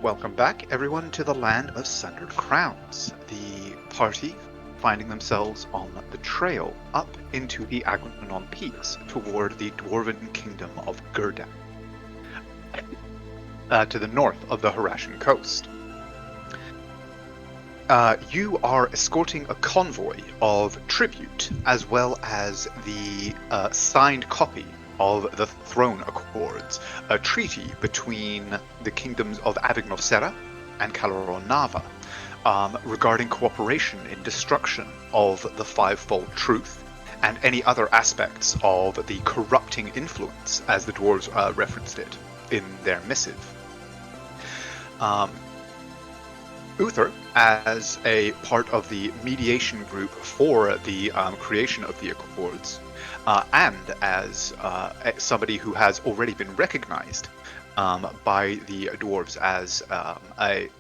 Welcome back, everyone, to the Land of Sundered Crowns. The party finding themselves on the trail up into the Aghanon Peaks toward the dwarven kingdom of Gurdak, to the north of the Harashan coast. You are escorting a convoy of tribute, as well as the signed copy of the Throne Accords, a treaty between the kingdoms of Avignosera and Caloronava, regarding cooperation in destruction of the Fivefold Truth and any other aspects of the corrupting influence, as the dwarves referenced it in their missive. Uther, as a part of the mediation group for the creation of the Accords, and as somebody who has already been recognized by the dwarves as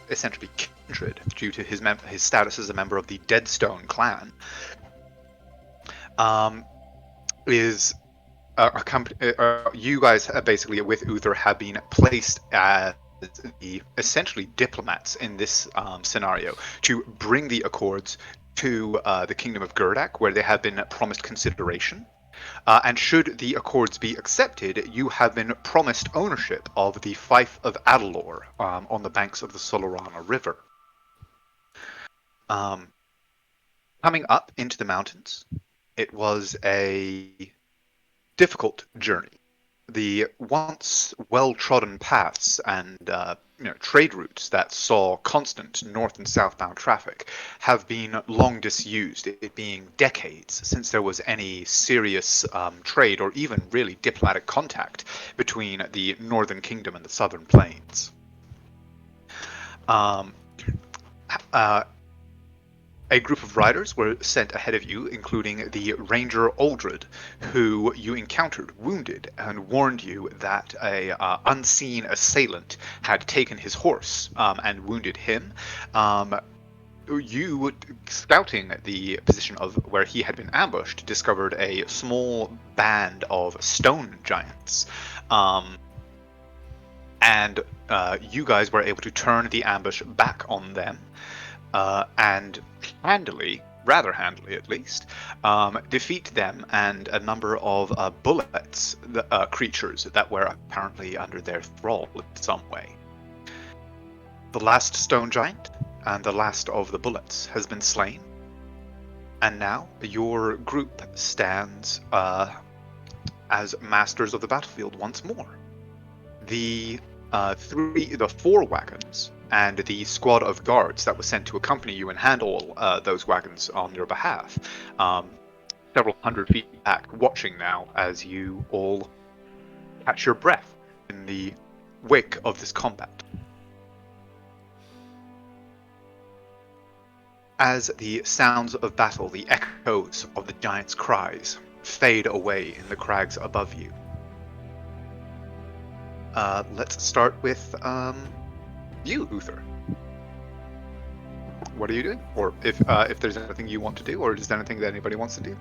essentially kindred due to his status as a member of the Deadstone clan, you guys basically with Uther have been placed as the essentially diplomats in this scenario to bring the Accords to the kingdom of Gurdak, where they have been promised consideration. And should the Accords be accepted, you have been promised ownership of the Fief of Adalor on the banks of the Solorana River. Coming up into the mountains, it was a difficult journey. The once well-trodden paths and trade routes that saw constant north and southbound traffic have been long disused, it being decades since there was any serious trade or even really diplomatic contact between the Northern Kingdom and the Southern Plains. A group of riders were sent ahead of you, including the Ranger Aldred, who you encountered wounded and warned you that a unseen assailant had taken his horse and wounded him. You, scouting the position of where he had been ambushed, discovered a small band of stone giants. And you guys were able to turn the ambush back on them. And rather handily at least, defeat them and a number of bullets, creatures that were apparently under their thrall in some way. The last stone giant and the last of the bullets has been slain, and now your group stands as masters of the battlefield once more. The 4 wagons and the squad of guards that was sent to accompany you and handle those wagons on your behalf, several hundred feet back, watching now as you all catch your breath in the wake of this combat. As the sounds of battle, the echoes of the giants' cries, fade away in the crags above you. Let's start with you, Uther. What are you doing? Or if there's anything you want to do, or is there anything that anybody wants to do?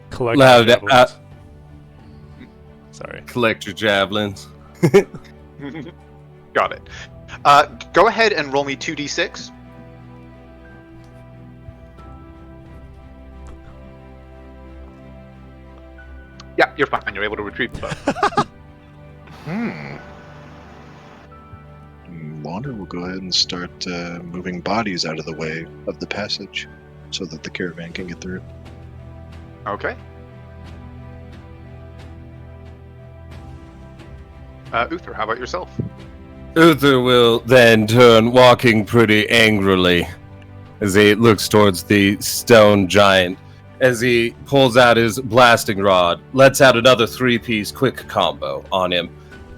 Collect your javelins. Sorry. Collect your javelins. Got it. Go ahead and roll me 2d6. Yeah, you're fine. You're able to retrieve the bow. Wander will go ahead and start moving bodies out of the way of the passage so that the caravan can get through. Okay. Uther, how about yourself? Uther will then turn, walking pretty angrily, as he looks towards the stone giant. As he pulls out his blasting rod, lets out another 3-piece quick combo on him.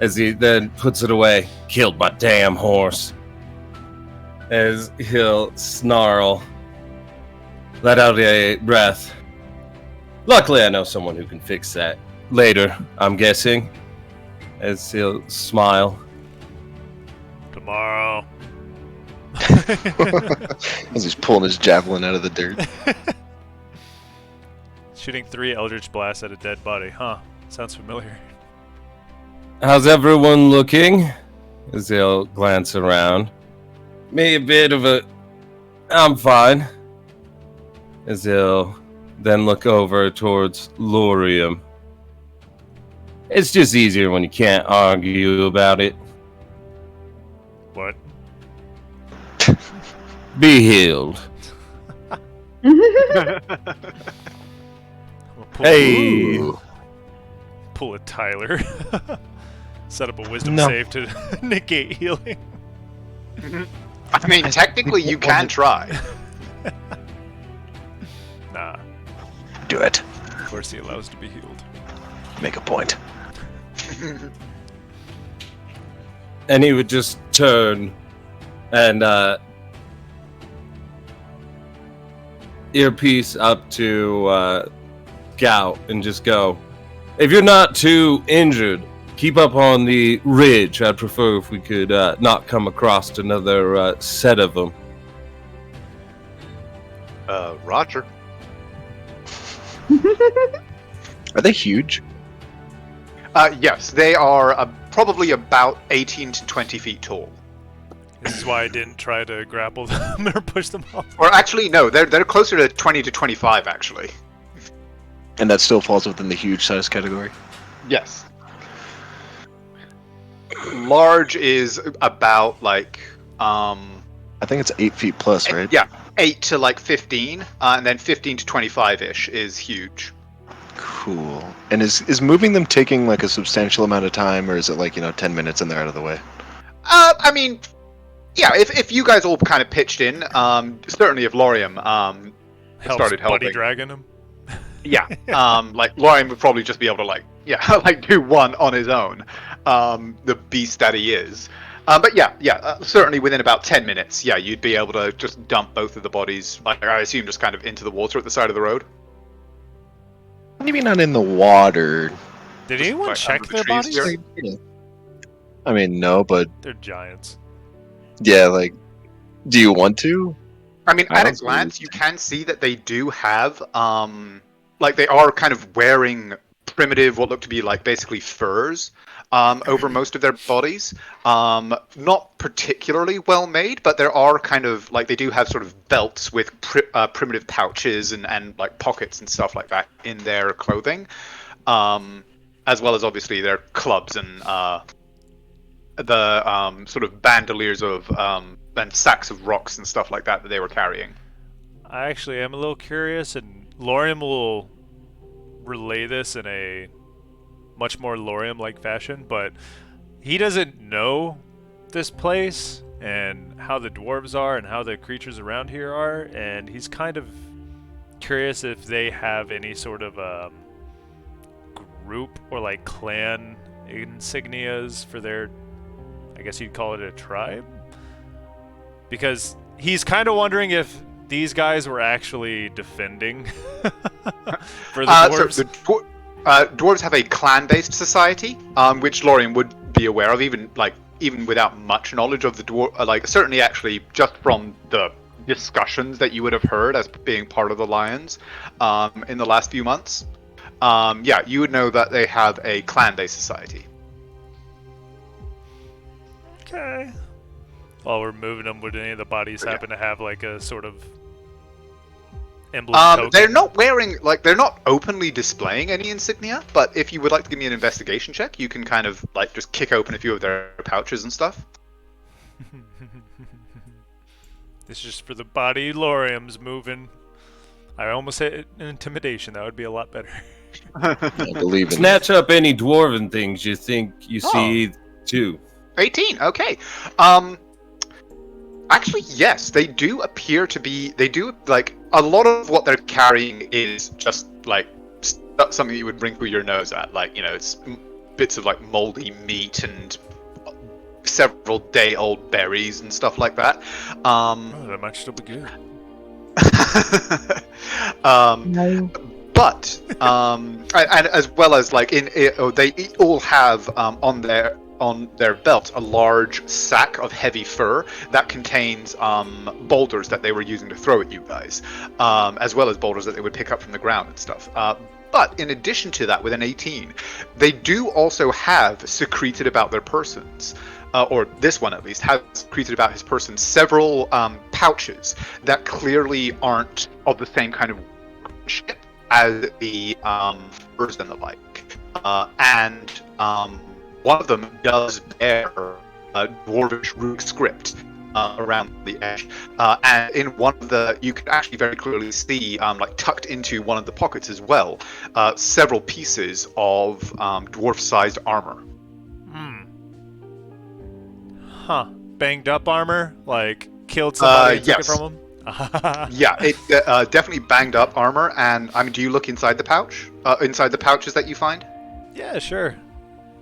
As he then puts it away, killed my damn horse. As he'll snarl, let out a breath. Luckily, I know someone who can fix that. Later, I'm guessing. As he'll smile. Tomorrow. As he's pulling his javelin out of the dirt. Shooting 3 Eldritch Blasts at a dead body. Huh. Sounds familiar. How's everyone looking? as he'll glance around. Me a bit of a... I'm fine. As he'll then look over towards Lorium. It's just easier when you can't argue about it. What? Be healed. Hey! Pull a Tyler. Set up a wisdom No. save to negate healing. I mean, technically, you can try. Nah. Do it. Of course he allows to be healed. Make a point. And he would just turn and earpiece up to Gout and just go, if you're not too injured, keep up on the ridge. I'd prefer if we could not come across another set of them. Roger. Are they huge? Yes, they are probably about 18 to 20 feet tall. This is why I didn't try to grapple them or push them off. Or actually, no, they're closer to 20 to 25, actually. And that still falls within the huge size category? Yes. Large is about, like, I think it's 8 feet plus, right? Yeah, 8 to, like, 15, and then 15 to 25-ish is huge. Cool. And is moving them taking, like, a substantial amount of time, or is it, like, 10 minutes and they're out of the way? I mean, yeah, if you guys all kind of pitched in, certainly if Lorium started helping. Buddy dragging him. Yeah, like Lorium would probably just be able to like do one on his own, the beast that he is. But yeah, certainly within about 10 minutes, yeah, you'd be able to just dump both of the bodies, like I assume just kind of into the water at the side of the road. Maybe not in the water. Did anyone Like, check under the their trees bodies? here? I mean, no, but They're giants. yeah, like, do you want to? I mean, I at a don't glance, believe you can see that they do have, like they are kind of wearing primitive, what look to be like basically furs, over most of their bodies. Not particularly well made, but there are kind of like they do have sort of belts with primitive pouches and like pockets and stuff like that in their clothing, as well as obviously their clubs and the sort of bandoliers of and sacks of rocks and stuff like that they were carrying. I actually am a little curious, and Lorium will relay this in a much more Lorium-like fashion, but he doesn't know this place and how the dwarves are and how the creatures around here are, and he's kind of curious if they have any sort of group or like clan insignias for their, I guess you'd call it a tribe, because he's kind of wondering if these guys were actually defending for the dwarves. So the dwarves have a clan-based society, which Lorian would be aware of, even without much knowledge of the dwarf. Like certainly, actually, just from the discussions that you would have heard as being part of the Lions in the last few months. Yeah, you would know that they have a clan-based society. Okay. While we're moving them, would any of the bodies happen to have like a sort of emblem token? They're not wearing, like, they're not openly displaying any insignia, but if you would like to give me an investigation check, you can kind of, like, just kick open a few of their pouches and stuff. This is just for the body Lorium's moving. I almost hit intimidation. That would be a lot better. I believe in Snatch up any dwarven things you think you see too. 18, okay. Actually, yes, they do appear to be, like, a lot of what they're carrying is just, like, something you would wrinkle your nose at. Like, it's bits of, like, moldy meat and several day-old berries and stuff like that. That might still be good. No. But, and as well as, like, they all have on their belt a large sack of heavy fur that contains boulders that they were using to throw at you guys, as well as boulders that they would pick up from the ground and stuff. But in addition to that, with an 18, they do also have secreted about their persons, or this one at least, has secreted about his person several pouches that clearly aren't of the same kind of ship as the furs and the like. And one of them does bear a dwarvish runic script around the edge, and in one of the, you can actually very clearly see, like tucked into one of the pockets as well, several pieces of dwarf-sized armor. Huh. Banged up armor? Like, killed somebody and took it Yes. from him? Yeah, it definitely banged up armor. And I mean, do you look inside the pouch? Inside the pouches that you find? Yeah, sure.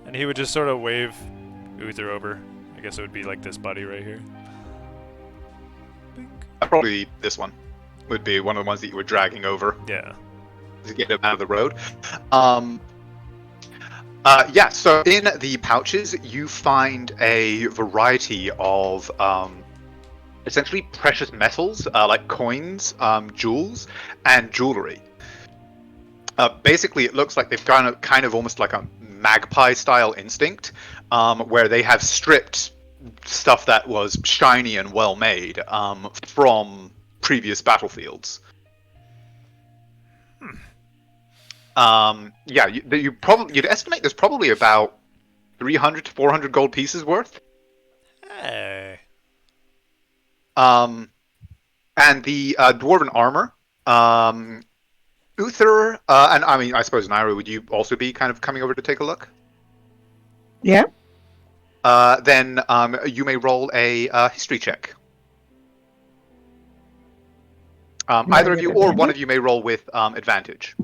And he would just sort of wave Uther over. I guess it would be like this buddy right here. Bink. Probably this one would be one of the ones that you were dragging over Yeah. to get him out of the road. Yeah, so in the pouches, you find a variety of essentially precious metals, like coins, jewels, and jewelry. Basically, it looks like they've kind of almost like a magpie-style instinct, where they have stripped stuff that was shiny and well-made from previous battlefields. Yeah, you'd estimate there's probably about 300 to 400 gold pieces worth. Hey. And the dwarven armor, Uther, and I mean, I suppose Naira, would you also be kind of coming over to take a look? Yeah. Then you may roll a history check. Either of you or one of you may roll with advantage.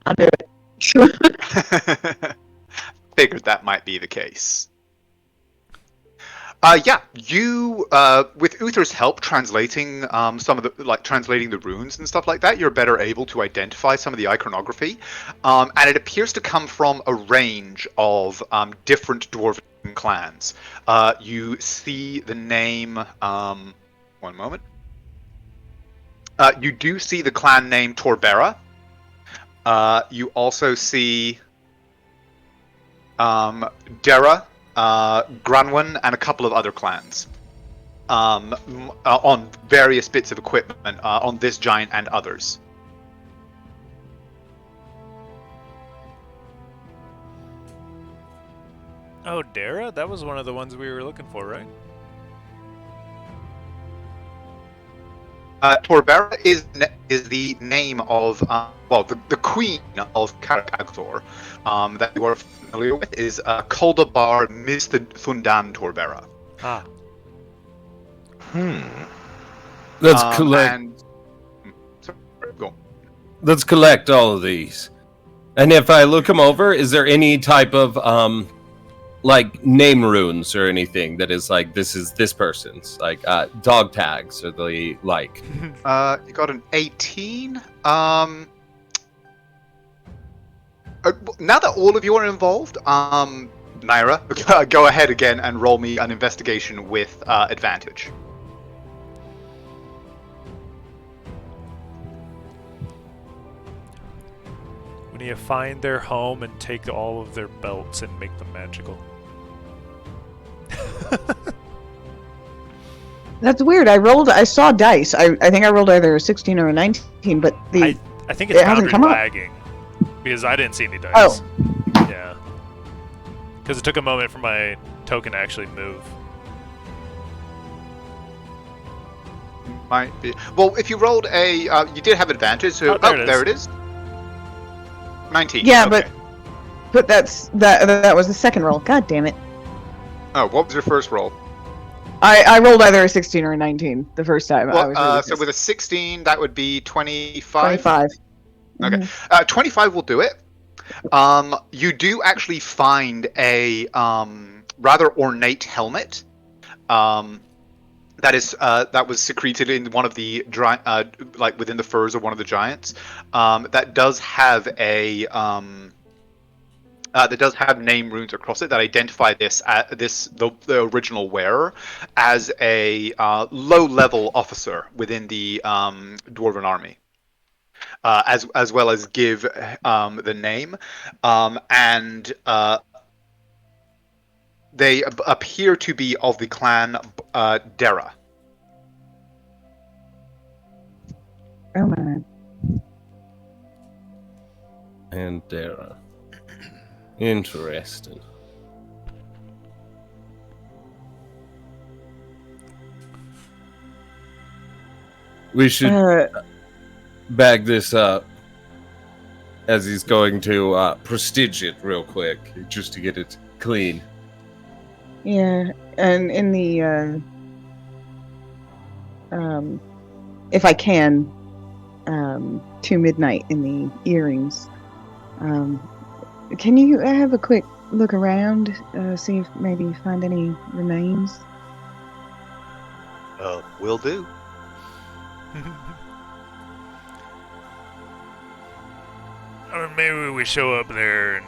I'll do it. Sure. Figured that might be the case. Yeah, you with Uther's help translating some of the translating the runes and stuff like that, you're better able to identify some of the iconography, and it appears to come from a range of different dwarven clans. You see the name. One moment. You do see the clan name Torbera. You also see Dera, Granwan, and a couple of other clans on various bits of equipment on this giant and others. Oh, Dara? That was one of the ones we were looking for, right? Torbera is the name of the queen of Karak Aghzor that you are familiar with is Kuldabar Mithundan Torbera. Ah. Let's collect. Sorry, go on. Let's collect all of these. And if I look them over, is there any type of like name runes or anything that is like this is this person's, like dog tags or the like? You got an 18. Now that all of you are involved, Naira, go ahead again and roll me an investigation with advantage. We need to find their home and take all of their belts and make them magical. That's weird. I saw dice. I think I rolled either a 16 or a 19, but I think it's it hasn't boundary come up. lagging because I didn't see any dice. Oh. Yeah. Because it took a moment for my token to actually move. Might be. Well, if you rolled a, you did have advantage. So there it is. 19. Yeah, okay. but that was the second roll. God damn it. Oh, what was your first roll? I rolled either a 16 or a 19 the first time. I was really So pissed. with a 16, that would be 25. 25. Okay, Mhm. 25 will do it. You do actually find a rather ornate helmet. That was secreted in one of the like within the furs of one of the giants. That does have a that does have name runes across it that identify the original wearer as a low-level officer within the dwarven army. as well as give the name, and they appear to be of the clan Dera. Oh my. And Dara. Interesting. We should bag this up as he's going to prestige it real quick, just to get it clean. Yeah, and in the if I can, to midnight in the earrings. Can you have a quick look around, see if maybe you find any remains? Will do. Or maybe we show up there and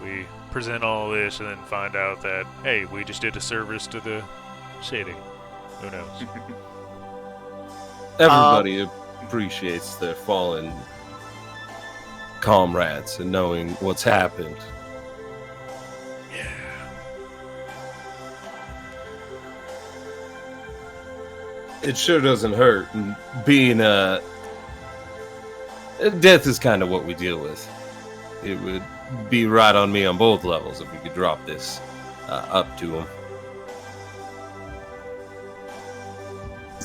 we present all this and then find out that, hey, we just did a service to the city. Who knows? Everybody appreciates their fallen comrades and knowing what's happened. Yeah. It sure doesn't hurt. And being death is kind of what we deal with. It would be right on me on both levels if we could drop this up to him.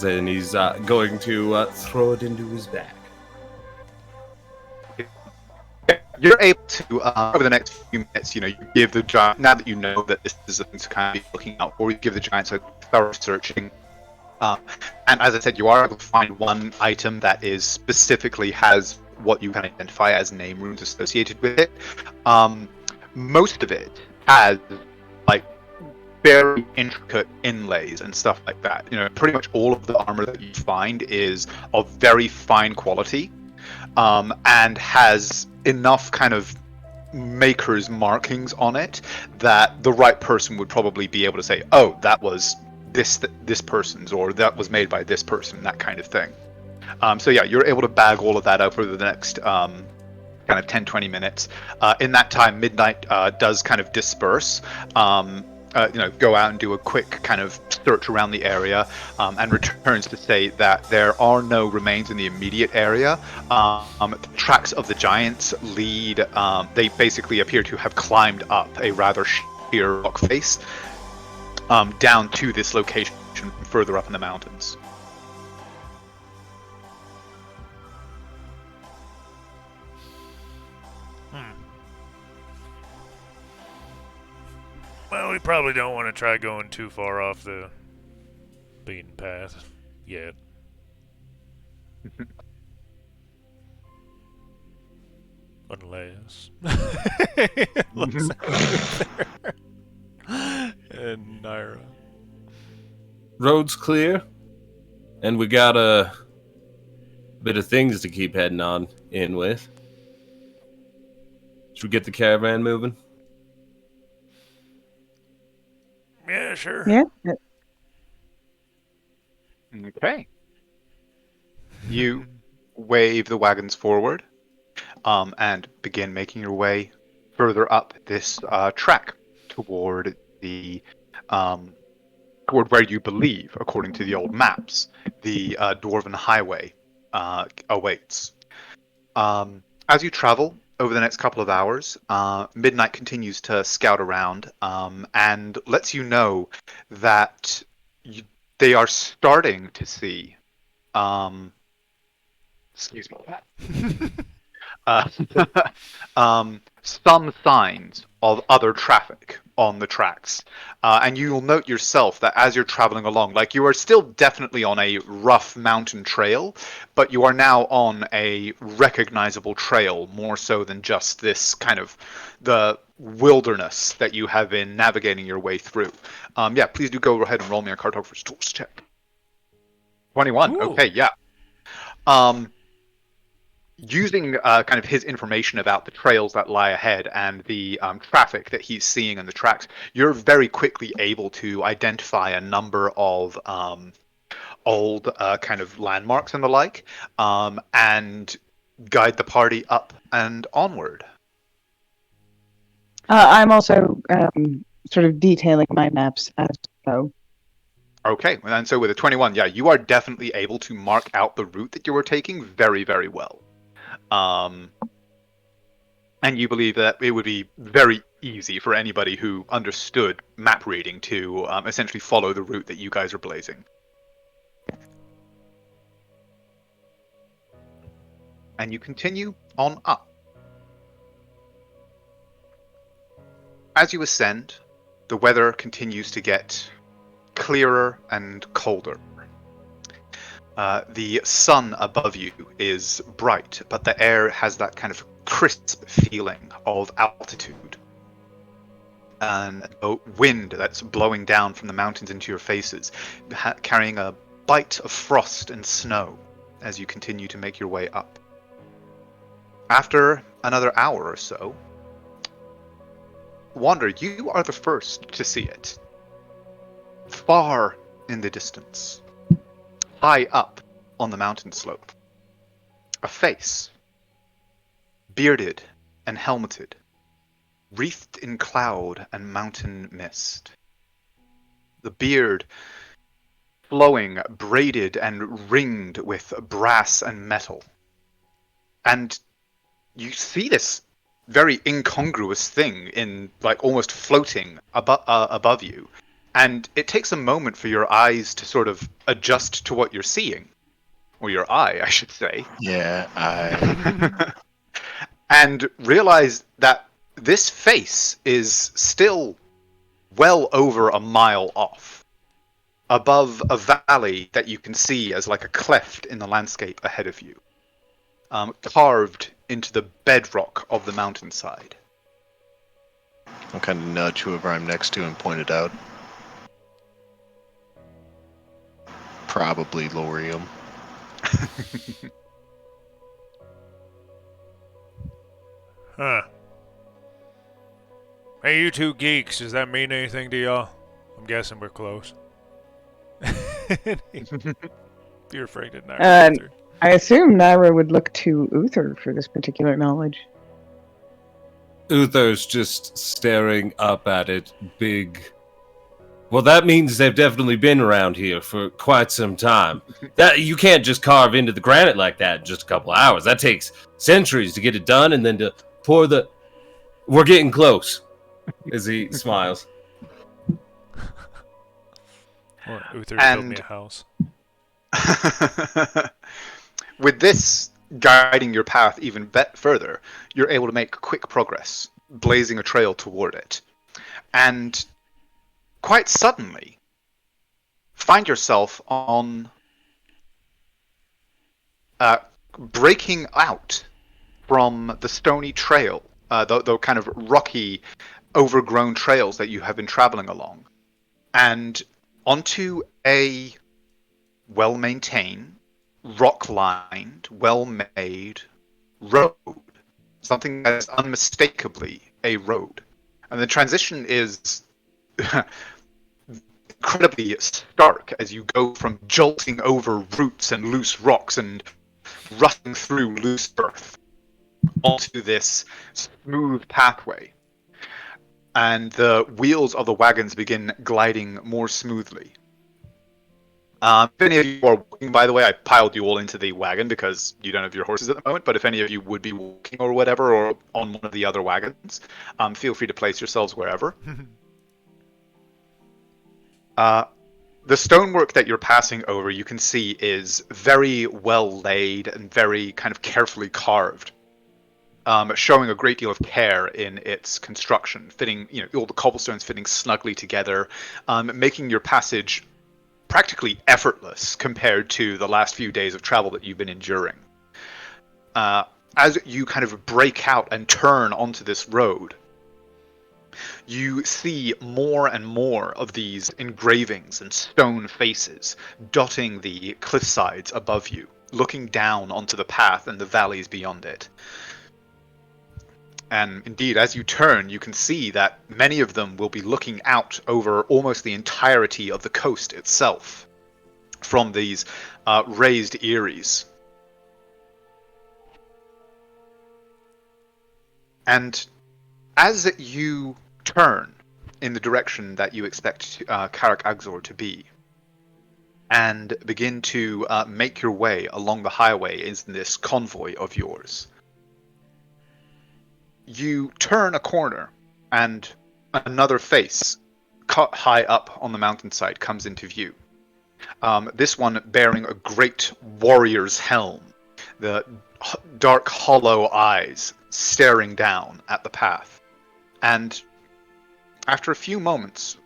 Then he's going to throw it into his bag. You're able to, over the next few minutes, you give the giant, now that you know that this is something to kind of be looking out for, you give the giants a thorough searching. And as I said, you are able to find one item that is specifically has what you can identify as name runes associated with it. Most of it has, like, very intricate inlays and stuff like that. Pretty much all of the armor that you find is of very fine quality, and has enough kind of maker's markings on it that the right person would probably be able to say, oh, that was this person's, or that was made by this person, that kind of thing. So yeah, you're able to bag all of that up over the next kind of 10-20 minutes. In that time, Midnight does kind of disperse, go out and do a quick kind of search around the area, and returns to say that there are no remains in the immediate area. The tracks of the giants lead, they basically appear to have climbed up a rather sheer rock face, down to this location further up in the mountains. Well, we probably don't want to try going too far off the beaten path yet. Unless... and Naira. Road's clear, and we got a bit of things to keep heading on in with. Should we get the caravan moving? Yeah, sure. Yeah. Okay. You wave the wagons forward, and begin making your way further up this track toward the toward where you believe, according to the old maps, the Dwarven Highway awaits. As you travel over the next couple of hours, Midnight continues to scout around, and lets you know that they are starting to see, excuse me, some signs of other traffic on the tracks. And you'll note yourself that as you're traveling along, like, you are still definitely on a rough mountain trail, but you are now on a recognizable trail, more so than just this kind of the wilderness that you have been navigating your way through. Yeah, please do go ahead and roll me a cartographer's tools check. 21. Ooh. Okay, yeah. Using kind of his information about the trails that lie ahead and the traffic that he's seeing on the tracks, you're very quickly able to identify a number of old kind of landmarks and the like. And guide the party up and onward. I'm also sort of detailing my maps as so. Okay, and so with a 21, yeah, you are definitely able to mark out the route that you were taking very, very well. And you believe that it would be very easy for anybody who understood map reading to essentially follow the route that you guys are blazing. And you continue on up. As you ascend, the weather continues to get clearer and colder. The sun above you is bright, but the air has that kind of crisp feeling of altitude. And a wind that's blowing down from the mountains into your faces, carrying a bite of frost and snow as you continue to make your way up. After another hour or so, Wander, you are the first to see it. Far in the distance, high up on the mountain slope, a face, bearded and helmeted, wreathed in cloud and mountain mist. The beard flowing, braided and ringed with brass and metal. And you see this very incongruous thing in like almost floating above you. And it takes a moment for your eyes to sort of adjust to what you're seeing. Or your eye, I should say. Yeah, I. And realize that this face is still well over a mile off, above a valley that you can see as like a cleft in the landscape ahead of you, carved into the bedrock of the mountainside. I'll kind of nudge whoever I'm next to and point it out. Probably Lorium. Huh. Hey, you two geeks, does that mean anything to y'all? I'm guessing we're close. You're afraid of Naira. Answer. I assume Naira would look to Uther for this particular knowledge. Uther's just staring up at it, big. Well, that means they've definitely been around here for quite some time. That you can't just carve into the granite like that in just a couple hours. That takes centuries to get it done, and then to pour the. We're getting close. As he smiles. Or Uther built me a house. With this guiding your path even further, you're able to make quick progress, blazing a trail toward it. And quite suddenly, find yourself on breaking out from the stony trail, the kind of rocky, overgrown trails that you have been traveling along, and onto a well-maintained, rock-lined, well-made road. Something that is unmistakably a road. And the transition is incredibly stark as you go from jolting over roots and loose rocks and rushing through loose earth onto this smooth pathway. And the wheels of the wagons begin gliding more smoothly. If any of you are walking, by the way, I piled you all into the wagon because you don't have your horses at the moment, but if any of you would be walking or whatever, or on one of the other wagons, feel free to place yourselves wherever. The stonework that you're passing over, you can see, is very well laid and very kind of carefully carved. Showing a great deal of care in its construction, fitting, all the cobblestones fitting snugly together, making your passage practically effortless compared to the last few days of travel that you've been enduring. As you kind of break out and turn onto this road, you see more and more of these engravings and stone faces dotting the cliffsides above you, looking down onto the path and the valleys beyond it. And indeed, as you turn, you can see that many of them will be looking out over almost the entirety of the coast itself from these raised eyries. And as you turn in the direction that you expect Karak Aghzor to be, and begin to make your way along the highway in this convoy of yours, you turn a corner, and another face, cut high up on the mountainside, comes into view. This one bearing a great warrior's helm, the dark hollow eyes staring down at the path. And after a few moments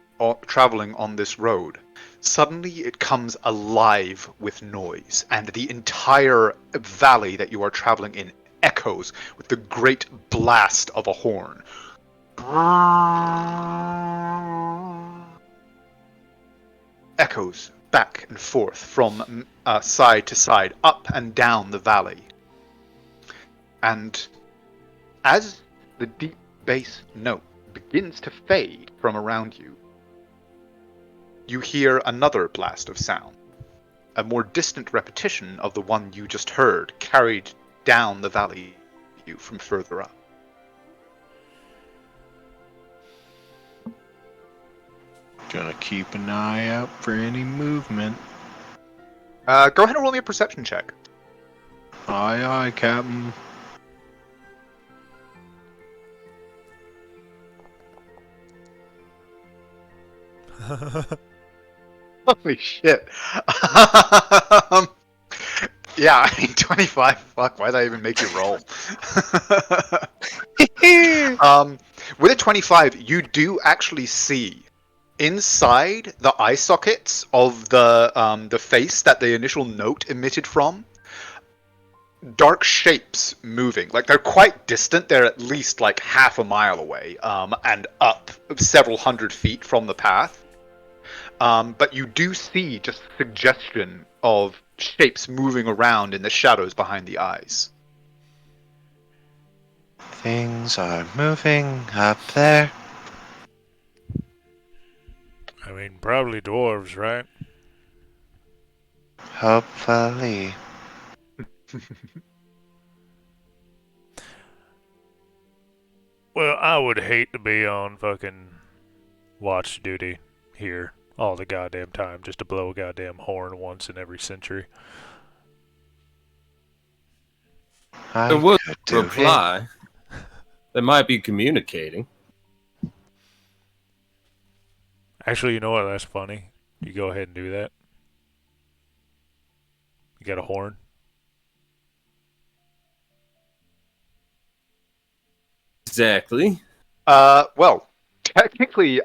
traveling on this road, suddenly it comes alive with noise, and the entire valley that you are traveling in echoes with the great blast of a horn. Echoes back and forth from side to side, up and down the valley. And as the deep bass note begins to fade from around you, you hear another blast of sound, a more distant repetition of the one you just heard, carried down the valley you from further up. Gonna keep an eye out for any movement. Go ahead and roll me a perception check. Aye, aye, Captain. Holy shit. Yeah, I mean, 25. Fuck, why did I even make you roll? With a 25, you do actually see inside the eye sockets of the face that the initial note emitted from, dark shapes moving. Like, they're quite distant. They're at least like half a mile away, and up several hundred feet from the path. But you do see just suggestion of shapes moving around in the shadows behind the eyes. Things are moving up there. I mean, probably dwarves, right? Hopefully. Well, I would hate to be on fucking watch duty here all the goddamn time just to blow a goddamn horn once in every century. I There was could a do reply. They might be communicating. Actually, you know what? That's funny. You go ahead and do that. You got a horn? Exactly. Well, technically,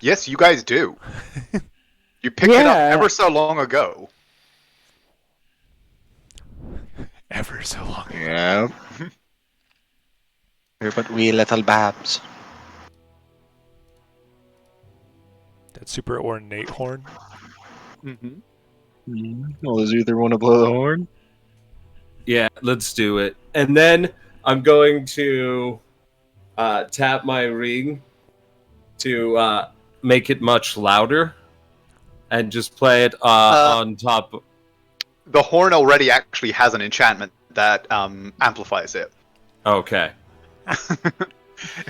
yes, you guys do. You picked it up Yeah. ever so long ago. Ever so long. Yeah. We're but wee little babs. That super ornate horn. Mm-hmm. Well, does either want to blow the horn? Yeah, let's do it. And then I'm going to tap my ring to make it much louder and just play it on top. The horn already actually has an enchantment that amplifies it. Okay.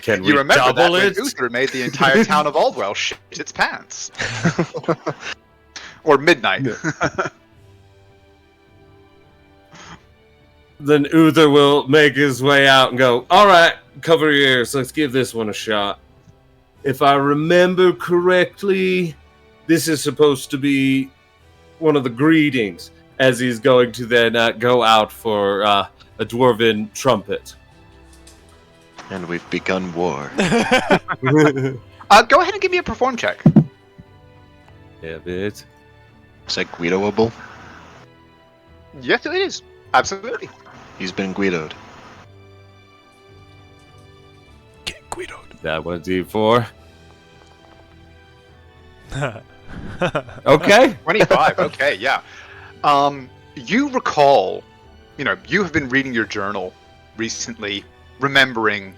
Can we You remember that double when it? Aghzor made the entire town of Aldwell shit its pants. Or midnight. Then Uther will make his way out and go, all right, cover your ears. Let's give this one a shot. If I remember correctly, this is supposed to be one of the greetings, as he's going to then go out for a dwarven trumpet. And we've begun war. Go ahead and give me a perform check. Yeah, bit. Is that Guidoable? Yes, it is. Absolutely. He's been Guidoed. Get Guidoed. That one D4. Okay. 25. Okay, yeah. You recall, you have been reading your journal recently, remembering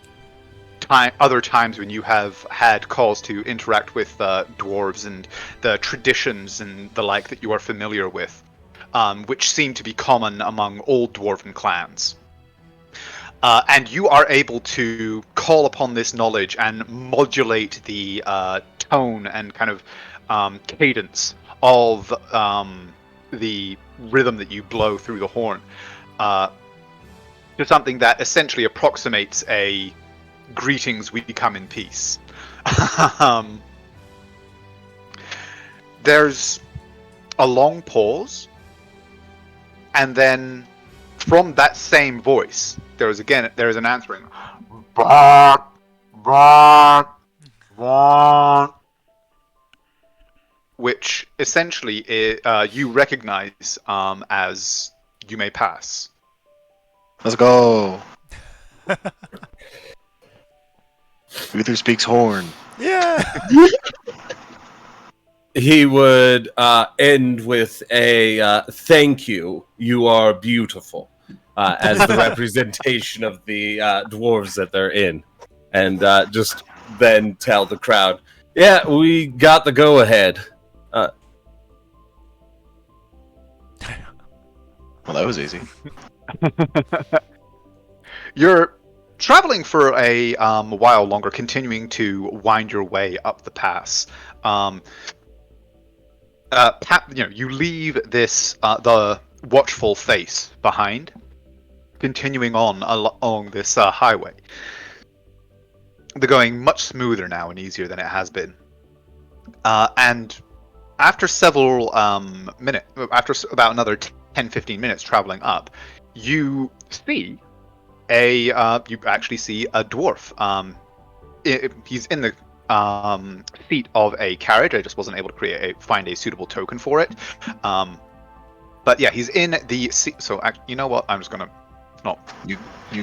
other times when you have had calls to interact with dwarves and the traditions and the like that you are familiar with, which seem to be common among old dwarven clans. And you are able to call upon this knowledge and modulate the tone and kind of cadence of the rhythm that you blow through the horn to something that essentially approximates a "Greetings, we come in peace." There's a long pause, and then from that same voice, there is an answering, "Bark, bark, bark," which essentially you recognize as "You may pass." Let's go. Uther speaks horn. Yeah. He would end with a "Thank you. You are beautiful," as the representation of the dwarves that they're in, and just then tell the crowd, "Yeah, we got the go-ahead." Well, that was easy. You're traveling for a while longer, continuing to wind your way up the pass. You leave this the watchful face behind, continuing on along this highway. They're going much smoother now and easier than it has been. And after several minutes, after about another 10-15 minutes traveling up, you see you actually see a dwarf. He's in the seat of a carriage. I just wasn't able to find a suitable token for it. But yeah, he's in the seat. So you know what? I'm just gonna not. You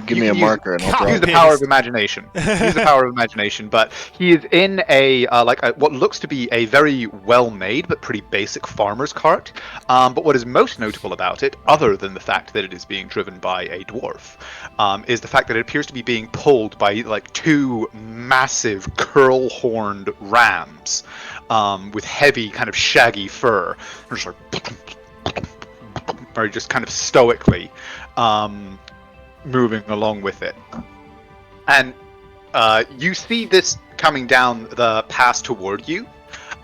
give me a marker and I'll draw Use it. the power of imagination. Use the power of imagination. But he is in what looks to be a very well-made but pretty basic farmer's cart. But what is most notable about it, other than the fact that it is being driven by a dwarf, is the fact that it appears to be being pulled by like two massive curl-horned rams with heavy, kind of shaggy fur. They're just like, or just kind of stoically moving along with it. And you see this coming down the pass toward you,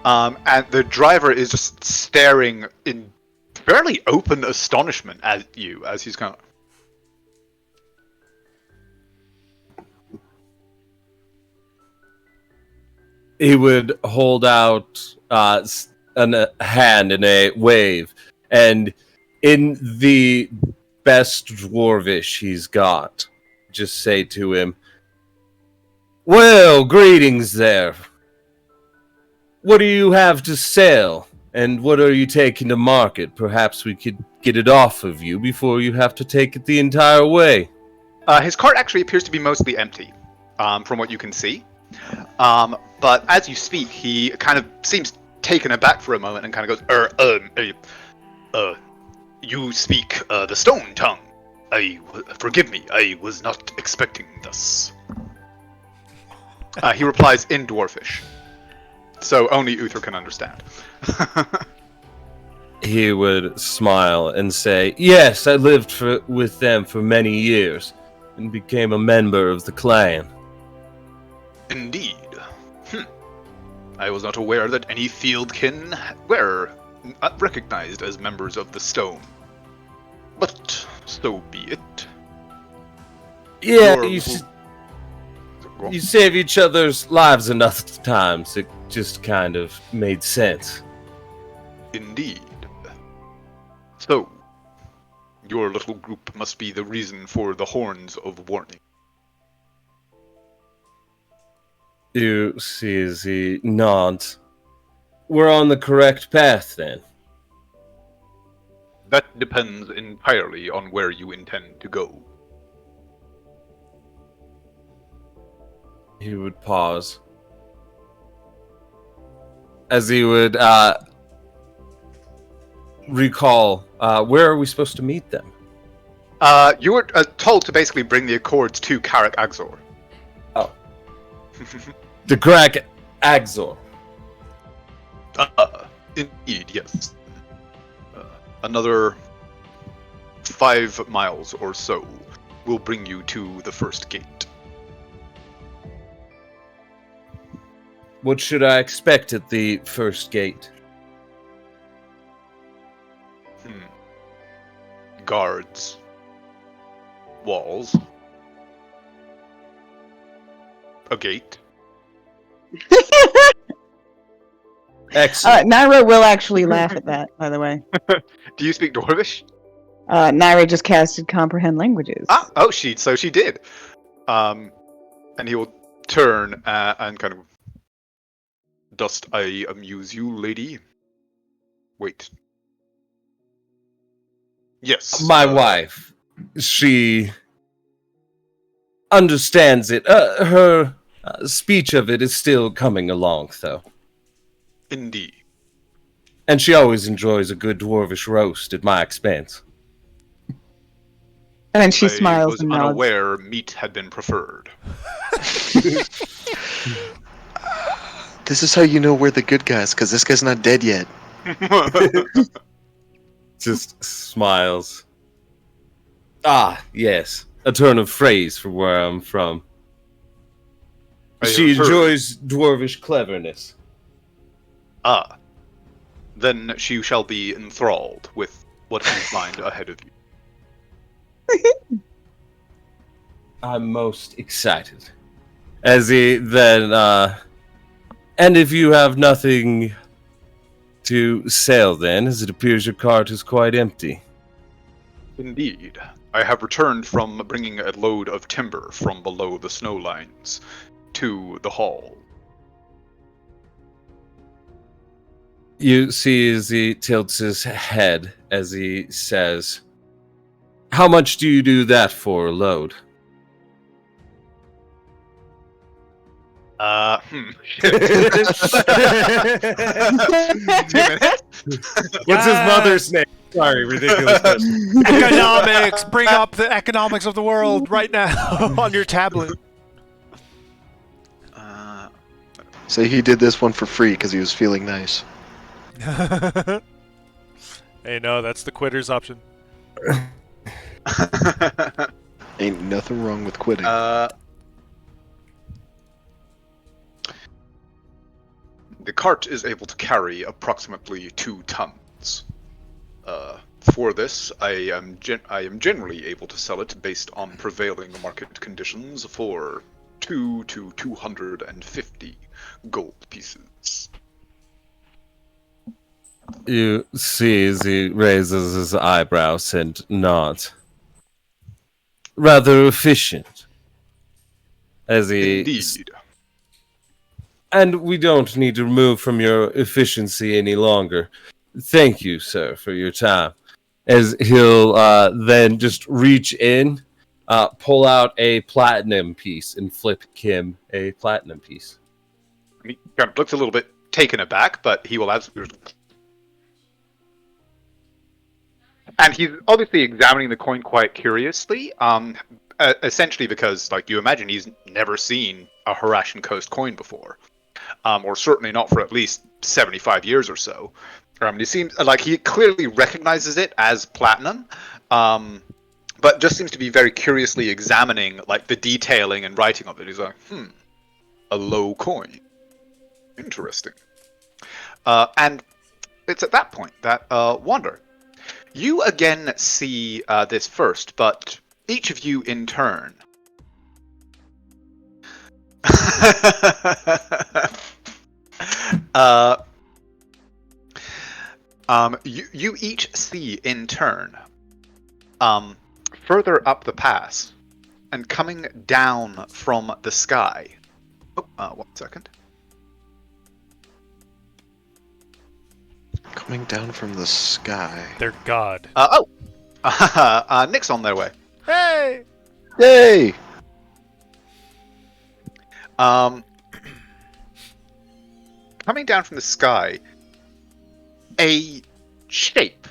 and the driver is just staring in fairly open astonishment at you as he's kind of... He would hold out a hand in a wave, and in the best dwarvish he's got, just say to him, "Well, greetings there. What do you have to sell, and what are you taking to market? Perhaps we could get it off of you before you have to take it the entire way." His cart actually appears to be mostly empty, from what you can see. But as you speak, he kind of seems taken aback for a moment and kind of goes, "You speak the stone tongue. Forgive me, I was not expecting this." He replies in Dwarfish, so only Uther can understand. He would smile and say, "Yes, I lived with them for many years, and became a member of the clan." Indeed. I was not aware that any fieldkin were recognized as members of the stone. But so be it. Yeah, you save each other's lives enough times. It just kind of made sense. Indeed. So, your little group must be the reason for the horns of warning. You see as he nods. We're on the correct path, then. That depends entirely on where you intend to go. He would pause. As he would recall, where are we supposed to meet them? You were told to basically bring the Accords to Karak Aghzor. Oh. The Karak Aghzor. Indeed, yes. Another 5 miles or so will bring you to the first gate. What should I expect at the first gate? Guards. Walls. A gate. Excellent. Naira will actually laugh at that, by the way. Do you speak Dwarvish? Naira just casted Comprehend Languages. Oh, she did. And he will turn and kind of, dost I amuse you, lady? Wait. Yes. My wife, she understands it. Her speech of it is still coming along, though. Indeed. And she always enjoys a good dwarvish roast at my expense. And then she I smiles was and nods. unaware meat had been preferred. This is how you know we're the good guys, because this guy's not dead yet. Just smiles. Ah, yes. A turn of phrase for where I'm from. She have heard. enjoys dwarvish cleverness. Ah. Then she shall be enthralled with what you find ahead of you. I'm most excited. As he then, and if you have nothing to sell then, as it appears your cart is quite empty. Indeed. I have returned from bringing a load of timber from below the snow lines to the hall. You see as he tilts his head as he says, "How much do you do that for a load?" Two minutes. What's his mother's name? Sorry, ridiculous question. Economics! Bring up the economics of the world right now on your tablet. So he did this one for free because he was feeling nice. Hey, no, that's the quitter's option. Ain't nothing wrong with quitting. The cart is able to carry approximately 2 tons. For this, I am generally able to sell it based on prevailing market conditions for 2 to 250 gold pieces. You see as he raises his eyebrows and nods. Rather efficient. As he... Indeed. And we don't need to remove from your efficiency any longer. Thank you, sir, for your time. As he'll then just reach in, pull out a platinum piece, and flip Kim a platinum piece. He kind of looks a little bit taken aback, but he will absolutely... And he's obviously examining the coin quite curiously, essentially because, like, you imagine he's never seen a Harashan Coast coin before. Or certainly not for at least 75 years or so. It seems like he clearly recognizes it as platinum, but just seems to be very curiously examining, like, the detailing and writing of it. He's like, a low coin. Interesting. And it's at that point that, Wander, you again see this first, but each of you in turn. You each see in turn, further up the pass, and coming down from the sky. Oh, 1 second. Coming down from the sky. They're God. Nick's on their way. Hey! Yay! Coming down from the sky, a shape.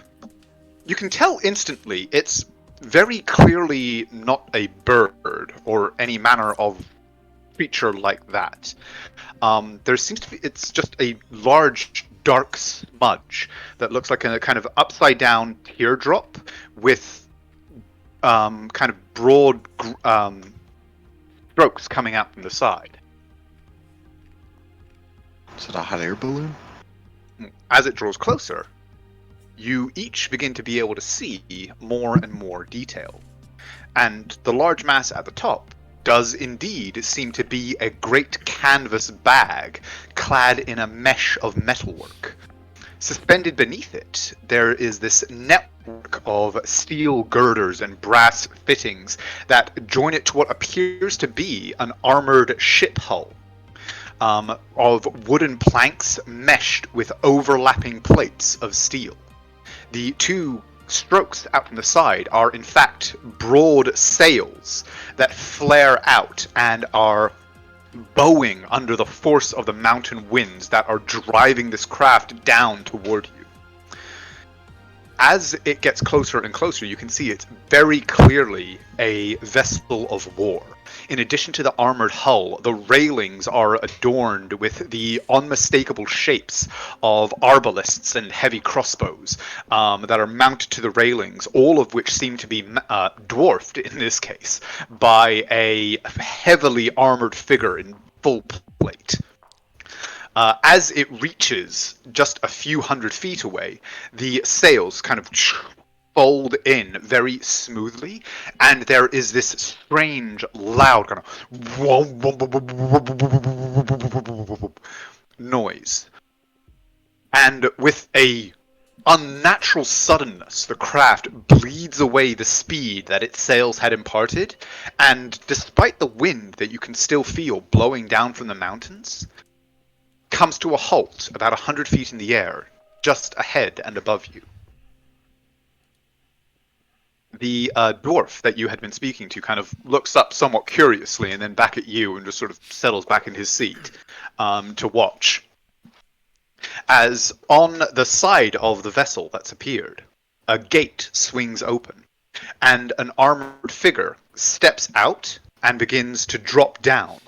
You can tell instantly it's very clearly not a bird or any manner of creature like that. There seems to be, it's just a large dark smudge that looks like a kind of upside down teardrop with kind of broad strokes coming out from the side. Is it a hot air balloon? As it draws closer, you each begin to be able to see more and more detail. And the large mass at the top does indeed seem to be a great canvas bag clad in a mesh of metalwork. Suspended beneath it, there is this network of steel girders and brass fittings that join it to what appears to be an armored ship hull. Of wooden planks meshed with overlapping plates of steel. The two strokes out from the side are in fact broad sails that flare out and are bowing under the force of the mountain winds that are driving this craft down toward you. As it gets closer and closer, you can see it's very clearly a vessel of war. In addition to the armored hull, the railings are adorned with the unmistakable shapes of arbalists and heavy crossbows that are mounted to the railings, all of which seem to be dwarfed, in this case, by a heavily armored figure in full plate. As it reaches just a few hundred feet away, the sails kind of fold in very smoothly, and there is this strange, loud kind of noise. And with a unnatural suddenness, the craft bleeds away the speed that its sails had imparted, and despite the wind that you can still feel blowing down from the mountains, comes to a halt about 100 feet in the air, just ahead and above you. The dwarf that you had been speaking to kind of looks up somewhat curiously and then back at you and just sort of settles back in his seat to watch. As on the side of the vessel that's appeared, a gate swings open, and an armored figure steps out and begins to drop down,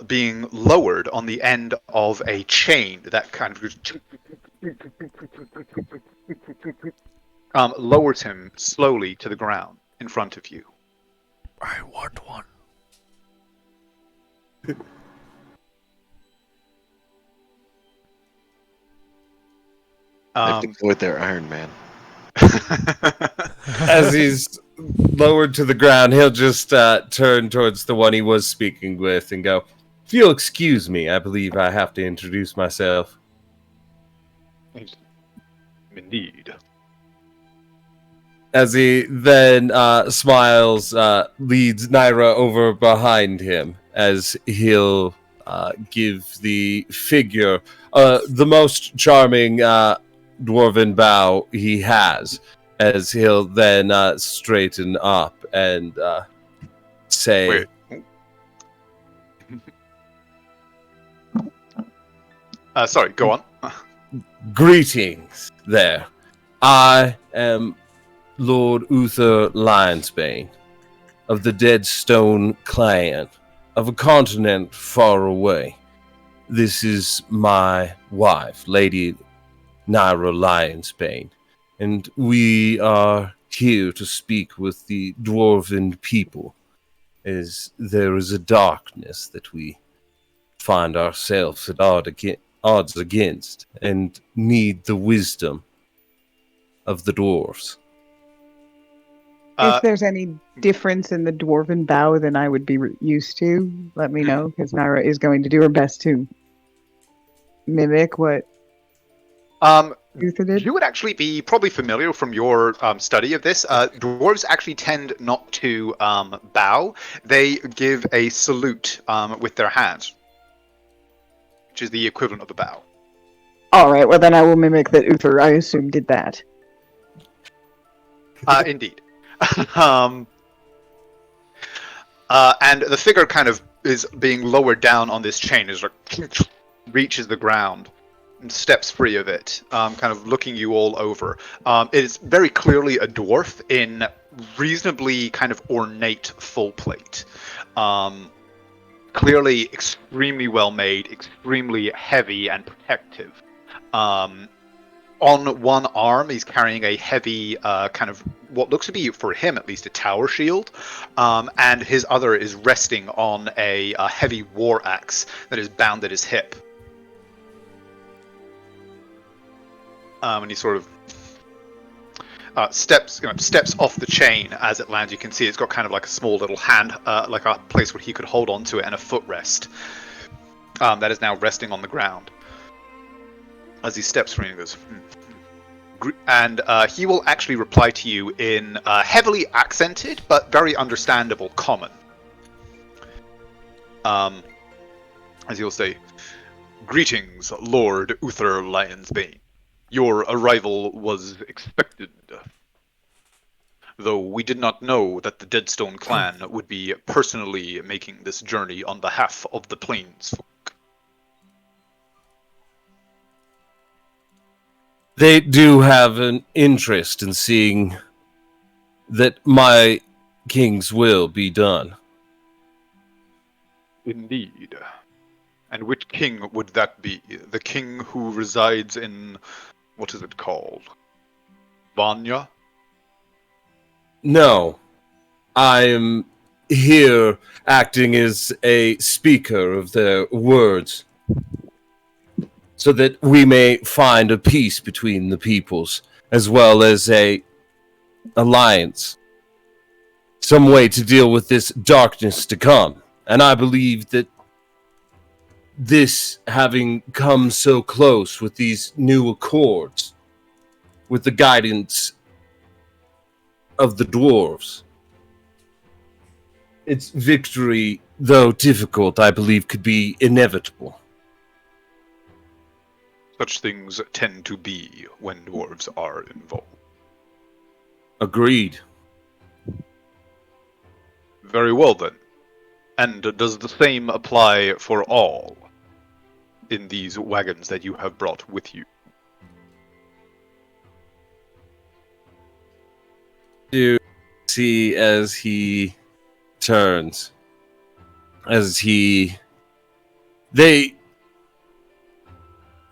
being lowered on the end of a chain that kind of lowers him slowly to the ground in front of you. I want one. They've deployed their Iron Man. As he's lowered to the ground, he'll just turn towards the one he was speaking with and go, "If you'll excuse me, I believe I have to introduce myself." Indeed. As he then smiles, leads Naira over behind him as he'll give the figure the most charming dwarven bow he has, as he'll then straighten up and say, sorry, go on. "Greetings there. I am Lord Uther Lionsbane, of the Deadstone clan, of a continent far away. This is my wife, Lady Naira Lionsbane, and we are here to speak with the dwarven people, as there is a darkness that we find ourselves at odds against, and need the wisdom of the dwarves." If there's any difference in the dwarven bow than I would be used to, let me know, because Naira is going to do her best to mimic what Uther did. You would actually be probably familiar from your study of this. Dwarves actually tend not to bow. They give a salute with their hands, which is the equivalent of a bow. All right, well then I will mimic that Uther, I assume, did that. Indeed. And the figure kind of is being lowered down on this chain, is like reaches the ground and steps free of it, kind of looking you all over. It is very clearly a dwarf in reasonably kind of ornate full plate. Clearly extremely well made, extremely heavy and protective. On one arm, he's carrying a heavy, kind of what looks to be, for him at least, a tower shield, and his other is resting on a heavy war axe that is bound at his hip. And he sort of steps off the chain as it lands. You can see it's got kind of like a small little hand, like a place where he could hold on to it, and a footrest that is now resting on the ground. As he steps from you, he goes, and he will actually reply to you in heavily accented but very understandable common. As he'll say, "Greetings, Lord Uther Lionsbane. Your arrival was expected, though we did not know that the Deadstone clan would be personally making this journey on behalf of the Plainsfolk." They do have an interest in seeing that my king's will be done. Indeed. And which king would that be? The king who resides in, what is it called? Vanya? No, I am here acting as a speaker of their words, so that we may find a peace between the peoples, as well as a alliance, some way to deal with this darkness to come. And I believe that this, having come so close with these new accords, with the guidance of the dwarves, its victory, though difficult, I believe could be inevitable. Such things tend to be when dwarves are involved. Agreed. Very well then. And does the same apply for all in these wagons that you have brought with you? You see as he turns, they,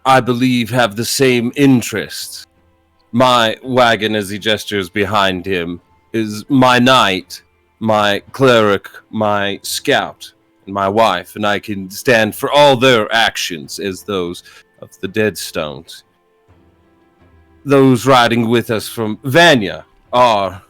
I believe, have the same interests. My wagon, as he gestures behind him, is my knight, my cleric, my scout, and my wife, and I can stand for all their actions as those of the Deadstones. Those riding with us from Vanya are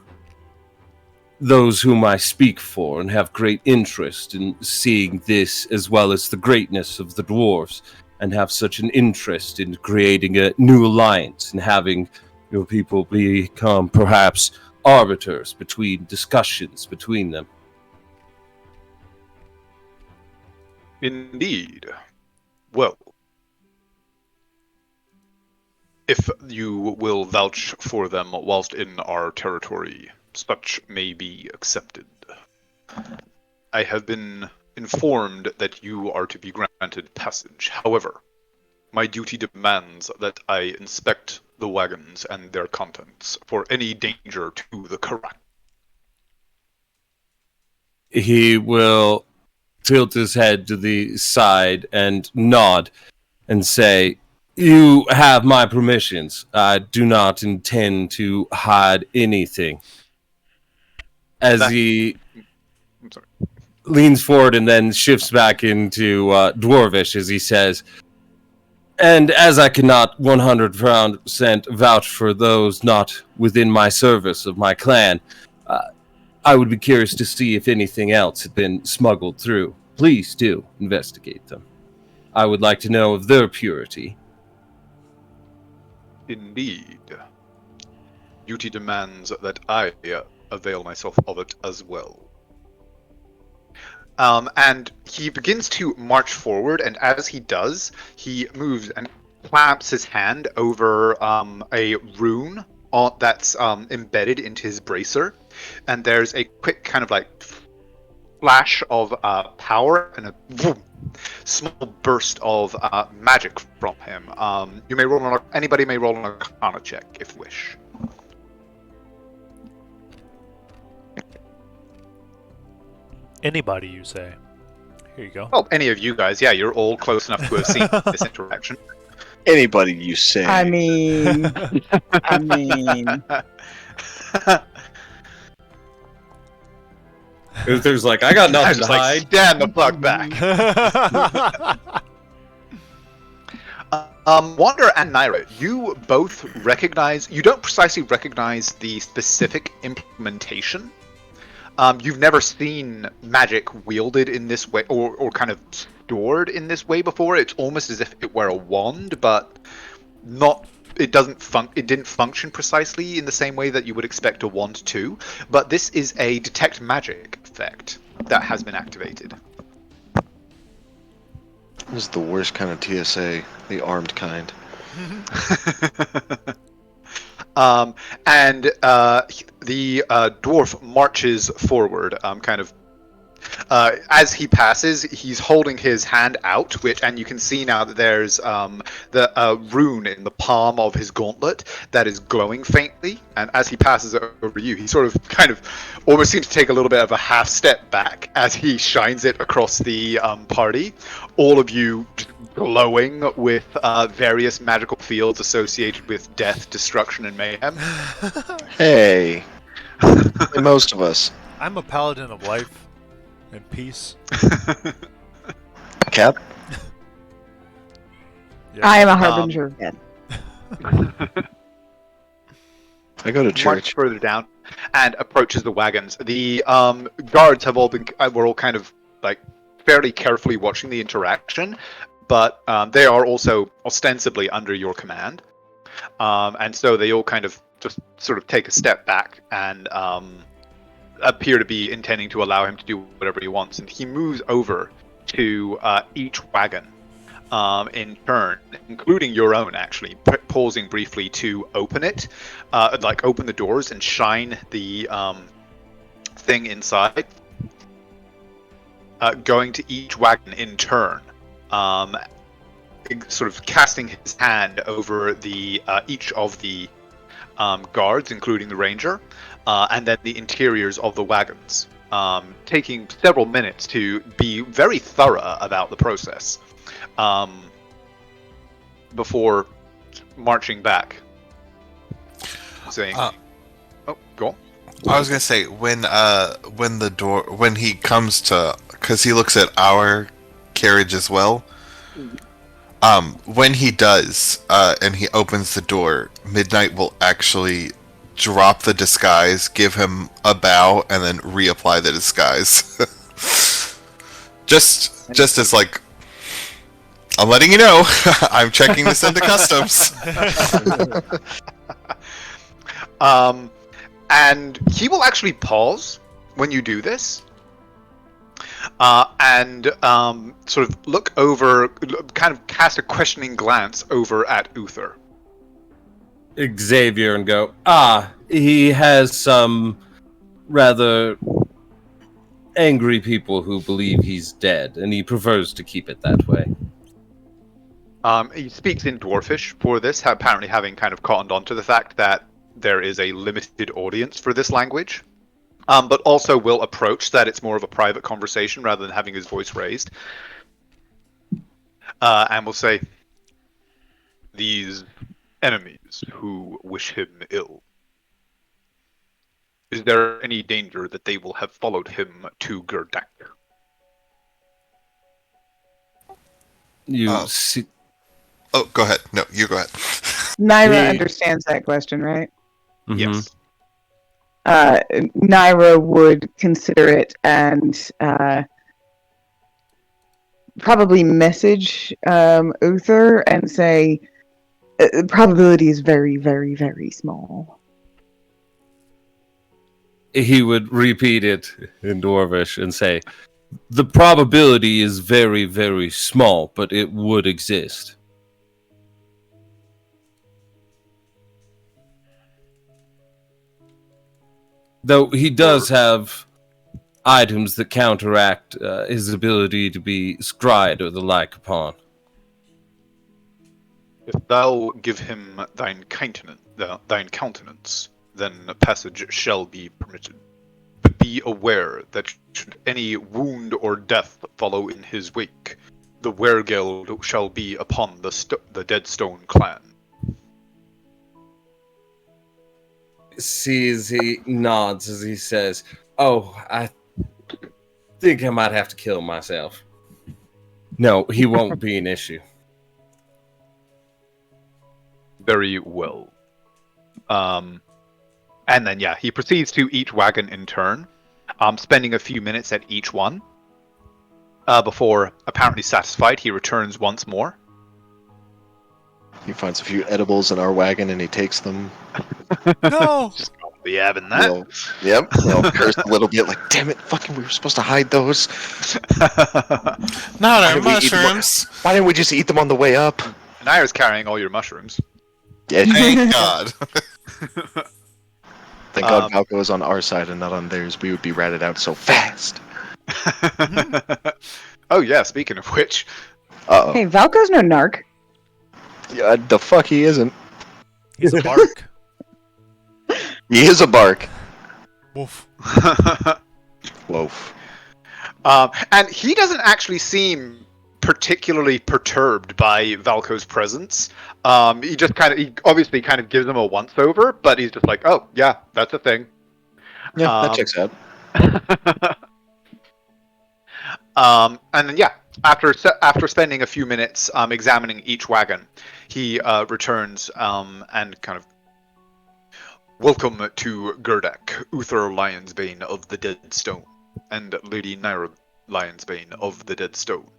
those whom I speak for and have great interest in seeing this, as well as the greatness of the dwarves, and have such an interest in creating a new alliance and having your people become perhaps arbiters between discussions between them. Indeed. Well, if you will vouch for them whilst in our territory, such may be accepted. I have been informed that you are to be granted passage. However, my duty demands that I inspect the wagons and their contents for any danger to the Karak. He will tilt his head to the side and nod and say, "You have my permissions. I do not intend to hide anything." As he I'm sorry. leans forward and then shifts back into Dwarvish as he says, "And as I cannot 100% vouch for those not within my service of my clan, I would be curious to see if anything else had been smuggled through. Please do investigate them. I would like to know of their purity." Indeed. Duty demands that I avail myself of it as well. And he begins to march forward, and as he does, he moves and claps his hand over a rune that's embedded into his bracer, and there's a quick kind of like flash of power and a small burst of magic from him. Anybody may roll an Arcana check if wish. Anybody, you say? Here you go. Well, any of you guys, yeah, you're all close enough to have seen this interaction. Anybody you say. I mean, I mean, Uther's like, I got I nothing was to just like, hide. stand the fuck back. Wander and Naira, you both recognize. You don't precisely recognize the specific implementation. You've never seen magic wielded in this way, or kind of stored in this way before. It's almost as if it were a wand, but not. It didn't function precisely in the same way that you would expect a wand to. But this is a detect magic effect that has been activated. This is the worst kind of TSA, the armed kind. And the dwarf marches forward, kind of. As he passes, he's holding his hand out, and you can see now that there's the rune in the palm of his gauntlet that is glowing faintly. And as he passes over you, he sort of kind of almost seems to take a little bit of a half step back as he shines it across the party. All of you glowing with various magical fields associated with death, destruction, and mayhem. Hey, most of us. I'm a paladin of life and peace. Cap? Yeah. I am a harbinger of death. I go to Much church. further down and approaches the wagons. The guards have all been were all kind of like fairly carefully watching the interaction, but they are also ostensibly under your command, and so they all kind of just sort of take a step back and appear to be intending to allow him to do whatever he wants. And he moves over to each wagon in turn, including your own, actually, pausing briefly to open it, like open the doors and shine the thing inside, going to each wagon in turn, sort of casting his hand over the each of the guards, including the ranger, and then the interiors of the wagons, taking several minutes to be very thorough about the process. Before marching back, saying, "Oh, go on." I was gonna say when he comes to, because he looks at our carriage as well. When he does, and he opens the door, Midnight will actually drop the disguise, give him a bow, and then reapply the disguise. just as like, I'm letting you know, I'm checking this into customs. And he will actually pause when you do this, and sort of look over, kind of cast a questioning glance over at Uther. Xavier and go, he has some rather angry people who believe he's dead, and he prefers to keep it that way. He speaks in Dwarfish for this, apparently having kind of cottoned on to the fact that there is a limited audience for this language, but also will approach that it's more of a private conversation rather than having his voice raised, and will say, "These enemies who wish him ill, is there any danger that they will have followed him to Gerdak?" You see... Oh, go ahead. No, you go ahead. Naira understands that question, right? Mhm. Yes. Naira would consider it and probably message Uther and say, the probability is very, very, very small. He would repeat it in Dwarvish and say, the probability is very, very small, but it would exist. Though he does have items that counteract his ability to be scryed or the like upon. If thou give him thine countenance, then a passage shall be permitted. But be aware that should any wound or death follow in his wake, the Weregild shall be upon the Deadstone clan. Sees he nods as he says, "Oh, I think I might have to kill myself." No, he won't be an issue. Very well. And then, yeah, he proceeds to each wagon in turn, spending a few minutes at each one. Before, apparently satisfied, he returns once more. He finds a few edibles in our wagon and he takes them. No! Just can't be having that. We'll curse a little bit, like, damn it, fucking, we were supposed to hide those. Not our didn't we eat them- mushrooms. Why didn't we just eat them on the way up? Naira's carrying all your mushrooms. Yeah, Thank God. thank God Valko is on our side and not on theirs. We would be ratted out so fast. Oh yeah, speaking of which. Uh-oh. Hey, Valko's no narc. Yeah, the fuck he isn't. He's a bark. He is a bark. Woof. Loaf. And he doesn't actually seem particularly perturbed by Valko's presence. He obviously kind of gives him a once over, but he's just like, oh yeah, that's a thing. Yeah, that checks out. And then yeah, after spending a few minutes examining each wagon, he returns and kind of, welcome to Gerdak, Uther Lionsbane of the Dead Stone, and Lady Naira Lionsbane of the Dead Stone.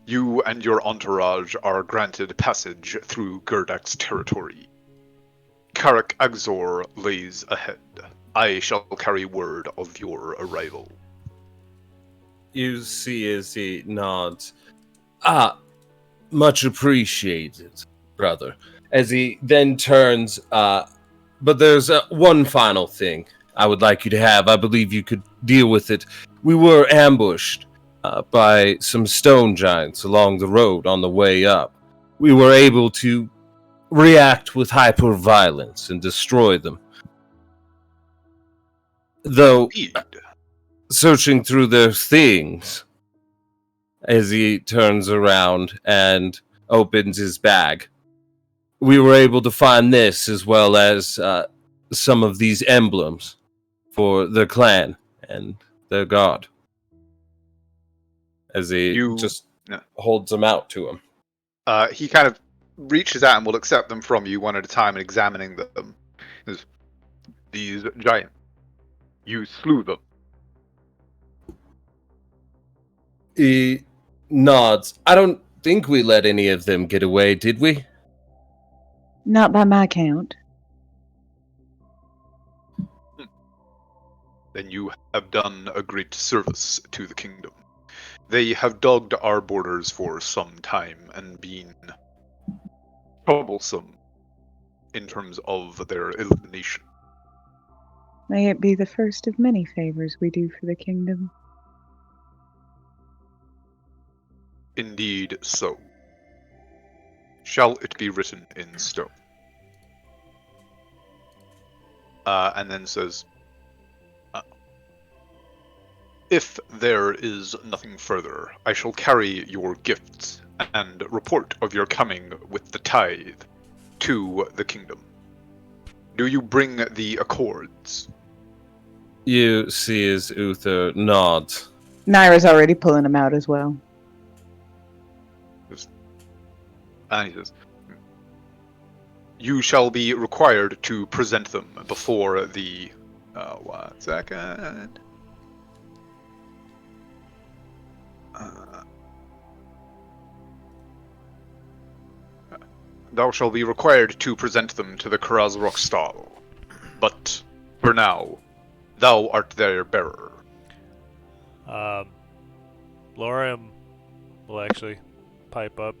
You and your entourage are granted passage through Gerdak's territory. Karak Aghzor lays ahead. I shall carry word of your arrival. You see as he nods. Much appreciated, brother. As he then turns, but there's one final thing I would like you to have. I believe you could deal with it. We were ambushed by some stone giants along the road on the way up. We were able to react with hyper-violence and destroy them. Though, Indeed. searching through their things, as he turns around and opens his bag, we were able to find this as well as some of these emblems for their clan and their god. As he just holds them out to him. He kind of reaches out and will accept them from you one at a time and examining them. These giants. You slew them. He nods. I don't think we let any of them get away, did we? Not by my count. Then you have done a great service to the kingdom. They have dogged our borders for some time and been troublesome in terms of their elimination. May it be the first of many favors we do for the kingdom. Indeed so. Shall it be written in stone? And then says, if there is nothing further, I shall carry your gifts and report of your coming with the tithe to the kingdom. Do you bring the accords? You see as Uther nods. Naira's already pulling him out as well. And he says, you shall be required to present them before the... 1 second. Thou shalt be required to present them to the Karaz Rockstal. But, for now, thou art their bearer. Lorium will actually pipe up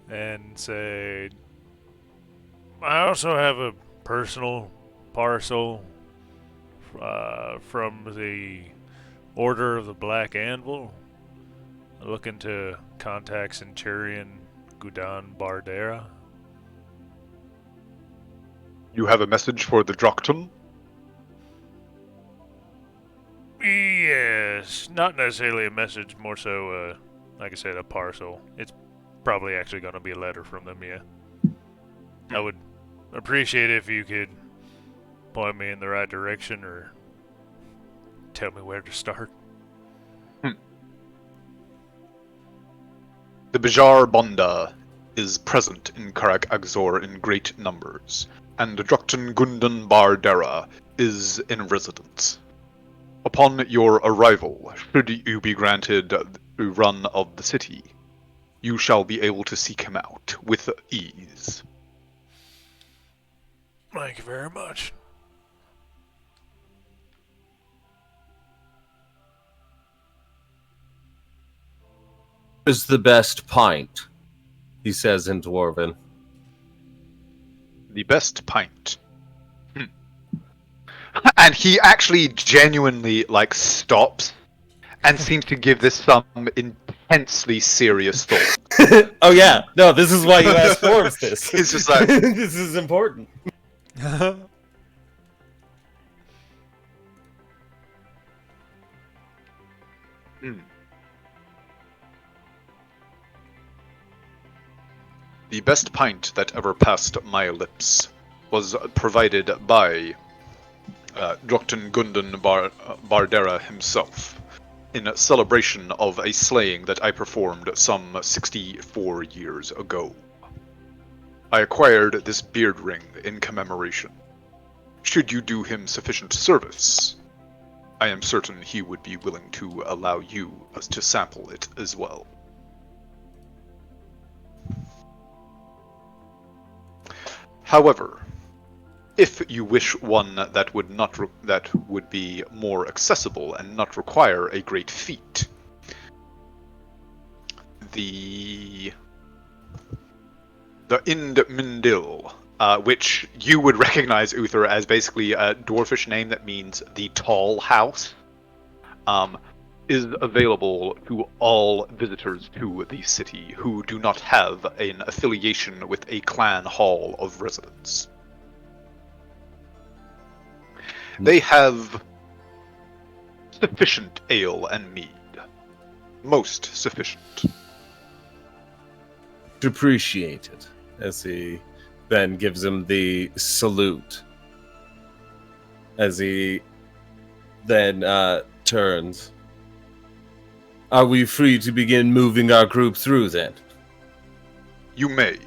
and say, I also have a personal parcel from the Order of the Black Anvil, looking to contact Centurion Gudan Bardera. You have a message for the Drocton? Yes, not necessarily a message, more so like I said, a parcel. It's probably actually going to be a letter from them, yeah. I would appreciate it if you could point me in the right direction or tell me where to start. The Bajar Bonda is present in Karak Aghzor in great numbers, and Druktan Gundan Bar Dara is in residence. Upon your arrival, should you be granted the run of the city, you shall be able to seek him out with ease. Thank you very much. Is the best pint, he says in Dwarven. The best pint. And he actually genuinely, stops and seems to give this some intensely serious thought. Oh yeah, no, this is why you asked Forbes this. He's just like... This is important. The best pint that ever passed my lips was provided by Druktan Gundan Bardera himself in celebration of a slaying that I performed some 64 years ago. I acquired this beard ring in commemoration. Should you do him sufficient service, I am certain he would be willing to allow you to sample it as well. However, if you wish one that would be more accessible and not require a great feat, the Ind Mindil, which you would recognize, Uther, as basically a dwarfish name that means the tall house, is available to all visitors to the city who do not have an affiliation with a clan hall of residence. They have sufficient ale and mead. Most sufficient. Appreciated, as he then gives him the salute. As he then turns. Are we free to begin moving our group through then? You may.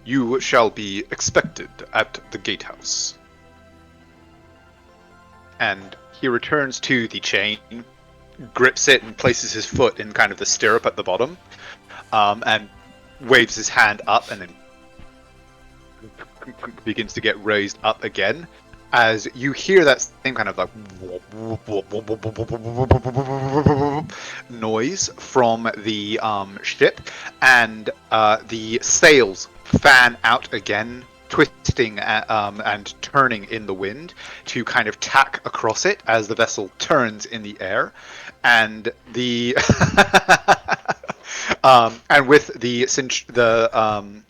You shall be expected at the gatehouse. And he returns to the chain, grips it, and places his foot in kind of the stirrup at the bottom, and waves his hand up, and then begins to get raised up again. As you hear that same kind of noise from the ship, and the sails fan out again, twisting and turning in the wind to kind of tack across it as the vessel turns in the air, and the and with the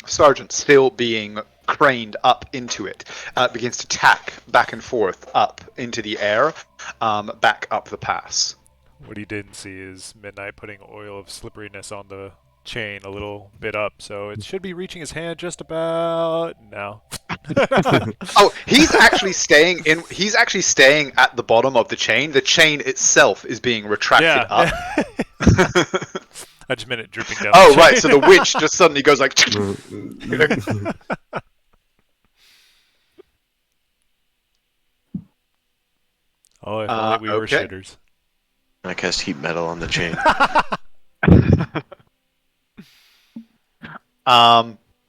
sergeant still being craned up into it, begins to tack back and forth up into the air, back up the pass. What he didn't see is Midnight putting oil of slipperiness on the chain a little bit up, so it should be reaching his hand just about now. Oh, he's actually staying at the bottom of the chain. The chain itself is being retracted up. I just meant it dripping down. Oh, right. So the winch just suddenly goes like. Oh, if only we were okay. shitters. I cast heat metal on the chain.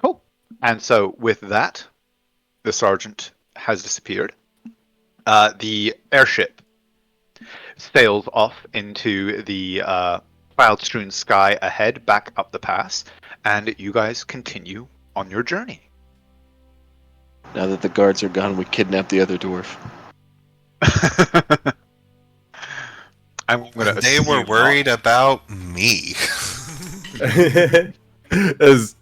Cool. And so with that, the sergeant has disappeared. The airship sails off into the cloud-strewn sky ahead, back up the pass, and you guys continue on your journey. Now that the guards are gone, we kidnap the other dwarf. They were worried about me. As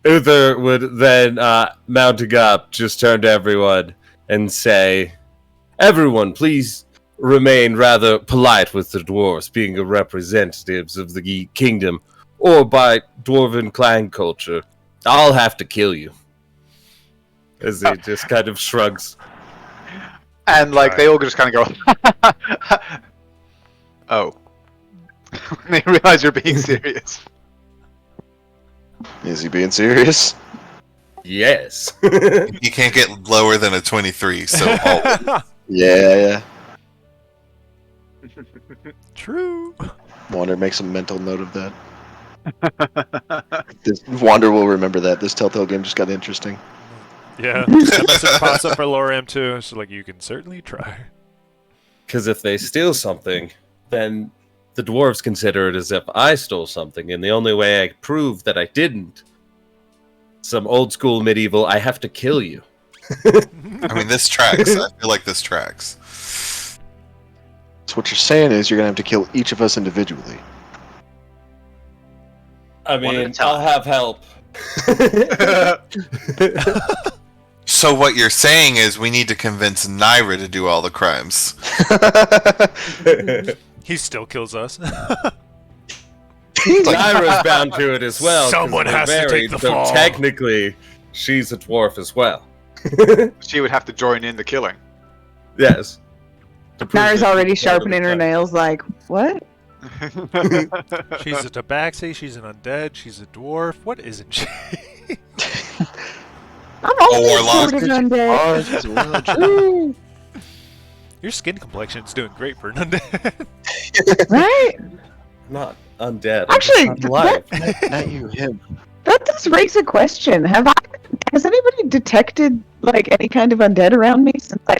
Uther would then, mounting up, just turn to everyone and say, "Everyone, please remain rather polite with the dwarves, being representatives of the kingdom, or by dwarven clan culture, I'll have to kill you. As he just kind of shrugs. And like they all just kind of go, oh, they realize you're being serious. Is he being serious? Yes. You can't get lower than a 23, so all Yeah. True. Wander makes a mental note of that. Wander will remember that. This Telltale game just got interesting. Yeah. That message pops up for Loram too. So like, you can certainly try. Because if they steal something, then the dwarves consider it as if I stole something, and the only way I prove that I didn't, some old school medieval, I have to kill you. I mean, this tracks. I feel like this tracks. So what you're saying is you're gonna have to kill each of us individually. I One at a mean, time. I'll have help. So what you're saying is we need to convince Naira to do all the crimes. He still kills us. Naira's bound to it as well. 'cause Someone they're has to take married, the so fall. technically, she's a dwarf as well. She would have to join in the killing. Yes. Nara's already sharpening her nails, like, what? She's a tabaxi, she's an undead, she's a dwarf. What isn't she? I'm always warlock. sort of undead. Ooh, Your skin complexion's doing great for an undead. right? Not undead. Actually, I'm alive. Not you, him. That does raise a question. Has anybody detected like any kind of undead around me since I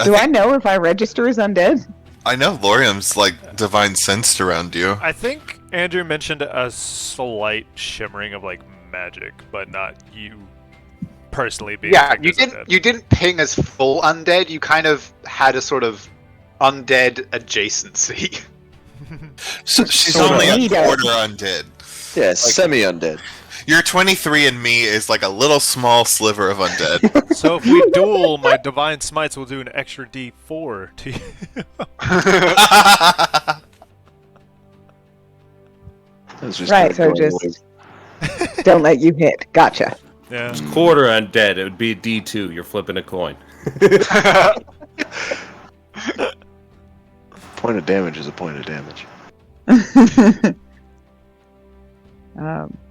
do I know if I register as undead? I know Lorium's like divine sensed around you. I think Andrew mentioned a slight shimmering of like magic, but not you personally being. Yeah, picked you as didn't. undead. You didn't ping as full undead. You kind of had a sort of undead adjacency. So she's So only a neat. quarter undead. Yeah, semi-undead. Your 23 and me is like a little small sliver of undead. So if we duel, my divine smites will do an extra D4 to you. Right, so just don't let you hit. Gotcha. Yeah. Quarter undead, it would be a D2. You're flipping a coin. Point of damage is a point of damage.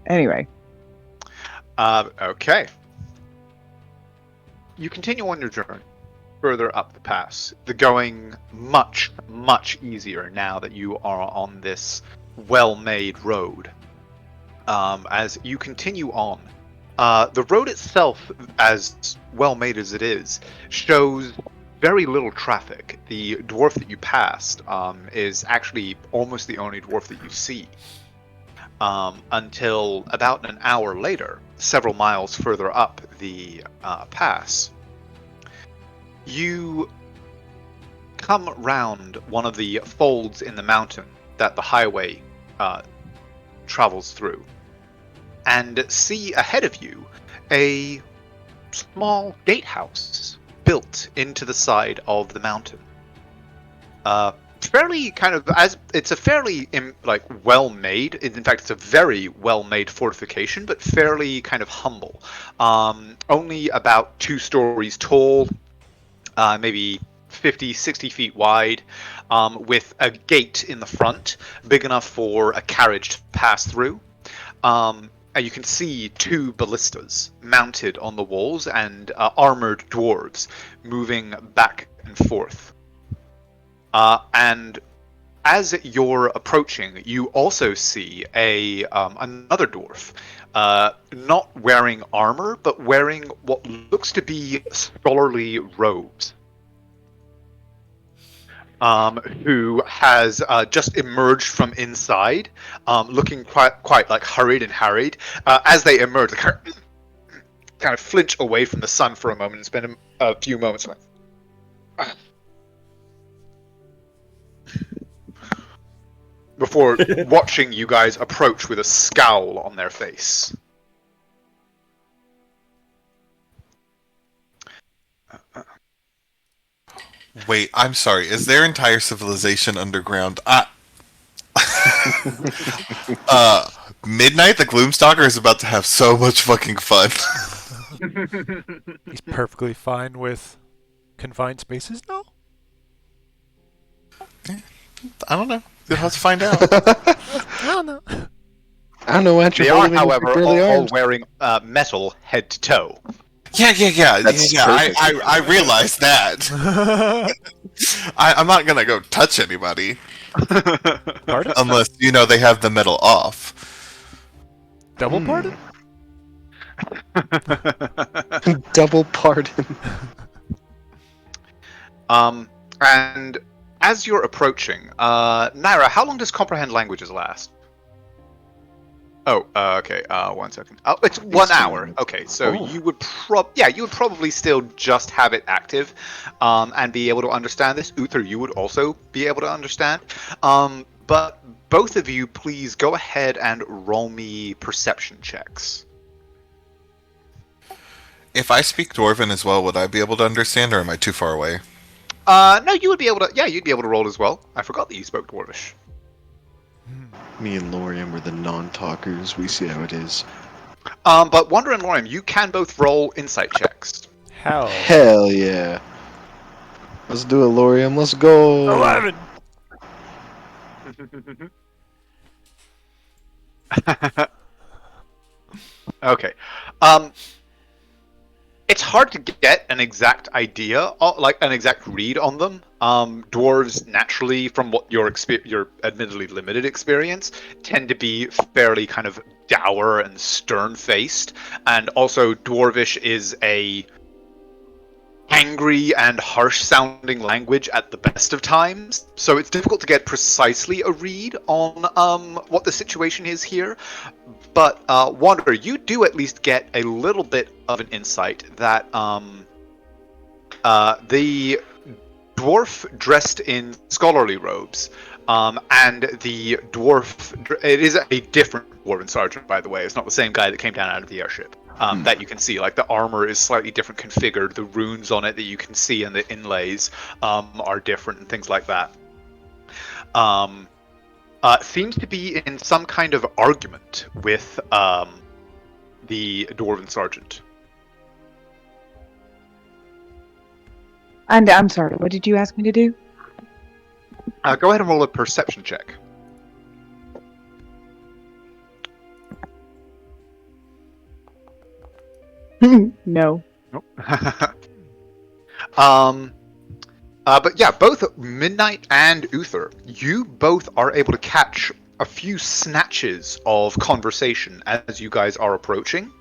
Anyway, Okay. You continue on your journey further up the pass. The going much, much easier now that you are on this well-made road. As you continue on, the road itself, as well-made as it is, shows very little traffic. The dwarf that you passed is actually almost the only dwarf that you see. Until about an hour later, several miles further up the pass, you come round one of the folds in the mountain that the highway travels through, and see ahead of you a small gatehouse built into the side of the mountain. Fairly kind of, as it's a fairly like well made. In fact, it's a very well made fortification, but fairly kind of humble. Only about 2 stories tall, maybe 50, 60 feet wide, with a gate in the front big enough for a carriage to pass through. And you can see 2 ballistas mounted on the walls and armored dwarves moving back and forth. And as you're approaching, you also see another dwarf, not wearing armor, but wearing what looks to be scholarly robes. Who has just emerged from inside, looking quite like hurried and harried. As they emerge, they kind of flinch away from the sun for a moment and spend a few moments like. Before watching you guys approach with a scowl on their face. Wait, I'm sorry. Is their entire civilization underground? Midnight, the Gloomstalker is about to have so much fucking fun. He's perfectly fine with confined spaces now? I don't know. You'll have to find out. I don't know. I don't know, Andrew. They are, however, all wearing metal head to toe. Yeah. That's perfect. I realized that. I'm not gonna go touch anybody Pardon? unless they have the metal off. Double pardon? Double pardon. And as you're approaching, Naira, how long does comprehend languages last? Oh, okay. 1 second. Oh, it's 1 hour. Okay, so you would probably still just have it active, and be able to understand this. Uther, you would also be able to understand. But both of you, please go ahead and roll me perception checks. If I speak Dwarven as well, would I be able to understand, or am I too far away? No, you would be able to. Yeah, you'd be able to roll as well. I forgot that you spoke Dwarvish. Me and Lorian were the non-talkers. We see how it is. But Wander and Lorian, you can both roll insight checks. Hell. Hell yeah. Let's do it, Lorian. Let's go. 11! Okay. It's hard to get an exact idea, like an exact read on them. Dwarves, naturally, from what your admittedly limited experience, tend to be fairly kind of dour and stern-faced, and also Dwarvish is a angry and harsh-sounding language at the best of times, so it's difficult to get precisely a read on what the situation is here. But Wanderer, you do at least get a little bit of an insight that the dwarf dressed in scholarly robes, and the dwarf, it is a different dwarven sergeant, by the way. It's not the same guy that came down out of the airship. That you can see, like the armor is slightly different configured. The runes on it that you can see and the inlays are different and things like that. Seems to be in some kind of argument with the dwarven sergeant. And I'm sorry, what did you ask me to do? Go ahead and roll a perception check. No. Nope. But yeah, both Midnight and Uther, you both are able to catch a few snatches of conversation as you guys are approaching.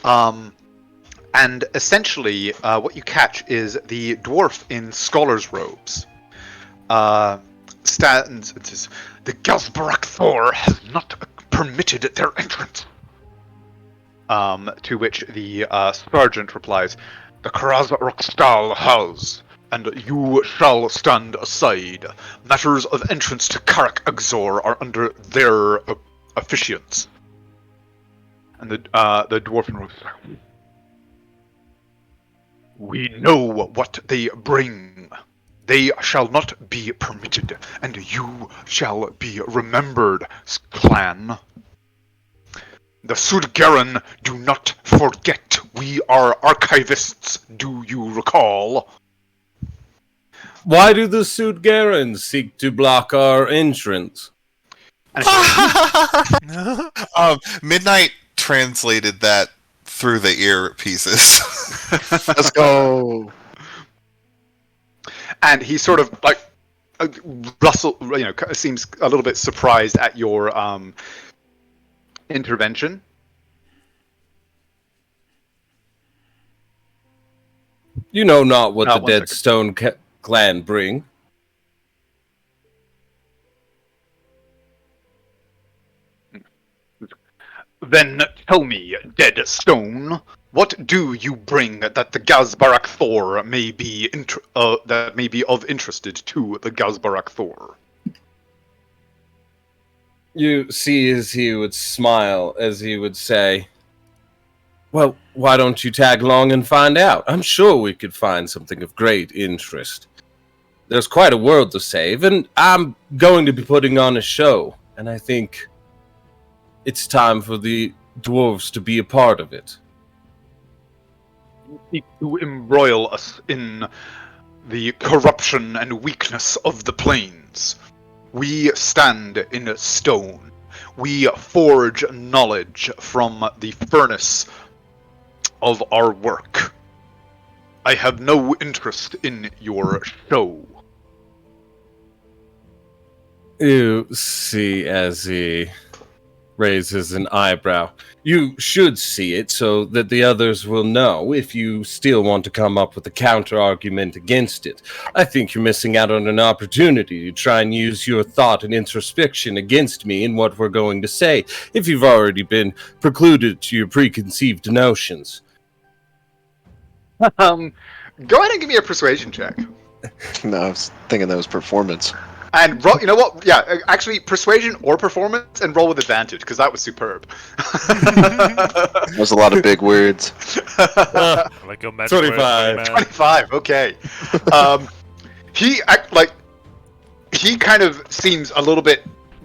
And essentially, what you catch is the dwarf in scholar's robes. Stands and says, "The Aghzor Thor has not permitted their entrance." To which the sergeant replies, "The Karak has, and you shall stand aside. Matters of entrance to Karak Aghzor are under their officiance." And the dwarfen rose. "We know what they bring. They shall not be permitted, and you shall be remembered, clan. The Sudgaren do not forget. We are archivists, do you recall?" Why do the Sudgarans seek to block our entrance? Midnight translated that through the earpieces. Let's go. And he sort of like Russell, seems a little bit surprised at your intervention. You know not what the 1 Dead second. Stone clan bring. "Then tell me, Dead Stone, what do you bring that the Aghzor Thor may be that may be of interest to the Aghzor Thor?" You see as he would smile, as he would say, Well, why don't you tag along and find out? I'm sure we could find something of great interest. There's quite a world to save, and I'm going to be putting on a show, and I think it's time for the dwarves to be a part of it. Seek to embroil us in the corruption and weakness of the plains. We stand in stone. We forge knowledge from the furnace of our work. I have no interest in your show. You see as he raises an eyebrow. You should see it so that the others will know if you still want to come up with a counter-argument against it. I think you're missing out on an opportunity to try and use your thought and introspection against me in what we're going to say, if you've already been precluded to your preconceived notions. Go ahead and give me a persuasion check. No, I was thinking that was performance. And roll, you know what? Yeah, actually, persuasion or performance, and roll with advantage, because that was superb. That was a lot of big words. Like a 25. 25, okay. He kind of seems a little bit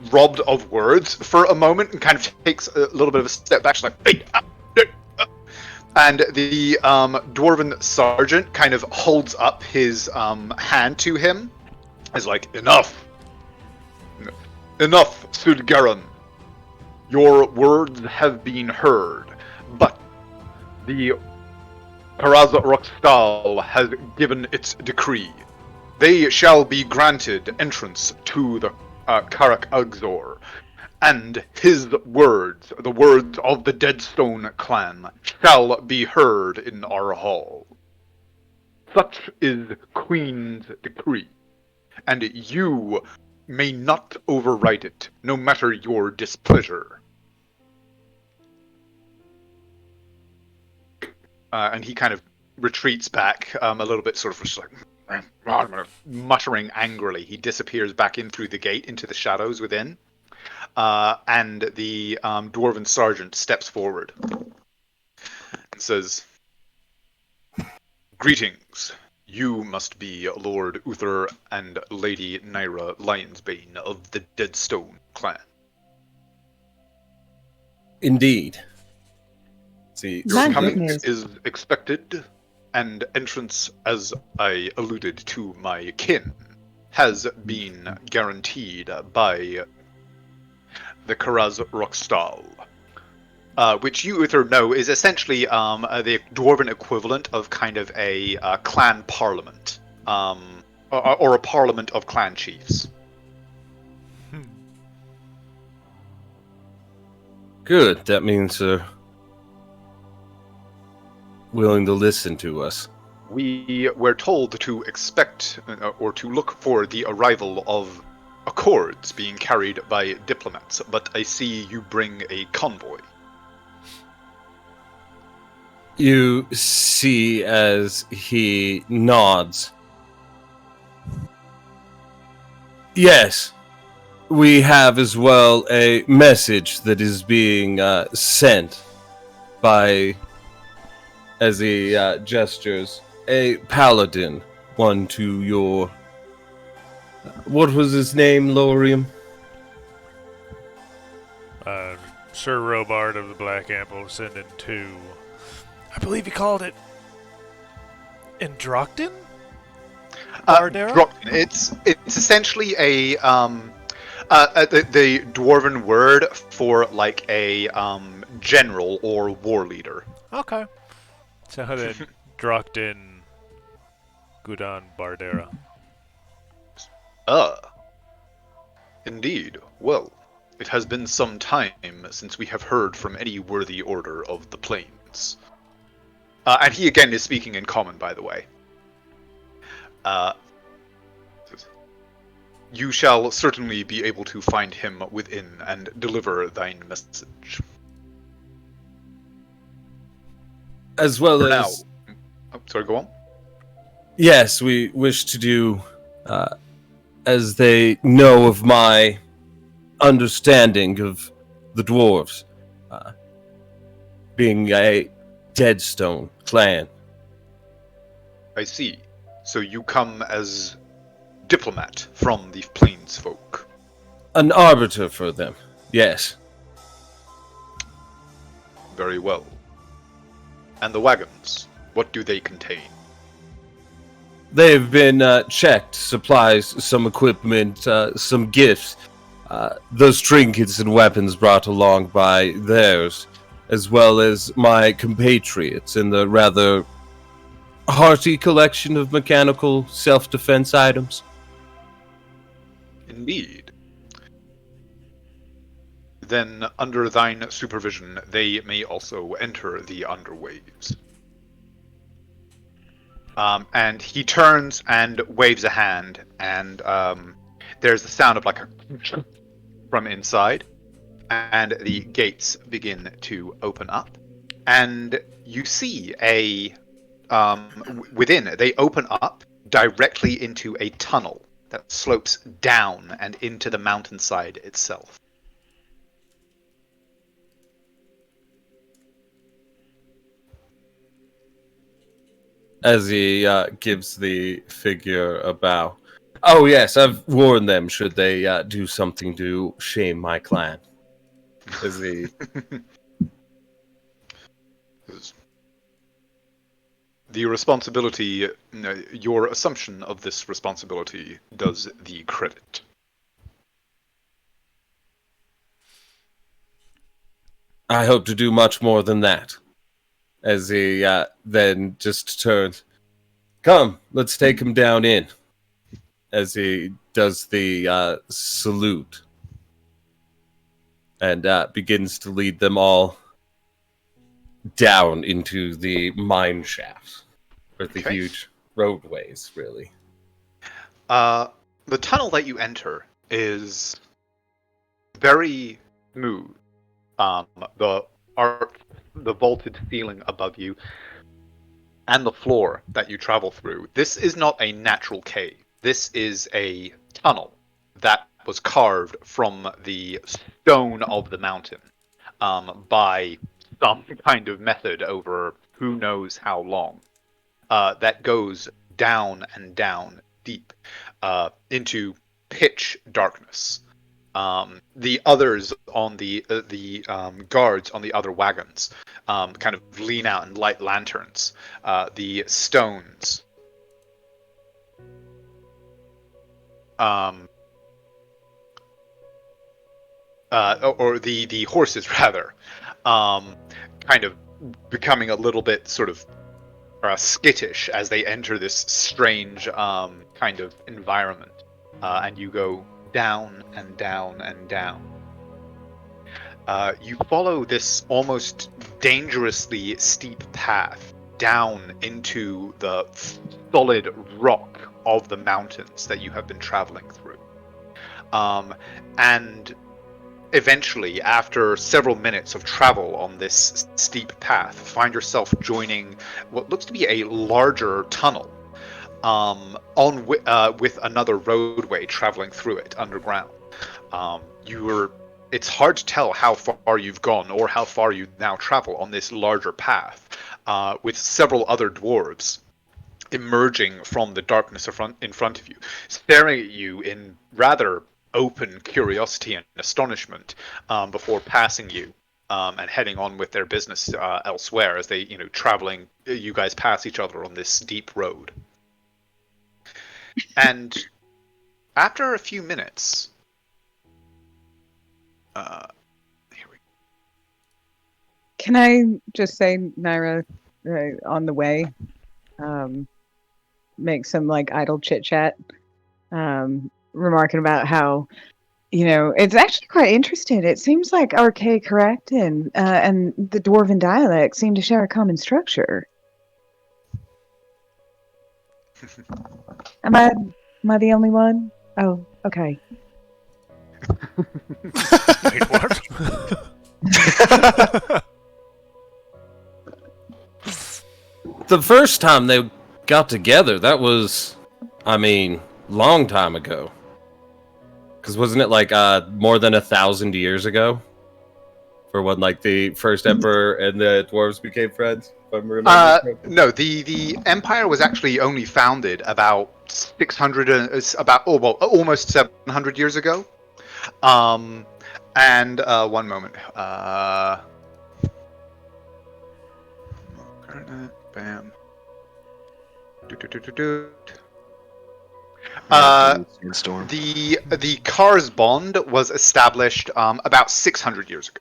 robbed of words for a moment, and kind of takes a little bit of a step back. She's like, hey, and the dwarven sergeant kind of holds up his hand to him. Is like, enough, Sudgaran. Your words have been heard, but the Karak has given its decree. They shall be granted entrance to the Karak Aghzor, and his words, the words of the Deadstone clan, shall be heard in our hall. Such is Queen's decree, and you may not override it, no matter your displeasure. And he kind of retreats back a little bit, sort of just like muttering angrily. He disappears back in through the gate into the shadows within, and the dwarven sergeant steps forward and says, "Greetings. You must be Lord Uther and Lady Naira Lionsbane of the Deadstone clan." Indeed. See, Your My coming goodness. is expected, and entrance, as I alluded to my kin, has been guaranteed by the Karaz Rokstal. Which you, Uther, know is essentially the dwarven equivalent of kind of a clan parliament, or a parliament of clan chiefs. good. That means they're willing to listen to us. We were told to expect or to look for the arrival of accords being carried by diplomats, but I see you bring a convoy. You see as he nods. Yes, we have as well a message that is being sent by, as he gestures, a paladin, one to your... What was his name, Lorium? Sir Robard of the Black Ample sending to... I believe he called it... Indrocton? Bardera? It's essentially a the dwarven word for like a general or war leader. Okay. So then Drockton Gudan Bardera. Indeed. Well, it has been some time since we have heard from any worthy order of the plains. And he again is speaking in common, by the way. You shall certainly be able to find him within and deliver thine message. As well For as... now. Oh, sorry, go on. Yes, we wish to do as they know of my understanding of the dwarves. Being a Deadstone clan. I see. So you come as diplomat from the Plains folk. An arbiter for them, yes. Very well. And the wagons, what do they contain? They've been checked, supplies, some equipment, some gifts. Those trinkets and weapons brought along by theirs, as well as my compatriots in the rather hearty collection of mechanical self-defense items. Indeed. Then, under thine supervision, they may also enter the underways. And he turns and waves a hand, and there's the sound of like a from inside, and the gates begin to open up, and you see within, they open up directly into a tunnel that slopes down and into the mountainside itself. As he gives the figure a bow. Oh yes, I've warned them should they do something to shame my clan. As he... The responsibility, your assumption of this responsibility does the credit. I hope to do much more than that. As he then just turns. Come, let's take him down in. As he does the salute. And begins to lead them all down into the mine shafts. Or the huge roadways, really. The tunnel that you enter is very smooth. The vaulted ceiling above you and the floor that you travel through. This is not a natural cave. This is a tunnel that was carved from the stone of the mountain by some kind of method over who knows how long. That goes down and down deep into pitch darkness. The others on the guards on the other wagons kind of lean out and light lanterns. The stones, or the horses rather, kind of becoming a little bit sort of skittish as they enter this strange kind of environment, and you go down and down and down. You follow this almost dangerously steep path down into the solid rock of the mountains that you have been traveling through. And eventually, after several minutes of travel on this steep path, find yourself joining what looks to be a larger tunnel with another roadway traveling through it underground. It's hard to tell how far you've gone or how far you now travel on this larger path, with several other dwarves emerging from the darkness in front of you, staring at you in rather open curiosity and astonishment, before passing you and heading on with their business elsewhere as they, traveling. You guys pass each other on this deep road. And after a few minutes, here we go. Can I just say, Naira, on the way, make some idle chit chat, remarking about how, it's actually quite interesting. It seems like archaic Karak and the Dwarven dialect seem to share a common structure. Am I the only one? Oh, okay. Wait, what? The first time they got together, that was, long time ago. Because wasn't it more than 1,000 years ago? For when the first emperor and the dwarves became friends? If I'm remembering correctly. No, the empire was actually only founded about 600, almost 700 years ago. And one moment. Bam. Sandstorm. The Cars Bond was established about 600 years ago.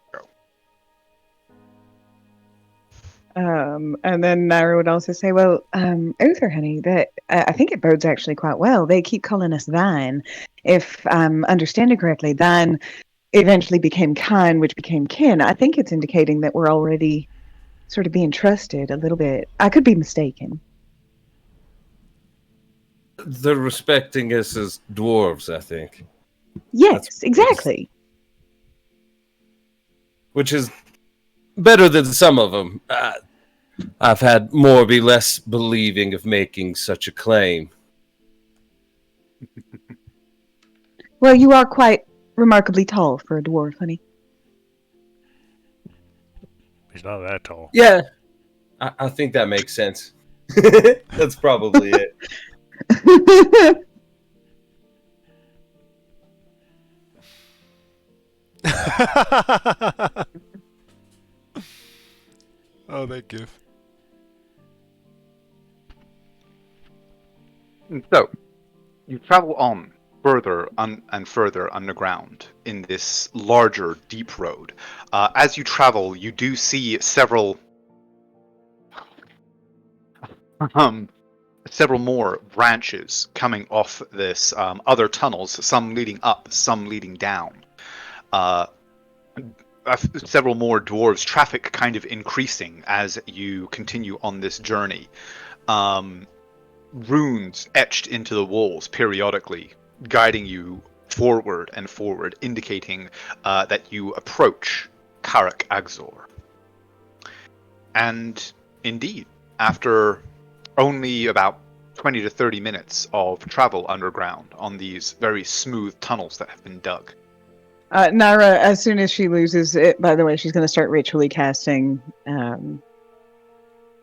And then Naira would also say, well, Aghzor, honey, that I think it bodes actually quite well. They keep calling us thine. If I'm understanding correctly, thine eventually became kind, which became kin. I think it's indicating that we're already sort of being trusted a little bit. I could be mistaken. They're respecting us as dwarves, I think. Yes, exactly. Which is better than some of them. I've had more be less believing of making such a claim. Well, you are quite remarkably tall for a dwarf, honey. He's not that tall. Yeah, I think that makes sense. That's probably it. Oh, that gif. So, you travel on further and further underground in this larger, deep road. As you travel, you do see several more branches coming off this other tunnels, some leading up, some leading down. Several more dwarves, traffic kind of increasing as you continue on this journey. Runes etched into the walls periodically, guiding you forward and forward, indicating that you approach Karak Aghzor. And indeed, after only about 20 to 30 minutes of travel underground on these very smooth tunnels that have been dug. Naira, as soon as she loses it, by the way, she's going to start ritually casting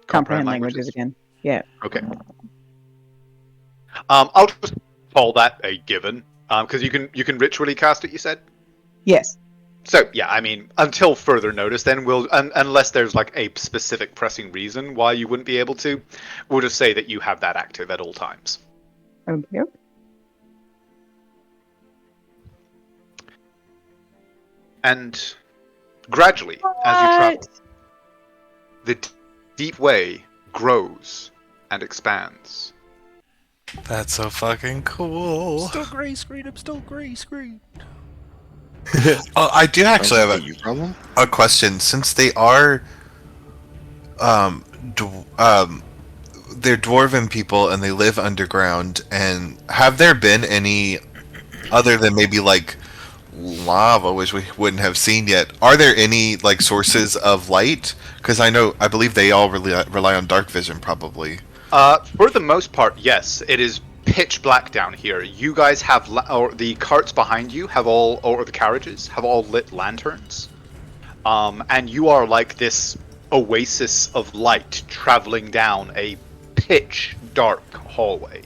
comprehend languages again. Yeah. Okay. I'll just call that a given, because you can ritually cast it, you said? Yes. So, yeah, I mean, until further notice, then we'll, unless there's like a specific pressing reason why you wouldn't be able to, we'll just say that you have that active at all times. Okay. And gradually, as you travel, the deep way grows and expands. That's so fucking cool. Still gray screen. I'm still gray screen. Oh, I do actually have you problem? a question. Since they are, they're dwarven people and they live underground. And have there been any, other than maybe like lava, which we wouldn't have seen yet? Are there any like sources of light? Because I believe they all rely on dark vision, probably. For the most part, yes. It is pitch black down here. You guys have, or the carts behind you have all, or the carriages have all lit lanterns. And you are like this oasis of light traveling down a pitch dark hallway.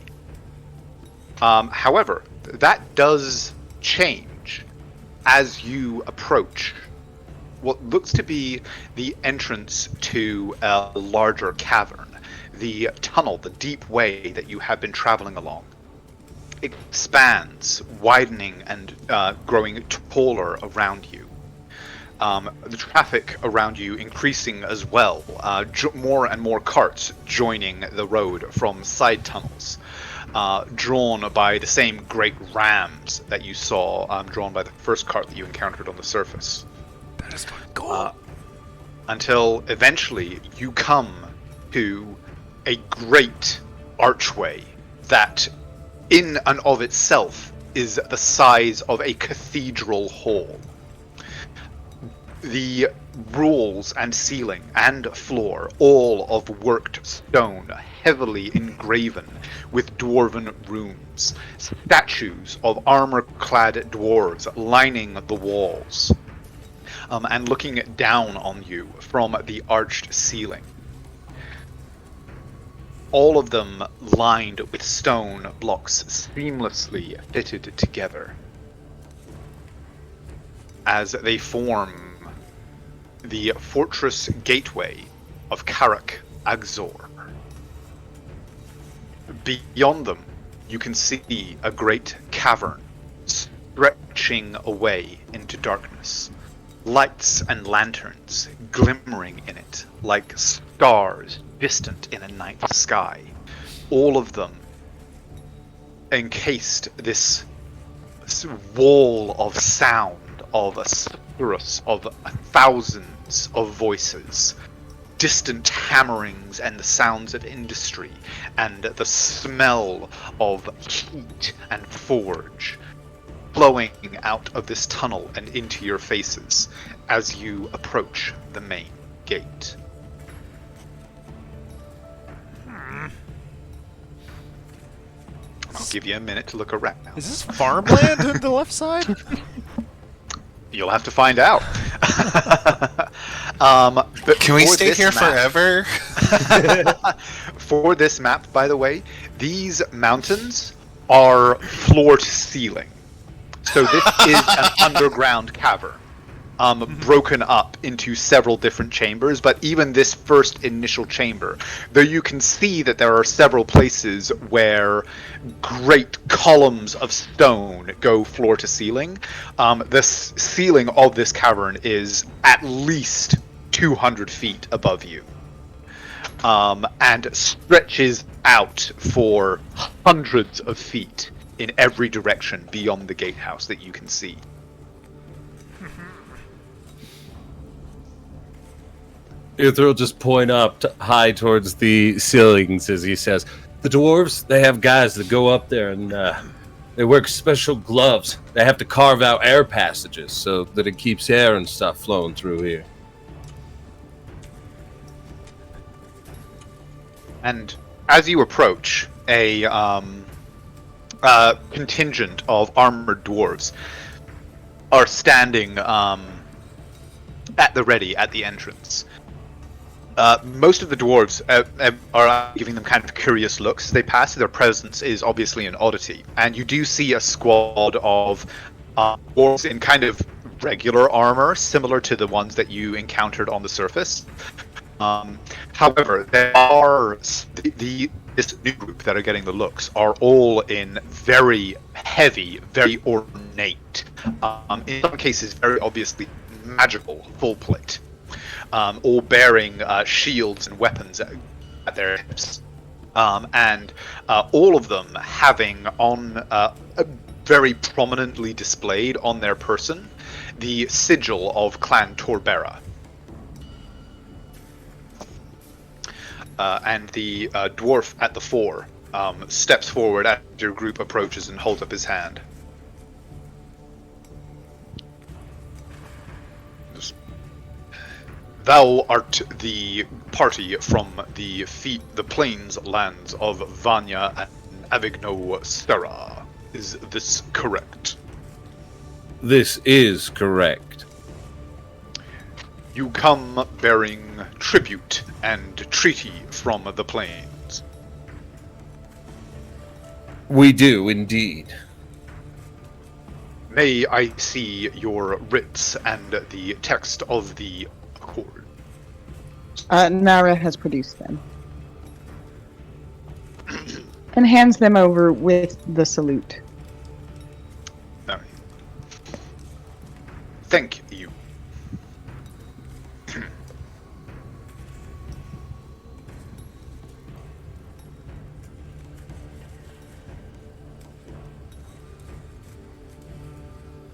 However, that does change as you approach what looks to be the entrance to a larger cavern. The tunnel, the deep way that you have been traveling along, expands, widening and growing taller around you. The traffic around you increasing as well, more and more carts joining the road from side tunnels, drawn by the same great rams that you saw, drawn by the first cart that you encountered on the surface. That is fucking cool. Until eventually you come to a great archway that in and of itself is the size of a cathedral hall. The walls and ceiling and floor, all of worked stone, heavily engraven with dwarven runes. Statues of armor-clad dwarves lining the walls, and looking down on you from the arched ceiling. all of them lined with stone blocks seamlessly fitted together as they form the fortress gateway of Karak, Aghzor. Beyond them, you can see a great cavern stretching away into darkness. Lights and lanterns glimmering in it like stars distant in a night sky. All of them encased this wall of sound, of a chorus of thousands of voices, distant hammerings and the sounds of industry, and the smell of heat and forge flowing out of this tunnel and into your faces as you approach the main gate. I'll give you a minute to look around. Is this farmland on the left side? You'll have to find out. But Can we for stay this here map- forever? For this map, by the way, these mountains are floor to ceiling. So this is an underground cavern, broken up into several different chambers, but even this first initial chamber, though you can see that there are several places where great columns of stone go floor to ceiling, the ceiling of this cavern is at least 200 feet above you. And stretches out for hundreds of feet in every direction beyond the gatehouse that you can see. Aghzor will just point up high towards the ceilings as he says, "The dwarves, they have guys that go up there and they wear special gloves. They have to carve out air passages so that it keeps air and stuff flowing through here." And as you approach, a contingent of armored dwarves are standing at the ready at the entrance. Most of the dwarves are giving them kind of curious looks as they pass. Their presence is obviously an oddity. And you do see a squad of dwarves in kind of regular armor, similar to the ones that you encountered on the surface. However, there are this new group that are getting the looks are all in very heavy, very ornate, in some cases very obviously magical full plate, all bearing shields and weapons at their hips, and all of them having on very prominently displayed on their person the sigil of Clan Torbera. And the dwarf at the fore steps forward as your group approaches and holds up his hand. Thou art the party from the plains lands of Vanya and Avigno Stera. Is this correct? This is correct. You come bearing tribute and treaty from the plains. We do indeed. May I see your writs and the text of the accord? Nara has produced them. And hands them over with the salute. No. Thank you.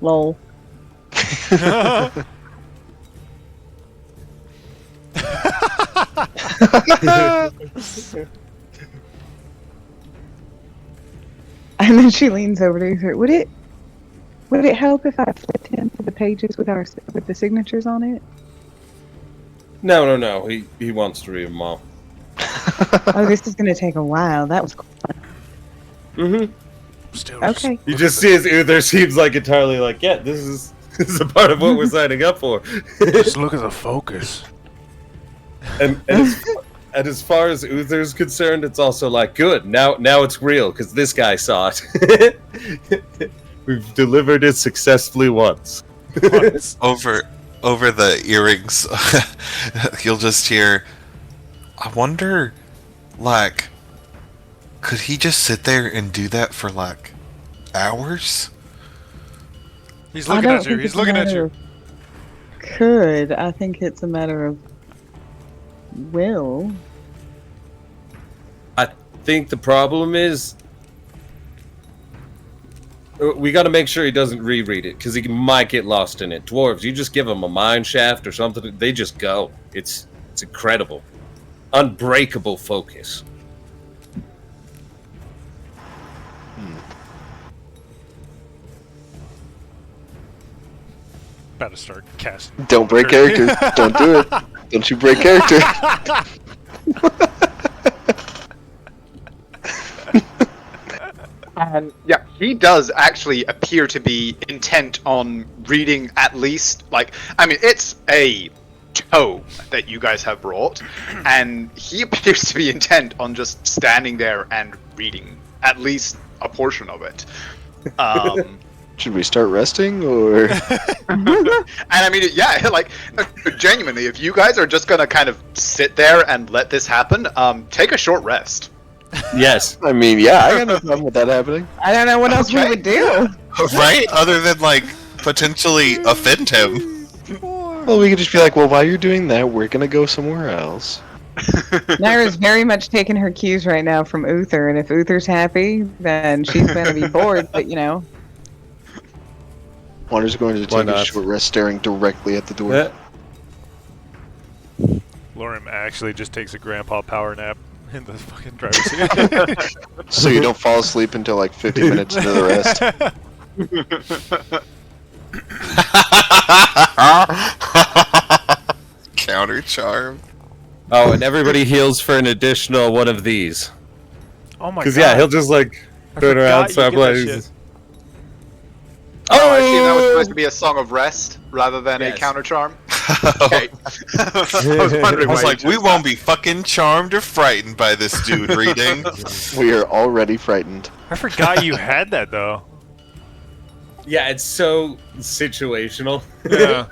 Lol. And then she leans over to her. Would it help if I flipped him to the pages with the signatures on it? No. He wants to read them all. Oh, this is gonna take a while. That was cool. Mm-hmm. Still Okay. You just see his Aghzor seems like entirely like, yeah, this is a part of what we're signing up for. Just look at the focus. and it's And as far as Uther's concerned, it's also like, good, now it's real, because this guy saw it. We've delivered it successfully once. Over the earrings, you'll just hear, I wonder, like, could he just sit there and do that for, like, hours? He's I looking don't at you. think He's it's a looking at matter you. of Could. I think it's a matter of will. I think the problem is we got to make sure he doesn't reread it, because he might get lost in it. Dwarves, you just give them a mine shaft or something, they just go. It's incredible. Unbreakable focus. About to start casting. Don't break character. Don't do it. Don't you break character. And yeah, he does actually appear to be intent on reading at least, like, I mean, it's a tome that you guys have brought, and he appears to be intent on just standing there and reading at least a portion of it. Should we start resting, or? And I mean, yeah, like, genuinely, if you guys are just gonna kind of sit there and let this happen, take a short rest. Yes. I mean, yeah, I got no problem with that happening. I don't know what else we Okay. would do. Right? Other than, like, potentially offend him. Well, we could just be like, well, while you're doing that, we're gonna go somewhere else. Naira's very much taking her cues right now from Uther, and if Uther's happy, then she's going to be bored, but you know. Wander's going to Why take a not? short rest staring directly at the door. Lorem actually just takes a grandpa power nap in the fucking driver's seat. So you don't fall asleep until like 50 minutes into the rest. Counter charm. Oh, and everybody heals for an additional one of these. Oh my god. Because, yeah, he'll just, like, I turn around, forgot you start get that playing. shit. Oh, I see. That was supposed to be a song of rest rather than a Yes. counter charm. Okay. I was wondering I was why like, you we chose won't that. be fucking charmed or frightened by this dude reading. We are already frightened. I forgot you had that though. Yeah, it's so situational. Yeah.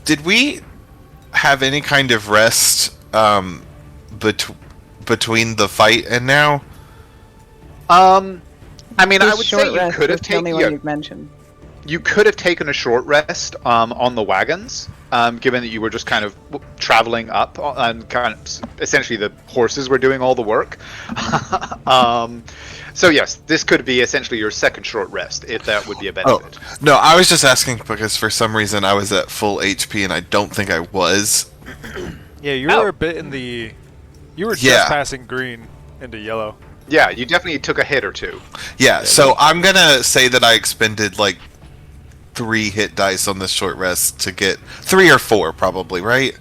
Did we have any kind of rest between the fight and now? I mean, I This would short say you rest could have was the only taken one you've mentioned. you could have taken a short rest on the wagons, given that you were just kind of traveling up and kind of essentially the horses were doing all the work. So yes, this could be essentially your second short rest, if that would be a benefit. No, I was just asking because for some reason I was at full HP and I don't think I was. Yeah, you Oh. were a bit in the. You were just Yeah. passing green into yellow. Yeah, you definitely took a hit or two. Yeah, so I'm gonna say that I expended like 3 hit dice on this short rest to get 3 or 4 probably, right?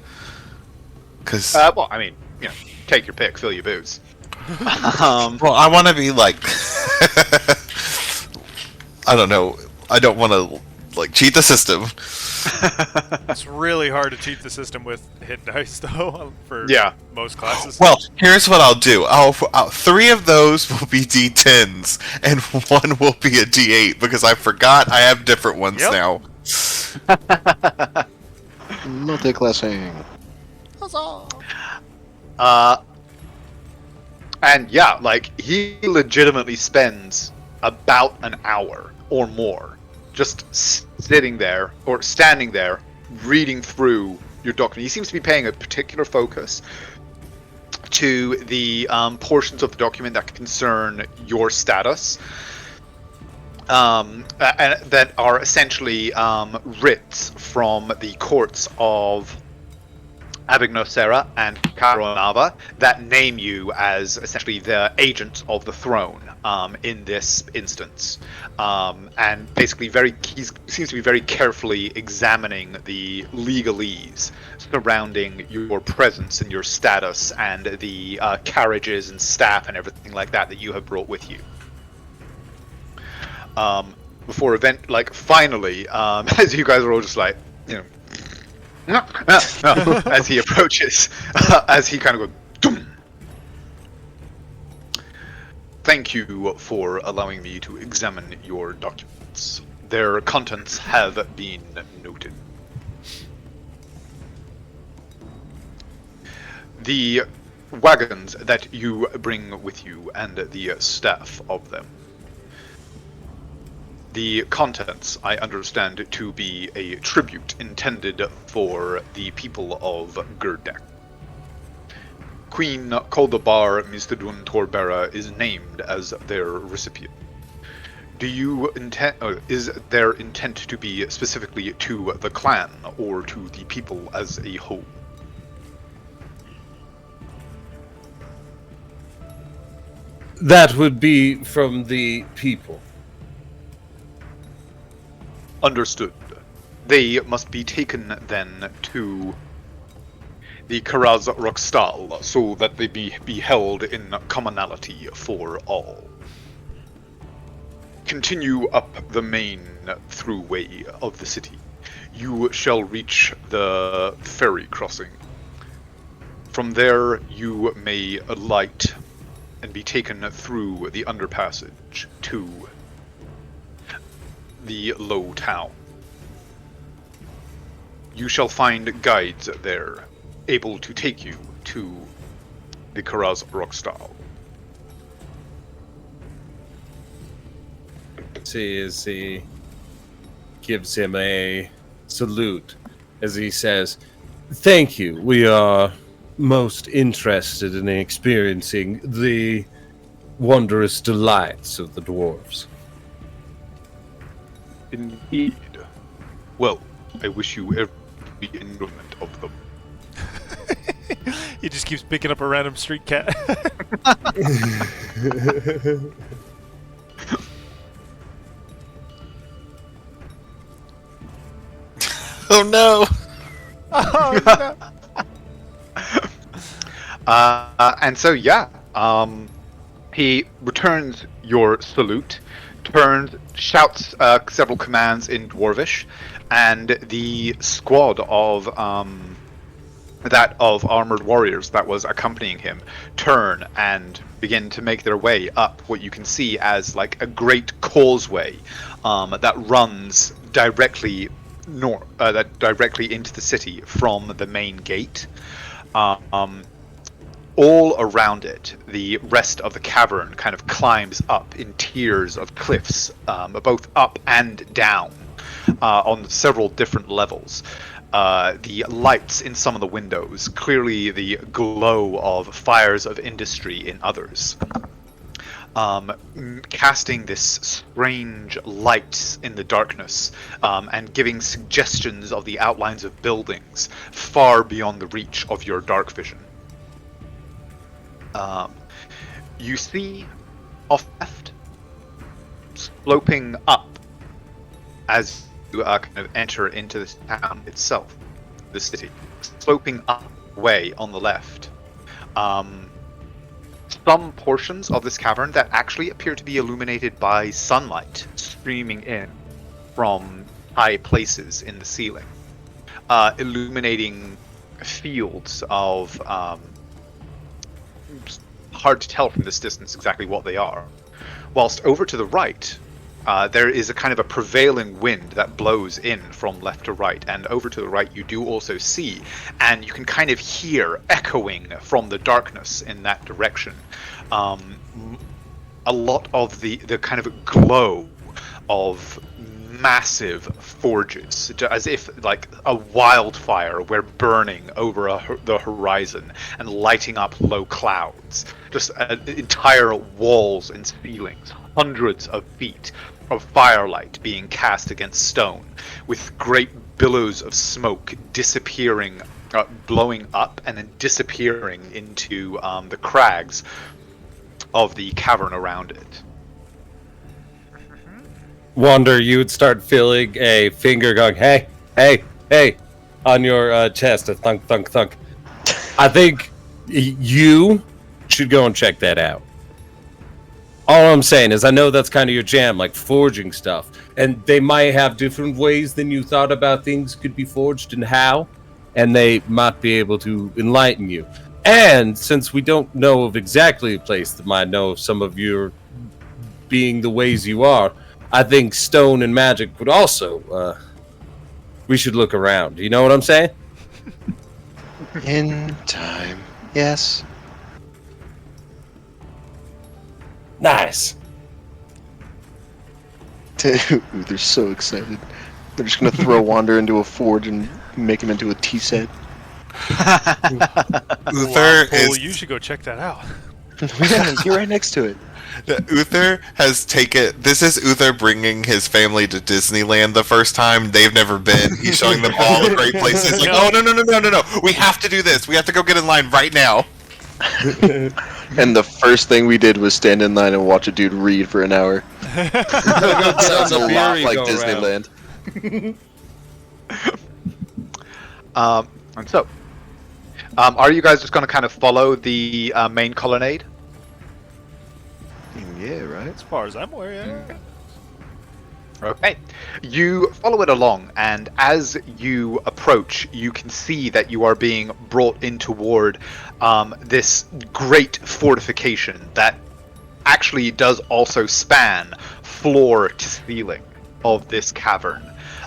Because Well, I mean, you know, take your pick, fill your boots. well, I want to be like I don't know. I don't want to like cheat the system. It's really hard to cheat the system with hit dice though for Yeah. most classes. Well, here's what I'll do. 3 of those will be D10s, and 1 will be a D8 because I forgot I have different ones Yep. now. Multi-classing. And yeah, like he legitimately spends about an hour or more just sitting there or standing there reading through your document. He seems to be paying a particular focus to the portions of the document that concern your status, and that are essentially writs from the courts of Aghzor and Karak that name you as essentially the agent of the throne in this instance, and basically he seems to be very carefully examining the legalese surrounding your presence and your status and the carriages and staff and everything like that you have brought with you. Before finally, as you guys are all just like, you know. No, as he approaches, as he kind of goes, "Doom," Thank you for allowing me to examine your documents. Their contents have been noted. The wagons that you bring with you and the staff of them. The contents, I understand to be a tribute intended for the people of Gerdek. Queen Koldabar Mistadun Torbera is named as their recipient. Do you intend? Is their intent to be specifically to the clan or to the people as a whole? That would be from the people. Understood. They must be taken then to the Karaz Rokstal so that they be held in commonality for all. Continue up the main throughway of the city. You shall reach the ferry crossing. From there, you may alight and be taken through the underpassage to the low town. You shall find guides there, able to take you to the Karaz Rokstal. See, as he gives him a salute, as he says, "Thank you. We are most interested in experiencing the wondrous delights of the dwarves." Indeed. Well, I wish you every enjoyment of them. He just keeps picking up a random street cat. Oh no! Oh, no. And so, he returns your salute, shouts several commands in Dwarvish, and the squad of armored warriors that was accompanying him turn and begin to make their way up what you can see as like a great causeway that runs directly into the city from the main gate. All around it, the rest of the cavern kind of climbs up in tiers of cliffs, both up and down, on several different levels. The lights in some of the windows, clearly the glow of fires of industry in others. Casting this strange light in the darkness, and giving suggestions of the outlines of buildings far beyond the reach of your dark vision. You see off left, sloping up as you kind of enter into this town itself, the city, sloping up way on the left. Some portions of this cavern that actually appear to be illuminated by sunlight streaming in from high places in the ceiling, illuminating fields of hard to tell from this distance exactly what they are. Whilst over to the right, there is a kind of a prevailing wind that blows in from left to right, and over to the right you do also see, and you can kind of hear echoing from the darkness in that direction, a lot of the kind of glow of massive forges, as if like a wildfire were burning over the horizon and lighting up low clouds, just entire walls and ceilings, hundreds of feet of firelight being cast against stone, with great billows of smoke disappearing, blowing up and then disappearing into the crags of the cavern around it. Wander, you would start feeling a finger going, hey, hey, hey, on your chest, a thunk, thunk, thunk. I think you should go and check that out. All I'm saying is I know that's kind of your jam, like forging stuff. And they might have different ways than you thought about things could be forged and how. And they might be able to enlighten you. And since we don't know of exactly a place that might know of some of your being the ways you are, I think stone and magic would also, we should look around. You know what I'm saying? In time. Yes. Nice. They're so excited. They're just gonna throw Wander into a forge and make him into a tea set. Uther Paul, is you should go check that out. Yeah, you're right next to it. Uther has taken. This is Uther bringing his family to Disneyland the first time. They've never been. He's showing them all the great places. Like, oh no! We have to do this. We have to go get in line right now. And the first thing we did was stand in line and watch a dude read for an hour. Sounds a lot like Disneyland. And so, are you guys just going to kind of follow the main colonnade? Yeah, right. As far as I'm aware, yeah. Okay. You follow it along, and as you approach, you can see that you are being brought in toward this great fortification that actually does also span floor to ceiling of this cavern.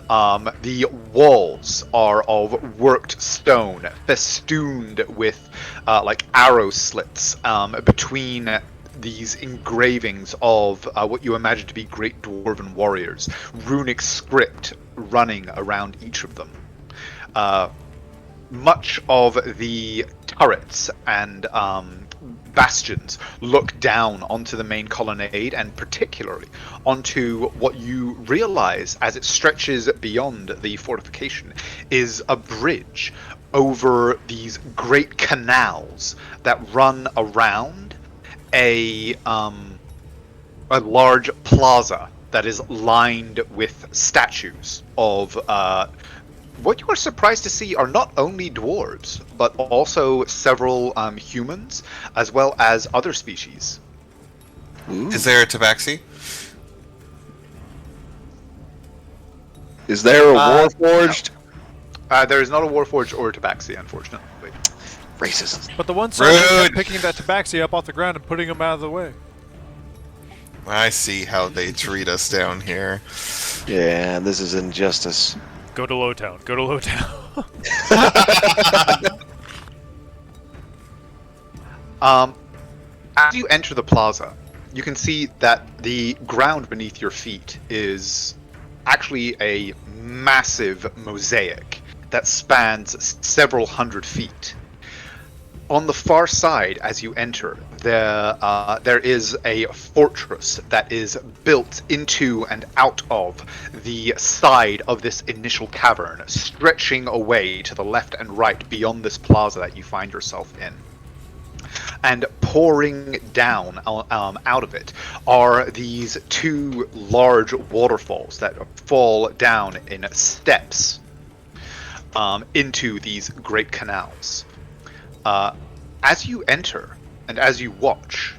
The walls are of worked stone, festooned with like arrow slits between these engravings of what you imagine to be great dwarven warriors, runic script running around each of them. Much of the turrets and bastions look down onto the main colonnade, and particularly onto what you realize as it stretches beyond the fortification is a bridge over these great canals that run around a large plaza that is lined with statues of what you are surprised to see are not only dwarves, but also several humans, as well as other species. Ooh. Is there a tabaxi? Is there a Warforged? No. There is not a Warforged or a Tabaxi, unfortunately. Racist. But the one side kept Rude. picking that tabaxi up off the ground and putting him out of the way. I see how they treat us down here. Yeah, this is injustice. Go to Lowtown. Go to Lowtown. As you enter the plaza, you can see that the ground beneath your feet is actually a massive mosaic that spans several hundred feet. On the far side, as you enter, there is a fortress that is built into and out of the side of this initial cavern, stretching away to the left and right beyond this plaza that you find yourself in. And pouring down out of it are these two large waterfalls that fall down in steps into these great canals. As you enter and as you watch,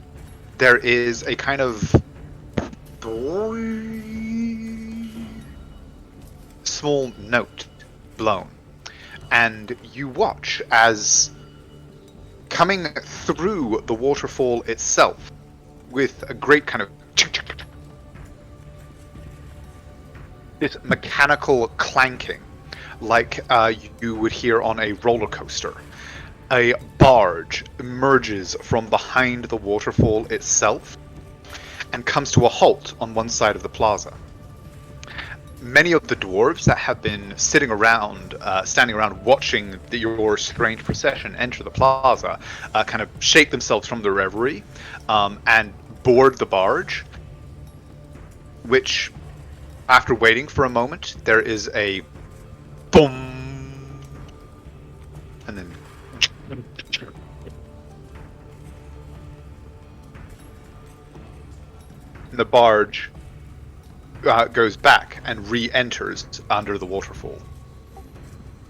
there is a kind of small note blown, and you watch as coming through the waterfall itself with a great kind of this mechanical clanking like you would hear on a roller coaster. A barge emerges from behind the waterfall itself and comes to a halt on one side of the plaza. Many of the dwarves that have been sitting around, standing around watching your strange procession enter the plaza, kind of shake themselves from their reverie and board the barge, which, after waiting for a moment, there is a boom, and then the barge goes back and re-enters under the waterfall.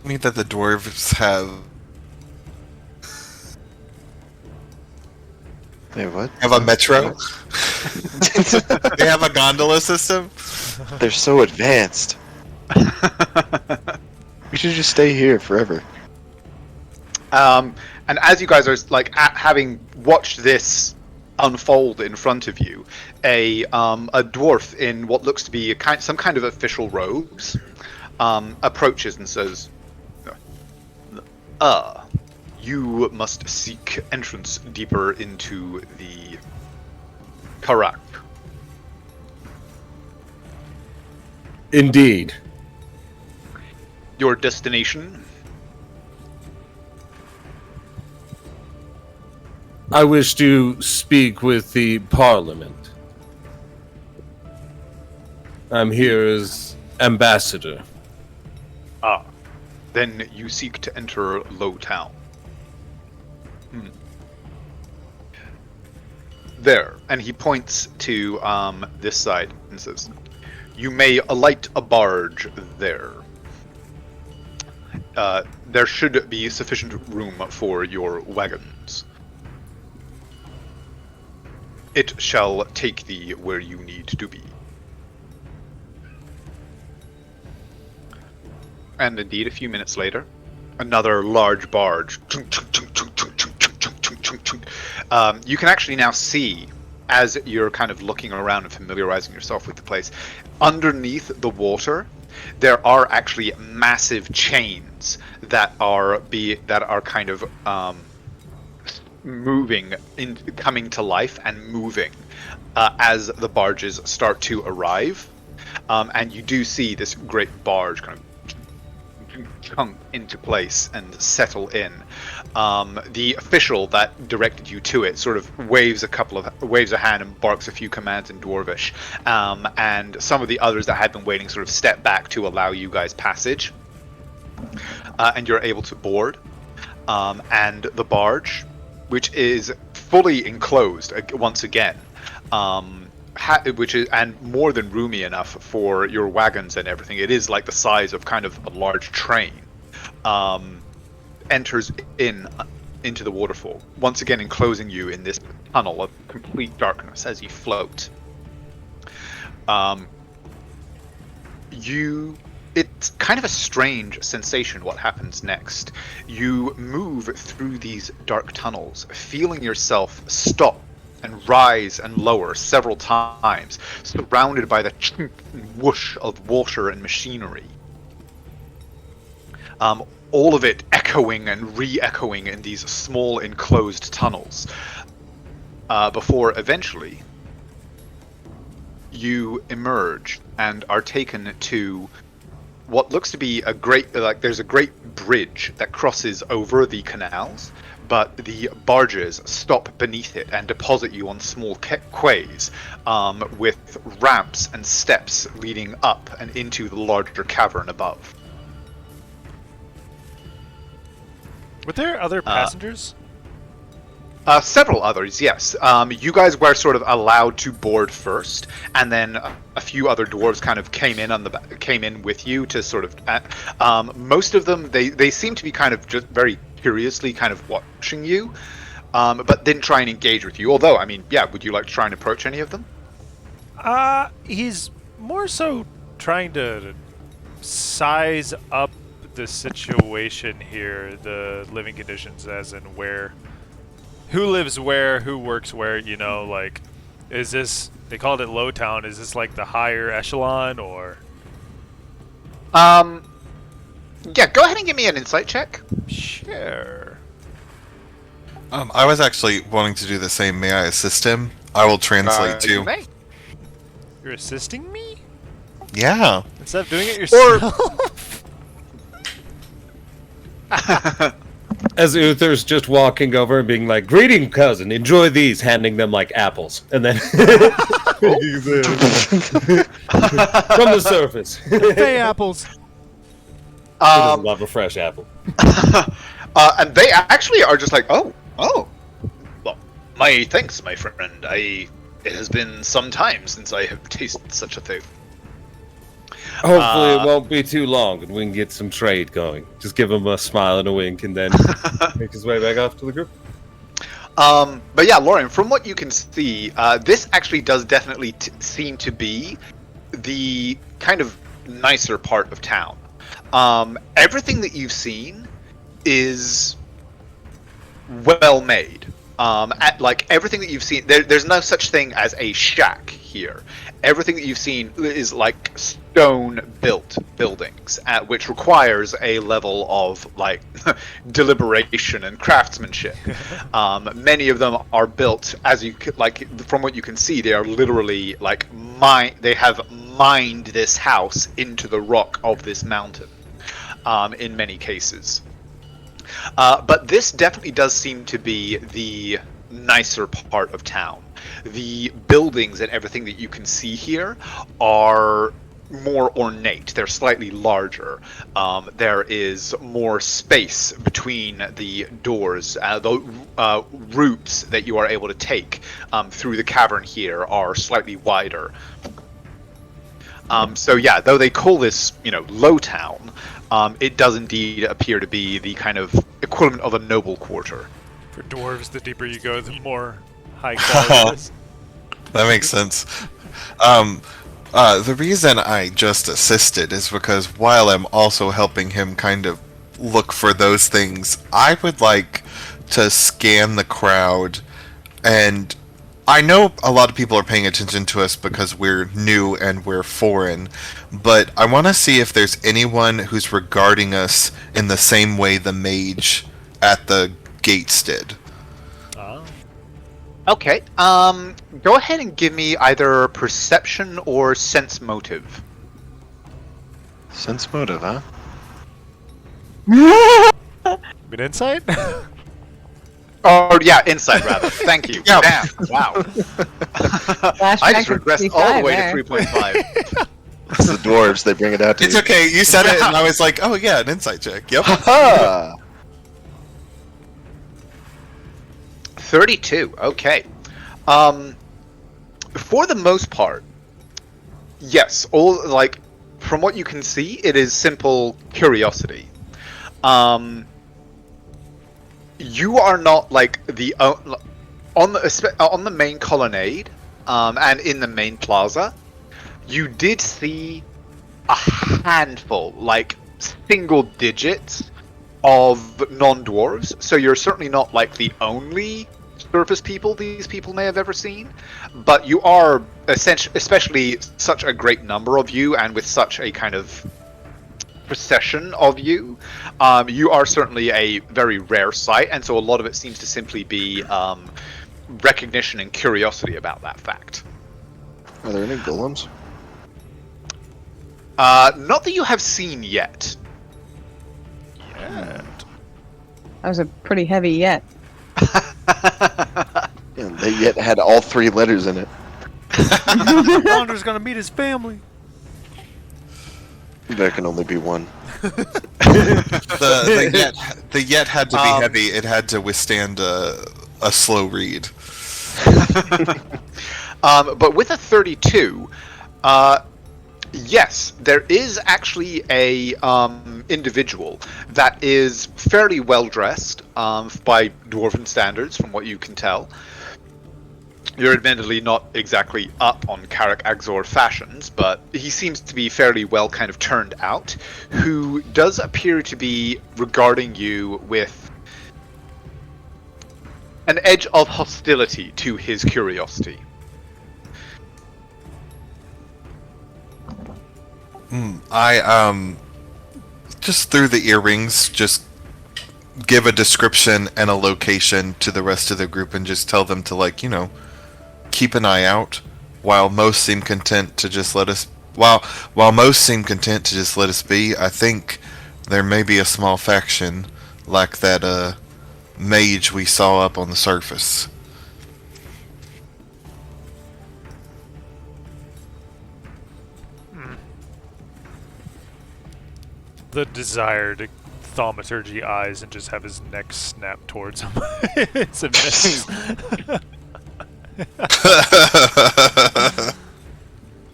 I mean that the dwarves have Hey, what? a metro. They have a gondola system. They're so advanced. We should just stay here forever. And as you guys are like having watched this unfold in front of you, a dwarf in what looks to be some kind of official robes approaches and says, you must seek entrance deeper into the Karak." Indeed. Your destination? I wish to speak with the Parliament. I'm here as ambassador. Then you seek to enter Lowtown. There, and he points to this side and says, "You may alight a barge there. There should be sufficient room for your wagons. It shall take thee where you need to be." And indeed, a few minutes later, another large barge. You can actually now see, as you're kind of looking around and familiarizing yourself with the place, underneath the water, there are actually massive chains that are kind of moving, coming to life and moving as the barges start to arrive. And you do see this great barge kind of chunk into place and settle in. The official that directed you to it sort of waves a hand and barks a few commands in Dwarvish, and some of the others that had been waiting sort of step back to allow you guys passage, and you're able to board. And the barge, which is fully enclosed once again, which is and more than roomy enough for your wagons and everything. It is like the size of kind of a large train. Enters into the waterfall, once again enclosing you in this tunnel of complete darkness as you float. It's kind of a strange sensation what happens next. You move through these dark tunnels, feeling yourself stop and rise and lower several times, surrounded by the chink and whoosh of water and machinery. All of it echoing and re-echoing in these small enclosed tunnels, before eventually you emerge and are taken to what looks to be there's a great bridge that crosses over the canals, but the barges stop beneath it and deposit you on small quays, with ramps and steps leading up and into the larger cavern above. Were there other passengers? Several others, yes. You guys were sort of allowed to board first, and then a few other dwarves kind of came in with you to sort of. Most of them, they seem to be kind of just very curiously kind of watching you, but didn't try and engage with you. Although, I mean, yeah, would you like to try and approach any of them? He's more so trying to size up the situation here, the living conditions, as in who lives where, who works where, like, is this, they called it Lowtown, is this like the higher echelon, or? Yeah, go ahead and give me an insight check. Sure. I was actually wanting to do the same. May I assist him? I will translate too. You may. You're assisting me? Yeah. Instead of doing it yourself? As Uther's just walking over and being like, "Greeting, cousin. Enjoy these," handing them like apples, and then from the surface. Hey, apples. Who doesn't love a fresh apple? And they actually are just like, oh, well, my thanks, my friend. It has been some time since I have tasted such a thing. Hopefully it won't be too long and we can get some trade going. Just give him a smile and a wink and then make his way back off to the group. But yeah, Lauren, from what you can see, this actually does definitely seem to be the kind of nicer part of town. Everything that you've seen is well made. Like everything that you've seen, there's no such thing as a shack here. Everything that you've seen is like stone-built buildings, which requires a level of like deliberation and craftsmanship. Many of them are built, as you like from what you can see, they are literally like they have mined this house into the rock of this mountain. In many cases. But this definitely does seem to be the nicer part of town. The buildings and everything that you can see here are more ornate. They're slightly larger. There is more space between the doors. The routes that you are able to take through the cavern here are slightly wider. So yeah, though they call this, low town, it does indeed appear to be the kind of equivalent of a noble quarter. For dwarves, the deeper you go, the more high quality it is. That makes sense. The reason I just assisted is because while I'm also helping him kind of look for those things, I would like to scan the crowd, and I know a lot of people are paying attention to us because we're new and we're foreign, but I want to see if there's anyone who's regarding us in the same way the mage at the gates did. Oh. Okay. Go ahead and give me either perception or sense motive. Sense motive, huh? Been insight? Oh yeah, insight rather. Thank you. Yeah. Damn. Wow. I just regressed all the way to 3.5. It's the dwarves, they bring it out to It's you. okay, you said it, and I was like, oh yeah, an insight check. Yep. Ha 32. Okay. For the most part, yes. All like from what you can see, it is simple curiosity. You are not like the on the main colonnade, and in the main plaza. You did see a handful, like single digits, of non-dwarves. So you're certainly not like the only surface people these people may have ever seen, but you are especially such a great number of you, and with such a kind of procession of you, you are certainly a very rare sight, and so a lot of it seems to simply be recognition and curiosity about that fact. Are there any golems? Not that you have seen yet. Yeah. That was a pretty heavy yet. Yeah, they yet had all 3 letters in it. Wander's gonna meet his family. There can only be one. The yet had to be heavy. It had to withstand a slow read. But with a 32, yes, there is actually a individual that is fairly well dressed by dwarven standards, from what you can tell. You're admittedly not exactly up on Karak Aghzor fashions, but he seems to be fairly well kind of turned out, who does appear to be regarding you with an edge of hostility to his curiosity. I just through the earrings, just give a description and a location to the rest of the group and just tell them to keep an eye out, while most seem content to just let us be. I think there may be a small faction like that mage we saw up on the surface. The desire to thaumaturgy eyes and just have his neck snap towards him. It's a miss. I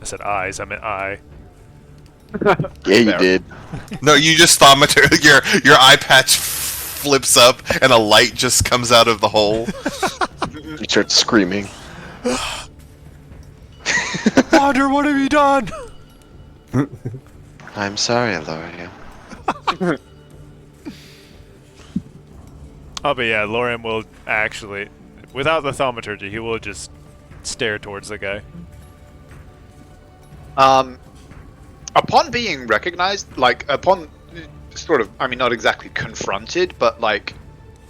said eyes, I meant eye. Yeah, you did. No, you just thaumatur. Your eye patch flips up and a light just comes out of the hole. You start screaming. Wander, what have you done? I'm sorry, Aloria. Oh, but yeah, Lorian will actually, without the thaumaturgy, he will just stare towards the guy. Upon being recognized, upon sort of, not exactly confronted, but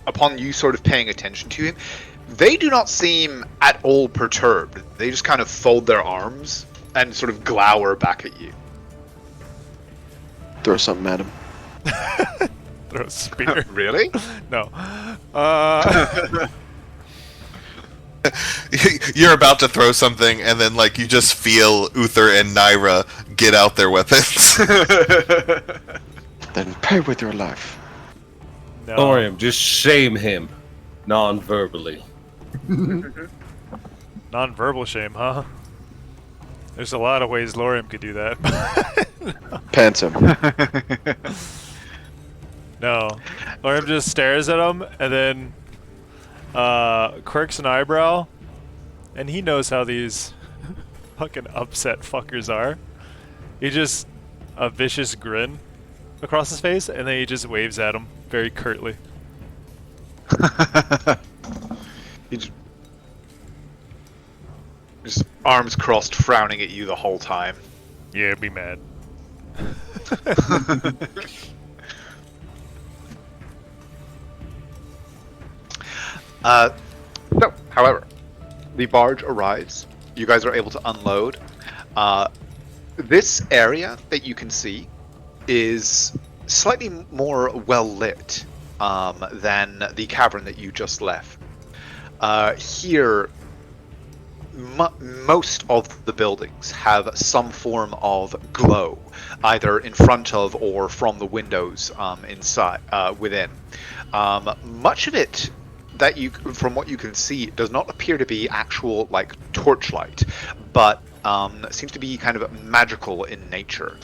upon you sort of paying attention to him, they do not seem at all perturbed. They just kind of fold their arms and sort of glower back at you. Throw something at him. Throw a spear. Really? No. You're about to throw something, and then you just feel Uther and Naira get out their weapons. Then pay with your life. No. Thorium, just shame him, non-verbally. Non-verbal shame, huh? There's a lot of ways Lorium could do that. Pants him. No. Lorium just stares at him and then quirks an eyebrow, and he knows how these fucking upset fuckers are. He just a vicious grin across his face, and then he just waves at him very curtly. He just arms crossed, frowning at you the whole time. Yeah, be mad. So, however, the barge arrives. You guys are able to unload. This area that you can see is slightly more well lit than the cavern that you just left. Here, most of the buildings have some form of glow, either in front of or from the windows inside within. Much of it that from what you can see, does not appear to be actual torchlight, but seems to be kind of magical in nature.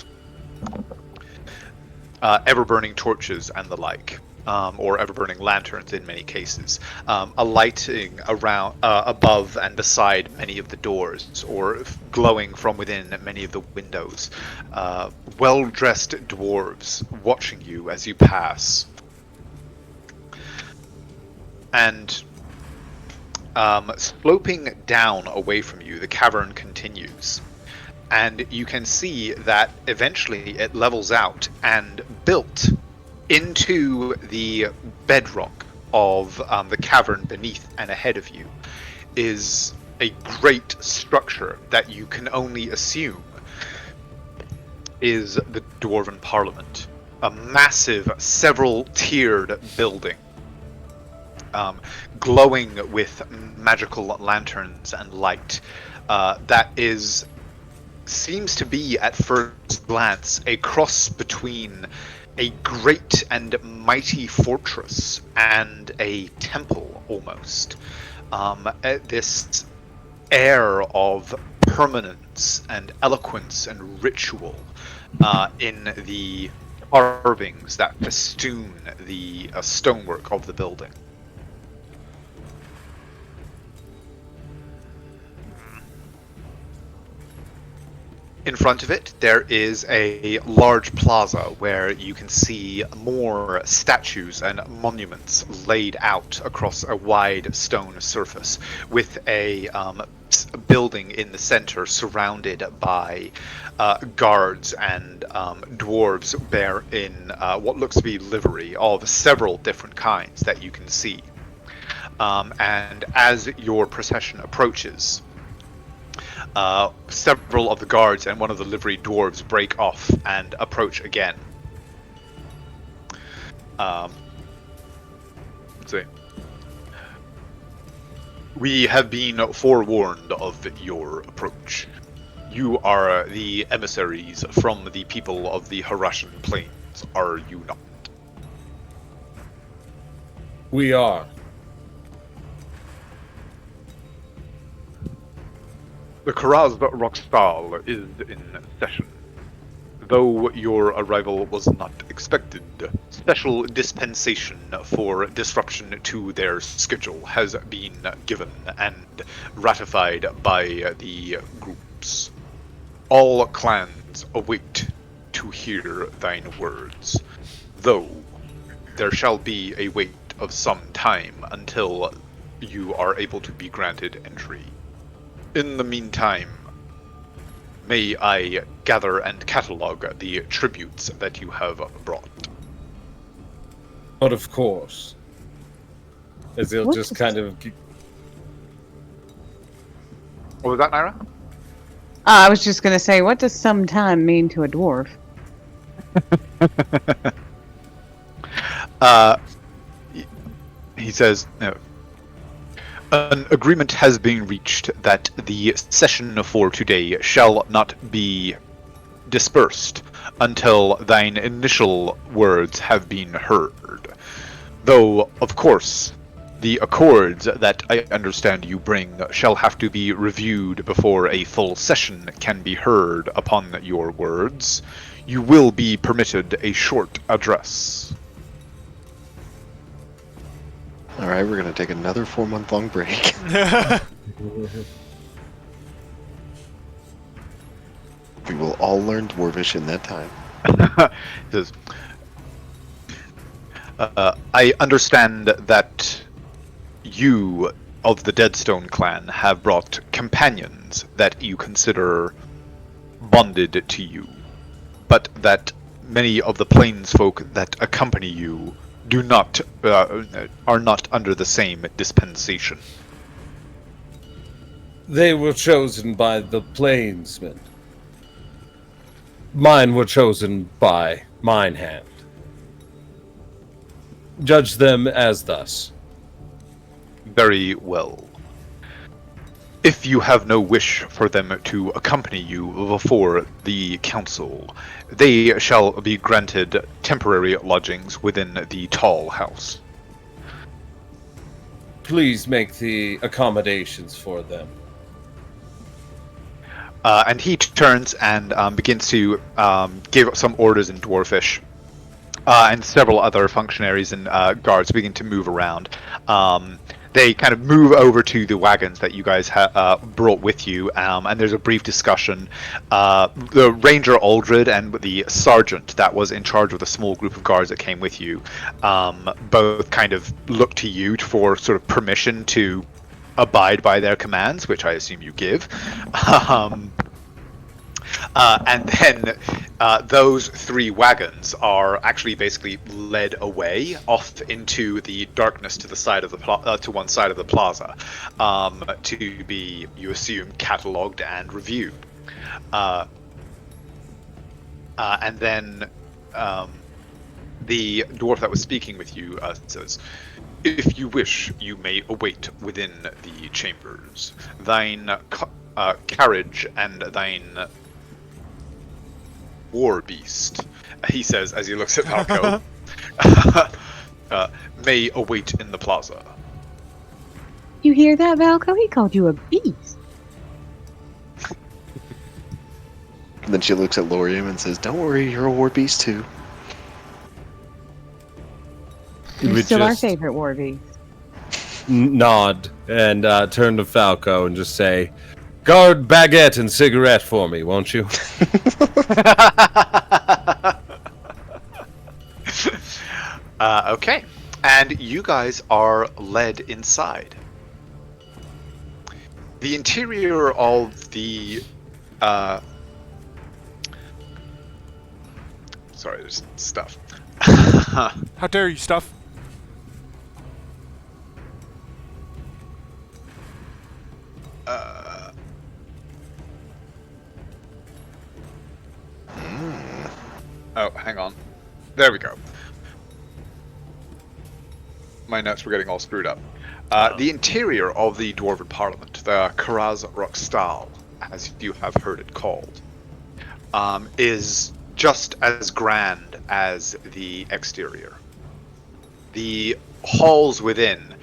Ever-burning torches and the like, or ever-burning lanterns in many cases, alighting around, above and beside many of the doors, or glowing from within many of the windows. Well-dressed dwarves watching you as you pass. And sloping down away from you, the cavern continues. And you can see that eventually it levels out, and built into the bedrock of the cavern beneath and ahead of you is a great structure that you can only assume is the Dwarven Parliament. A massive, several-tiered building. Glowing with magical lanterns and light, that seems to be at first glance a cross between a great and mighty fortress and a temple, almost. This air of permanence and eloquence and ritual in the carvings that festoon the stonework of the building. In front of it, there is a large plaza where you can see more statues and monuments laid out across a wide stone surface, with a building in the center surrounded by guards and dwarves in what looks to be livery of several different kinds that you can see. And as your procession approaches, several of the guards and one of the livery dwarves break off and approach again. Let's see. We have been forewarned of your approach. You are the emissaries from the people of the Harashan Plains, are you not? We are. The Karaz Rockstal is in session. Though your arrival was not expected, special dispensation for disruption to their schedule has been given and ratified by the groups. All clans await to hear thine words, though there shall be a wait wait of some time until you are able to be granted entry. In the meantime, may I gather and catalog the tributes that you have brought? But of course. As he'll What just is- kind of... What was that, Naira? I was just going to say, what does some time mean to a dwarf? He says, no. An agreement has been reached that the session for today shall not be dispersed until thine initial words have been heard. Though, of course, the accords that I understand you bring shall have to be reviewed before a full session can be heard upon your words. You will be permitted a short address. Alright, we're gonna take another 4-month-long break. We will all learn Dwarvish in that time. He says, I understand that you of the Deadstone clan have brought companions that you consider bonded to you, but that many of the plainsfolk that accompany you do not are not under the same dispensation. They were chosen by the plainsmen. Mine were chosen by mine hand. Judge them as thus. Very well. If you have no wish for them to accompany you before the council, they shall be granted temporary lodgings within the tall house. Please make the accommodations for them. And he turns and begins to give some orders in Dwarfish. And several other functionaries and guards begin to move around. They kind of move over to the wagons that you guys brought with you, and there's a brief discussion. The Ranger Aldred and the sergeant that was in charge of the small group of guards that came with you both kind of look to you for sort of permission to abide by their commands, which I assume you give. And then those three wagons are actually basically led away off into the darkness to the side of the to one side of the plaza, to be, you assume, catalogued and reviewed. And then the dwarf that was speaking with you says, "If you wish, you may await within the chambers. Thine carriage and thine war beast," he says as he looks at Valko, "may await in the plaza." You hear that, Valko? He called you a beast. And then she looks at Lorium and says, "Don't worry, you're a war beast too." You're We still our just favorite war beast. nod and turn to Falco and just say, "Guard baguette and cigarette for me, won't you?" Okay, and you guys are led inside. The interior of the sorry, there's stuff. How dare you, stuff? Oh, hang on. There we go. My notes were getting all screwed up. The interior of the Dwarven Parliament, the Karaz Rokstal, as you have heard it called, is just as grand as the exterior. The halls within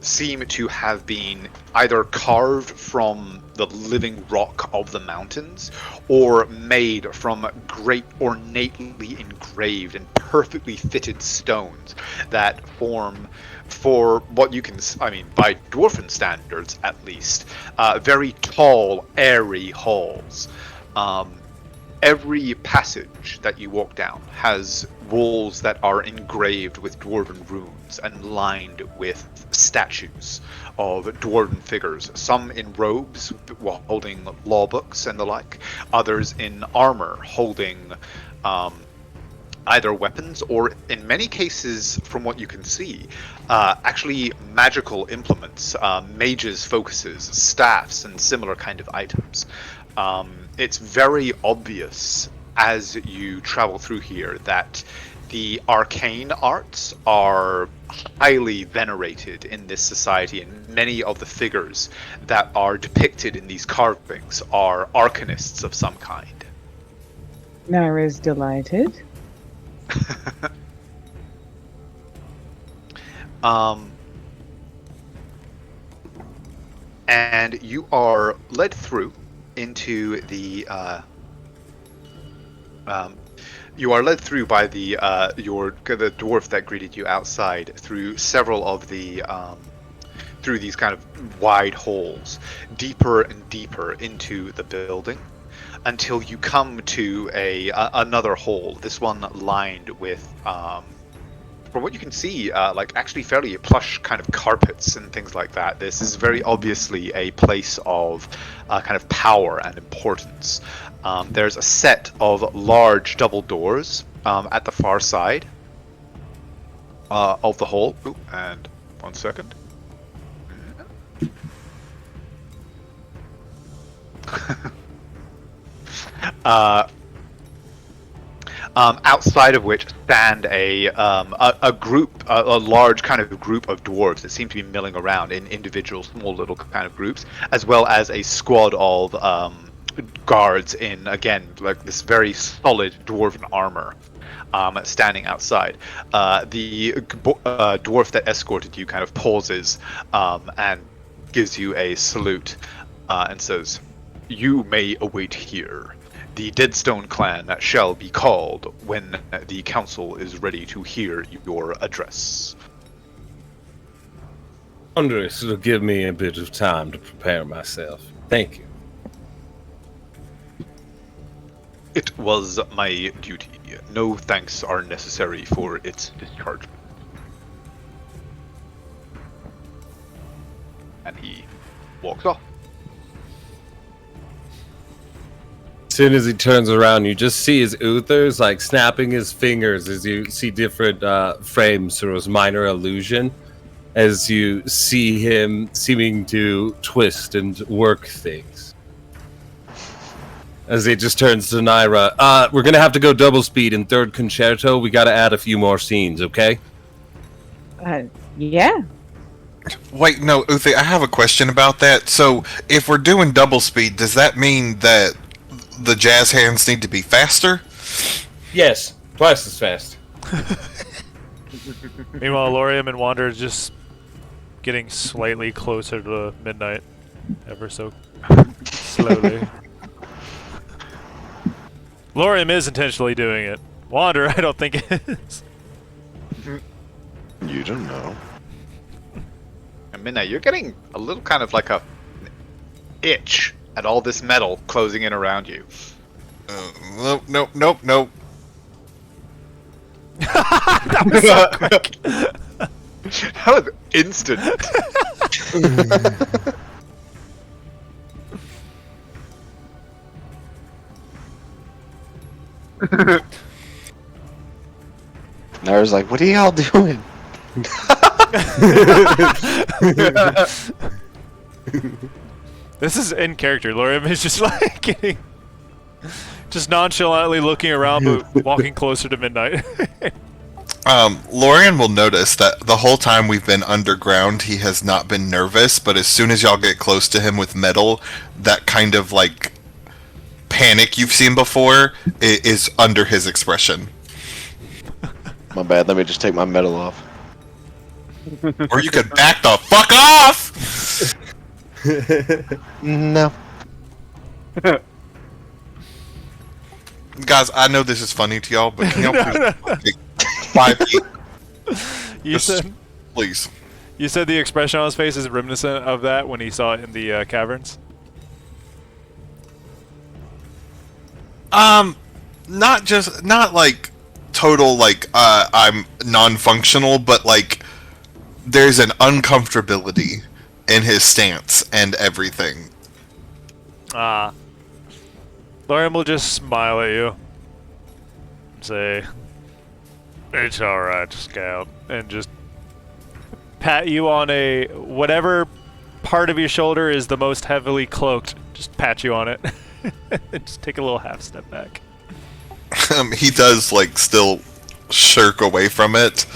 seem to have been either carved from the living rock of the mountains or made from great ornately engraved and perfectly fitted stones that form, for what you can, I mean, by dwarven standards at least, very tall, airy halls. every passage that you walk down has walls that are engraved with dwarven runes and lined with statues of dwarven figures, some in robes while holding law books and the like, others in armor holding either weapons or, in many cases, from what you can see, actually magical implements, mages' focuses, staffs, and similar kind of items. It's very obvious as you travel through here that the arcane arts are highly venerated in this society, and many of the figures that are depicted in these carvings are arcanists of some kind. Nara's delighted. And you are led through into the you are led through by the dwarf that greeted you outside through several of the through these kind of wide holes, deeper and deeper into the building, until you come to another hole. This one lined with from what you can see, like actually fairly plush kind of carpets and things like that. This is very obviously a place of kind of power and importance. There's a set of large double doors at the far side of the hole. Ooh, and 1 second. Outside of which stand a large kind of group of dwarves that seem to be milling around in individual small little kind of groups, as well as a squad of guards in, again, like this very solid dwarven armor, standing outside. The dwarf that escorted you kind of pauses and gives you a salute and says, "You may await here. The Deadstone clan shall be called when the council is ready to hear your address." Wondrous, it'll give me a bit of time to prepare myself. Thank you. It was my duty. No thanks are necessary for its discharge. And he walks off. As soon as he turns around, you just see his Uther's like snapping his fingers as you see different frames through his minor illusion, as you see him seeming to twist and work things. As he just turns to Naira, we're gonna have to go double speed in third concerto. We gotta add a few more scenes, okay? Yeah. Wait, no, Uthi, I have a question about that. So, if we're doing double speed, does that mean that the jazz hands need to be faster? Yes, twice as fast. Meanwhile, Lorium and Wander are just getting slightly closer to midnight, ever so slowly. Lorium is intentionally doing it. Wander, I don't think it is. You don't know. And Midnight, you're getting a little kind of like an itch at all this metal closing in around you. Nope. That was so quick. That was instant. Nara's like, what are y'all doing? This is in character. Lorium is just like getting, just nonchalantly looking around, but walking closer to midnight. Lorian will notice that the whole time we've been underground, he has not been nervous, but as soon as y'all get close to him with metal, that kind of like panic you've seen before is under his expression. My bad, let me just take my medal off. Or you could back the fuck off! No. Guys, I know this is funny to y'all, but can y'all please take 5 feet? You Just- said Please. you said the expression on his face is reminiscent of that when he saw it in the caverns. Not like total like I'm non-functional, but like there's an uncomfortability in his stance and everything. Lorian will just smile at you and say, "It's alright, Scout," and just pat you on a whatever part of your shoulder is the most heavily cloaked. Just pat you on it. And just take a little half step back. He does like still shirk away from it,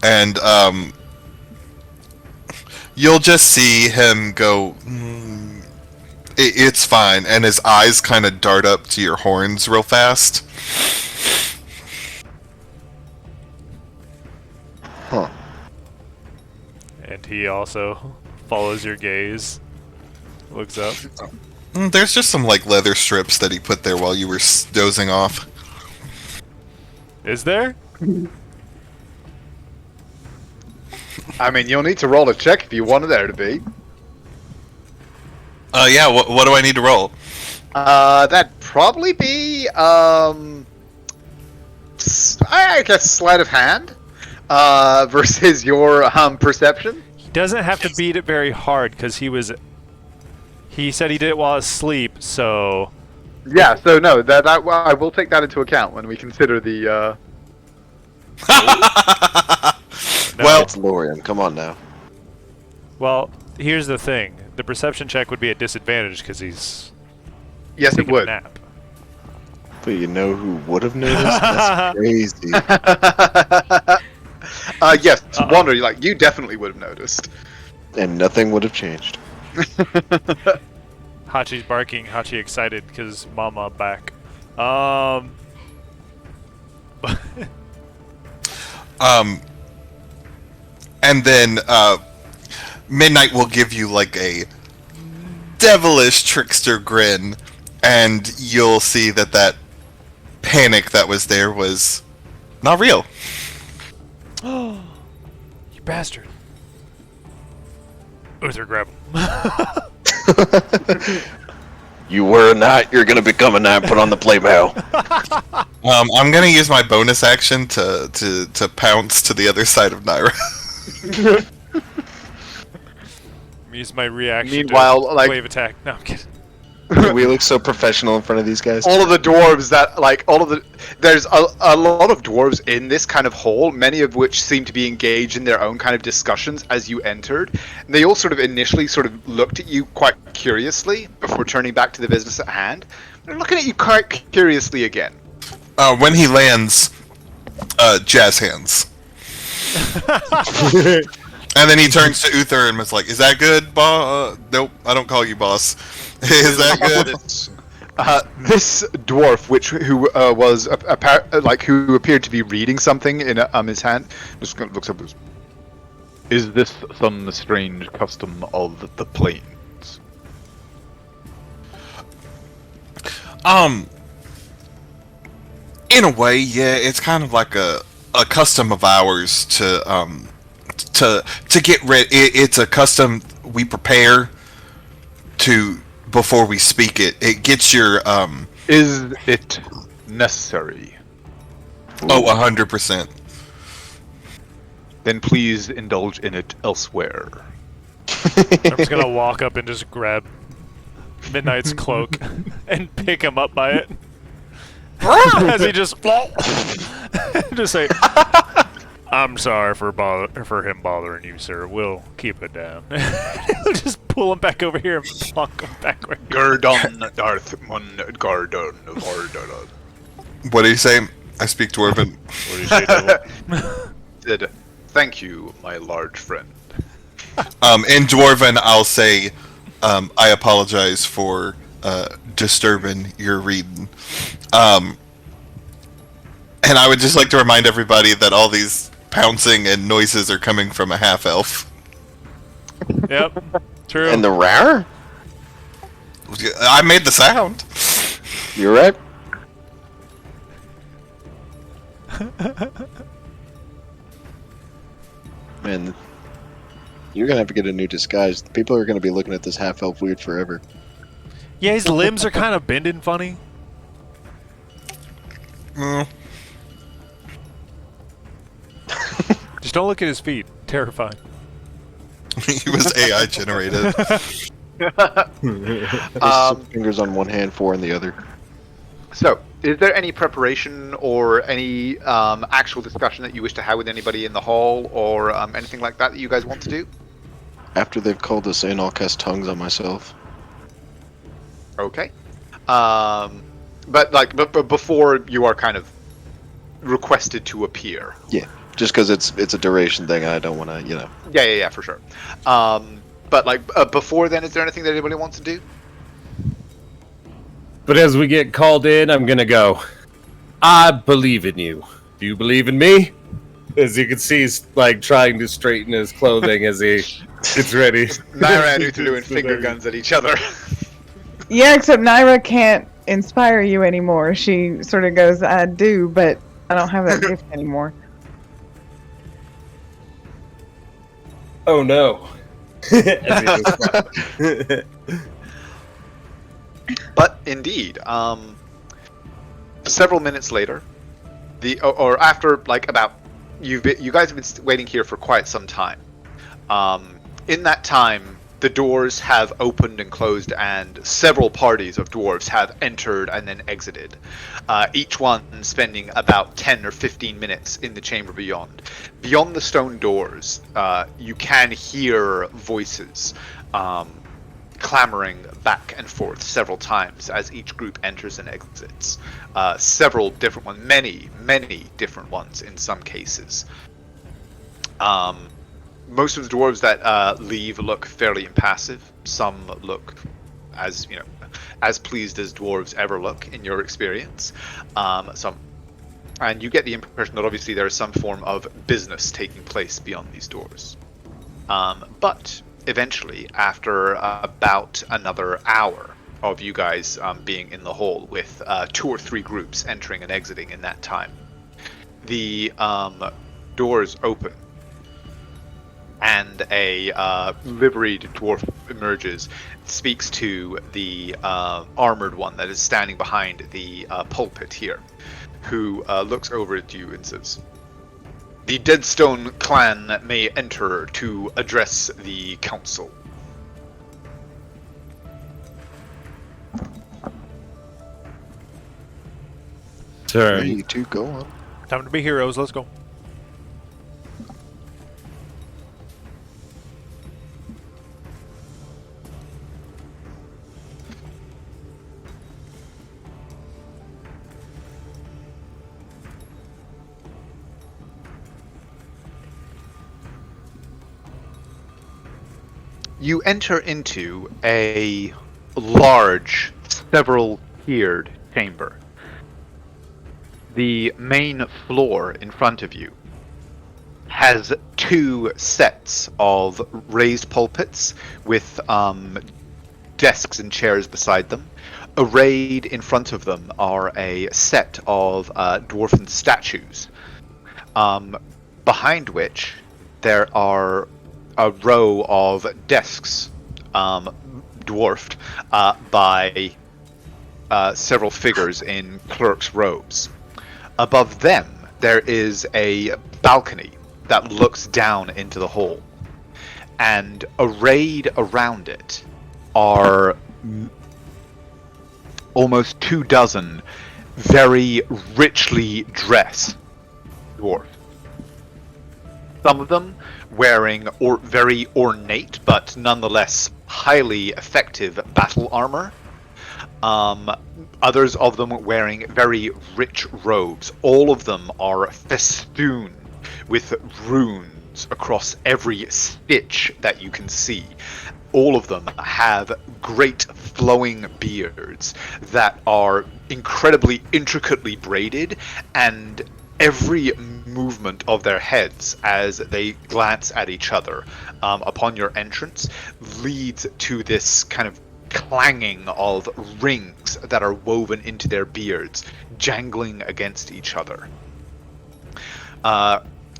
and you'll just see him go, it's fine, and his eyes kind of dart up to your horns real fast. Huh. And he also follows your gaze, looks up. There's just some like leather strips that he put there while you were dozing off. Is there? I mean, you'll need to roll a check if you want it there to be. Yeah, what do I need to roll? That'd probably be, I guess sleight of hand, versus your, perception. He doesn't have to beat it very hard, because he said he did it while asleep, so... Yeah, so no, that well, I will take that into account when we consider the, Well, It's Lorian. Come on now. Well, here's the thing. The perception check would be at disadvantage, because he's yes, it taking a would. nap. But you know who would have noticed? That's crazy. Yes, Wander, like, you definitely would have noticed. And nothing would have changed. Hachi's barking. Hachi excited because Mama back. And then Midnight will give you like a devilish trickster grin, and you'll see that panic that was there was not real. You bastard. Uther, grab him. You were a knight, you're gonna become a knight, put on the playmail. I'm gonna use my bonus action to pounce to the other side of Naira. Use my reaction Meanwhile, to like- wave attack. No, I'm kidding. We look so professional in front of these guys. All of the dwarves there's a lot of dwarves in this kind of hall, many of which seem to be engaged in their own kind of discussions as you entered. And they all sort of initially sort of looked at you quite curiously before turning back to the business at hand. They're looking at you quite curiously again. When he lands, jazz hands. And then he turns to Uther and is like, "Is that good, boss? Nope, I don't call you boss. Is that good?" This dwarf, who was who appeared to be reading something in his hand, just looks up. Is this some strange custom of the plains? In a way, yeah. It's kind of like a custom of ours to get rid. It's a custom we prepare to before we speak it. It gets your Is it necessary? 100%. Then please indulge in it elsewhere. I'm just gonna walk up and just grab Midnight's cloak and pick him up by it. As he just just say, "I'm sorry for him bothering you, sir. We'll keep it down." He'll just pull him back over here and plunk him backward. Gurdon Darthmund Gardon Vardon. What do you say? I speak Dwarven. What do you say, devil? Said, "Thank you, my large friend." In Dwarven, I'll say, I apologize for disturbing your reading. And I would just like to remind everybody that all these pouncing and noises are coming from a half-elf. Yep, true. And the rare? I made the sound. You're right. Man, you're gonna have to get a new disguise. People are gonna be looking at this half-elf weird forever. Yeah, his limbs are kind of bending funny. Mm. Just don't look at his feet. Terrifying. He was AI generated. Fingers on one hand, four on the other. So, is there any preparation or any actual discussion that you wish to have with anybody in the hall, or anything like that you guys want to do? After they've called us in, I'll cast tongues on myself. Okay. But before you are kind of requested to appear. Yeah, just because it's a duration thing, I don't want to, Yeah, for sure. But before then, is there anything that anybody wants to do? But as we get called in, I'm gonna go. I believe in you. Do you believe in me? As you can see, he's like trying to straighten his clothing as he gets ready. Naira and Uther doing finger guns at each other. Yeah, except Naira can't inspire you anymore. She sort of goes, I do, but I don't have that gift anymore. Oh no. But indeed, several minutes later, or after about you guys have been waiting here for quite some time. In that time, the doors have opened and closed, and several parties of dwarves have entered and then exited. Each one spending about 10 or 15 minutes in the chamber beyond. Beyond the stone doors, you can hear voices clamoring back and forth several times as each group enters and exits. Several different ones, many different ones in some cases. Most of the dwarves that leave look fairly impassive. Some look as pleased as dwarves ever look in your experience. And you get the impression that obviously there is some form of business taking place beyond these doors. But eventually, after about another hour of you guys being in the hall with 2 or 3 groups entering and exiting in that time, the doors open and a liveried dwarf emerges, speaks to the armored one that is standing behind the pulpit here, who looks over at you and says, "The Deadstone clan may enter to address the council." Turn. You two go on. Time to be heroes. Let's go. You enter into a large, several-tiered chamber. The main floor in front of you has 2 sets of raised pulpits with desks and chairs beside them. Arrayed in front of them are a set of dwarfen statues, behind which there are a row of desks dwarfed by several figures in clerks' robes. Above them, there is a balcony that looks down into the hall, and arrayed around it are almost 24 very richly dressed dwarves. Some of them wearing very ornate but nonetheless highly effective battle armor. Others of them wearing very rich robes. All of them are festooned with runes across every stitch that you can see. All of them have great flowing beards that are incredibly intricately braided, and every movement of their heads as they glance at each other upon your entrance leads to this kind of clanging of rings that are woven into their beards, jangling against each other.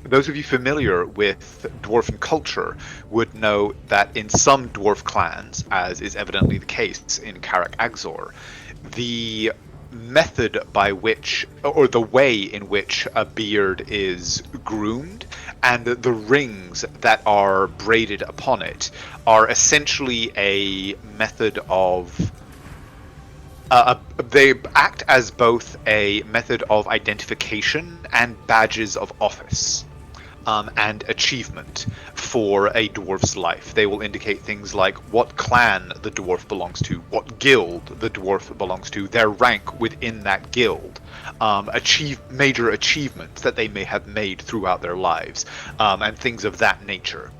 Those of you familiar with dwarven culture would know that in some dwarf clans, as is evidently the case in Karak Aghzor, the method by which, or the way in which a beard is groomed, and the rings that are braided upon it are essentially a method of they act as both a method of identification and badges of office and achievement for a dwarf's life. They will indicate things like what clan the dwarf belongs to, what guild the dwarf belongs to, their rank within that guild, major achievements that they may have made throughout their lives, and things of that nature.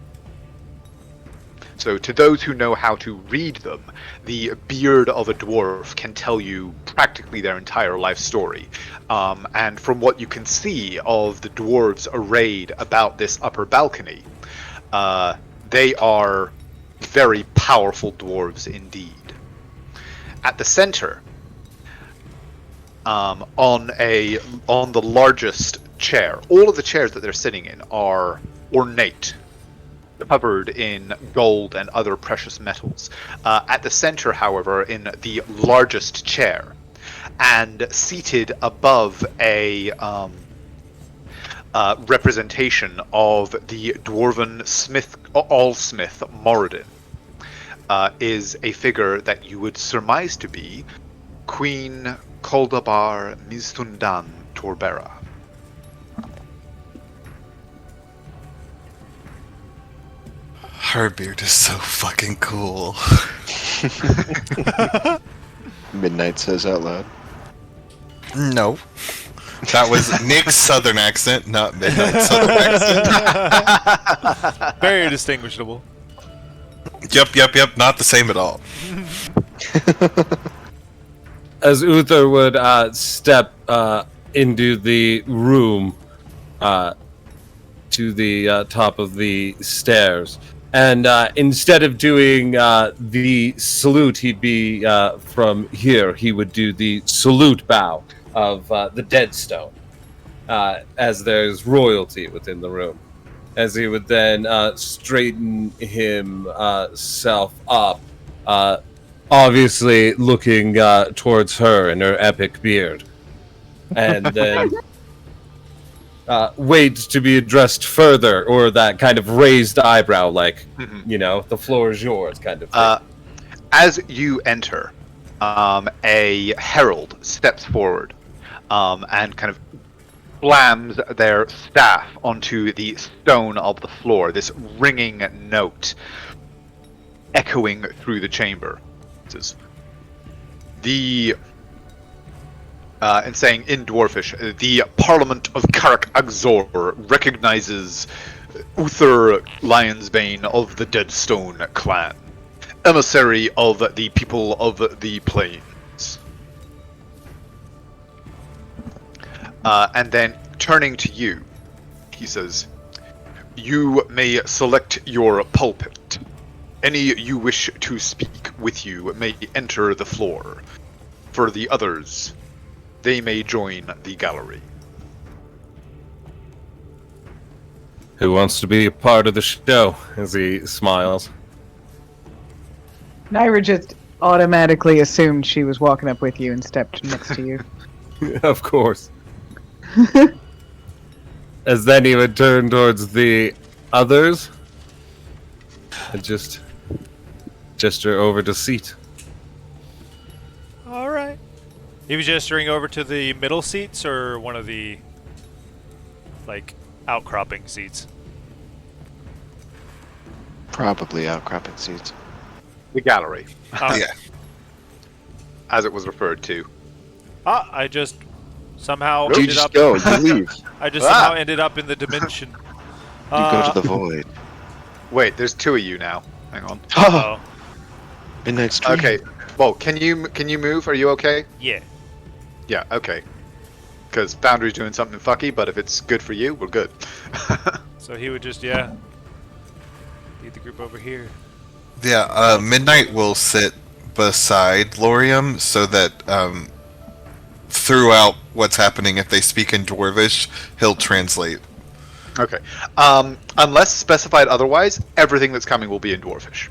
So to those who know how to read them, the beard of a dwarf can tell you practically their entire life story. And from what you can see of the dwarves arrayed about this upper balcony, they are very powerful dwarves indeed. At the center, on the largest chair, all of the chairs that they're sitting in are ornate, covered in gold and other precious metals. At the center, however, in the largest chair, and seated above a representation of the dwarven Allsmith Moradin, is a figure that you would surmise to be Queen Koldabar Miztundan Torbera. Her beard is so fucking cool. Midnight says out loud. No. That was Nick's southern accent, not Midnight's southern accent. Very distinguishable. Yep. Not the same at all. As Uther would step into the room to the top of the stairs, and instead of doing the salute, he'd be from here. He would do the salute bow of the Deadstone, as there's royalty within the room. As he would then straighten himself up, obviously looking towards her and her epic beard, and then wait to be addressed further, or that kind of raised eyebrow, like, the floor is yours kind of thing. As you enter, a herald steps forward and kind of slams their staff onto the stone of the floor, this ringing note echoing through the chamber. It says, and saying in Dwarfish, the Parliament of Karak Aghzor recognizes Uther Lionsbane of the Deadstone clan, emissary of the people of the plains. And then turning to you, he says, you may select your pulpit. Any you wish to speak with you may enter the floor. For the others, they may join the gallery. Who wants to be a part of the show? As he smiles. Naira just automatically assumed she was walking up with you and stepped next to you. Of course. As then he would turn towards the others and just gesture over to seat. All right. He was gesturing over to the middle seats or one of the, outcropping seats? Probably outcropping seats. The gallery, Oh. Yeah. as it was referred to. I just somehow You ended just up. go, you leave. I just somehow ended up in the dimension. You go to the void. Wait, there's two of you now. Hang on. Oh, Midnight Street. Okay. Well, can you move? Are you okay? yeah. Yeah. Okay. Because Foundry's doing something fucky, but if it's good for you, we're good. So he would just, lead the group over here. Yeah, Midnight will sit beside Lorium so that throughout what's happening, if they speak in Dwarvish, he'll translate. Okay. Unless specified otherwise, everything that's coming will be in Dwarfish.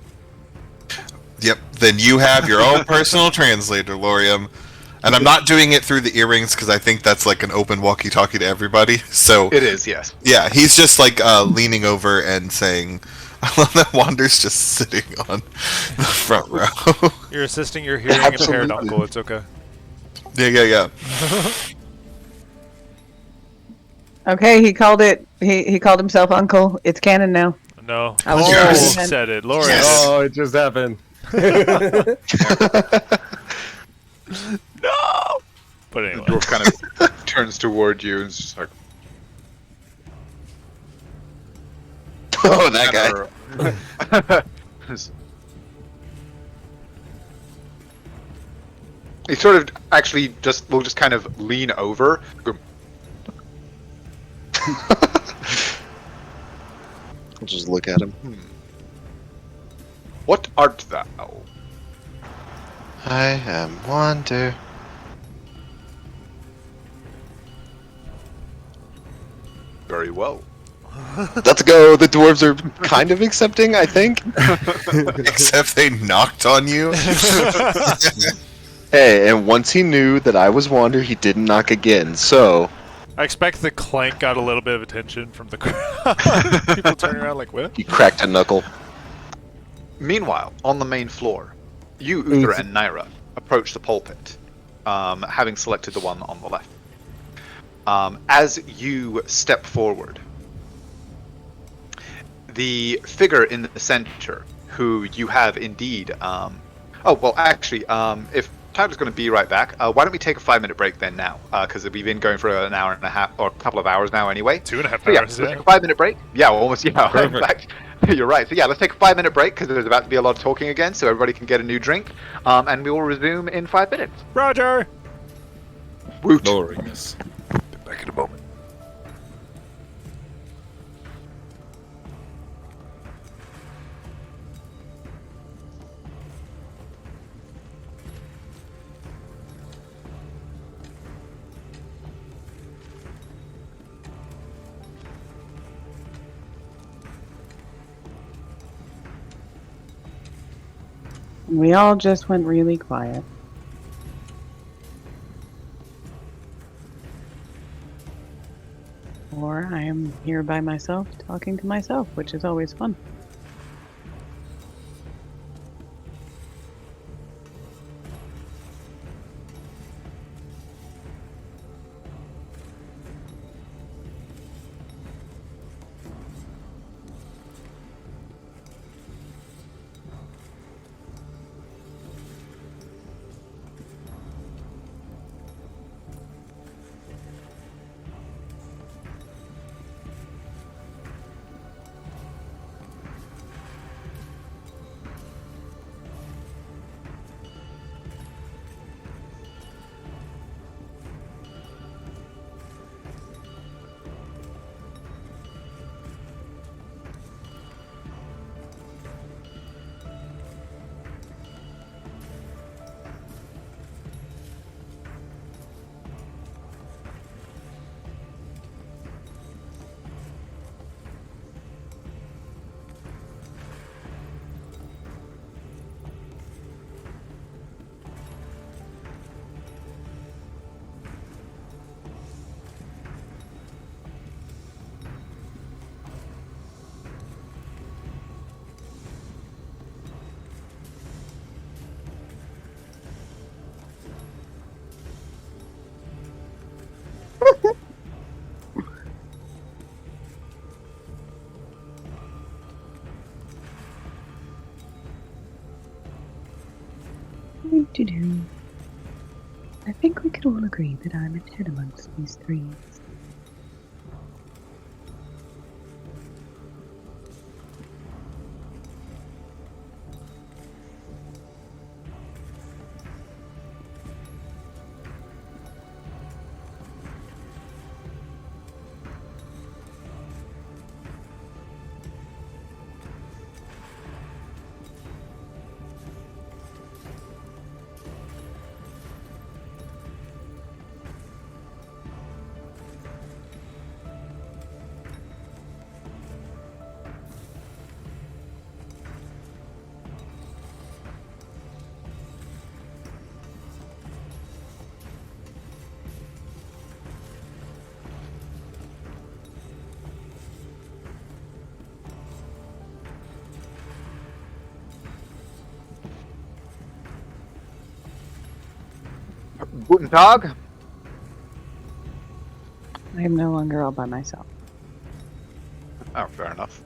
Yep, then you have your own personal translator, Lorium. And I'm not doing it through the earrings because I think that's like an open walkie-talkie to everybody. So It is, yes. yeah, he's just like leaning over and saying, "I love that Wander's just sitting on the front row." You're assisting your hearing impaired Absolutely. uncle. It's okay. Yeah. Okay, he called it. He called himself Uncle. It's canon now. No, I was Lauren just- said it. Lauren. Yes. Oh, it just happened. No. But The anyway, dwarf kind of turns toward you and is just like, Oh, that guy. He sort of actually will just kind of lean over. Go, I'll just look at him. what art thou? I am Wander. Very well. Let's go. The dwarves are kind of accepting, I think. Except they knocked on you. Hey, and once he knew that I was Wander, he didn't knock again. So I expect the clank got a little bit of attention from the crowd. People turning around like, what? he cracked a knuckle. Meanwhile, on the main floor, you, Uther, and Naira approach the pulpit, having selected the one on the left. As you step forward, the figure in the center, who you have indeed... if Tyler's going to be right back, why don't we take a 5-minute break then now? Because we've been going for an hour and a half, or a couple of hours now anyway. 2.5 So yeah, hours. let's take a 5-minute break. Yeah, almost, yeah. In Perfect. fact, you're right. So yeah, let's take a 5-minute break because there's about to be a lot of talking again, so everybody can get a new drink. And we will resume in 5 minutes. Roger. Woot. Glorious. Back in a moment. We all just went really quiet. Or I am here by myself, talking to myself, which is always fun. Do-do. I think we could all agree that I'm ahead amongst these three. Guten Tag. I am no longer all by myself. Oh, fair enough.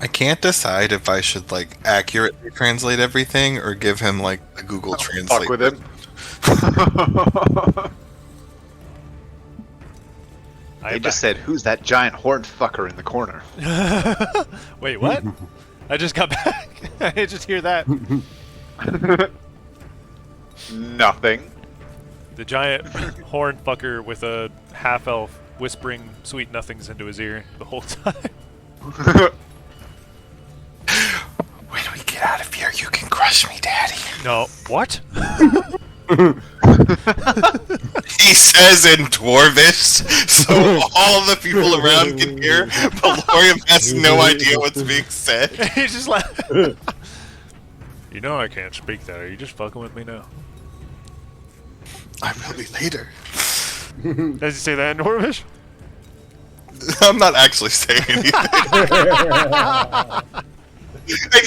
I can't decide if I should like accurately translate everything or give him like a Google Translate. Fuck with him. They just said, "Who's that giant horned fucker in the corner?" Wait, what? I just got back. I didn't just hear that. Nothing. The giant horn fucker with a half elf whispering sweet nothings into his ear the whole time. When we get out of here, you can crush me, Daddy. No, what? He says in Dwarvish, so all the people around can hear, but Lorium has no idea what's being said. He's just like, you know I can't speak that. Are you just fucking with me now? I will be later. Does he say that in Dwarvish? I'm not actually saying anything.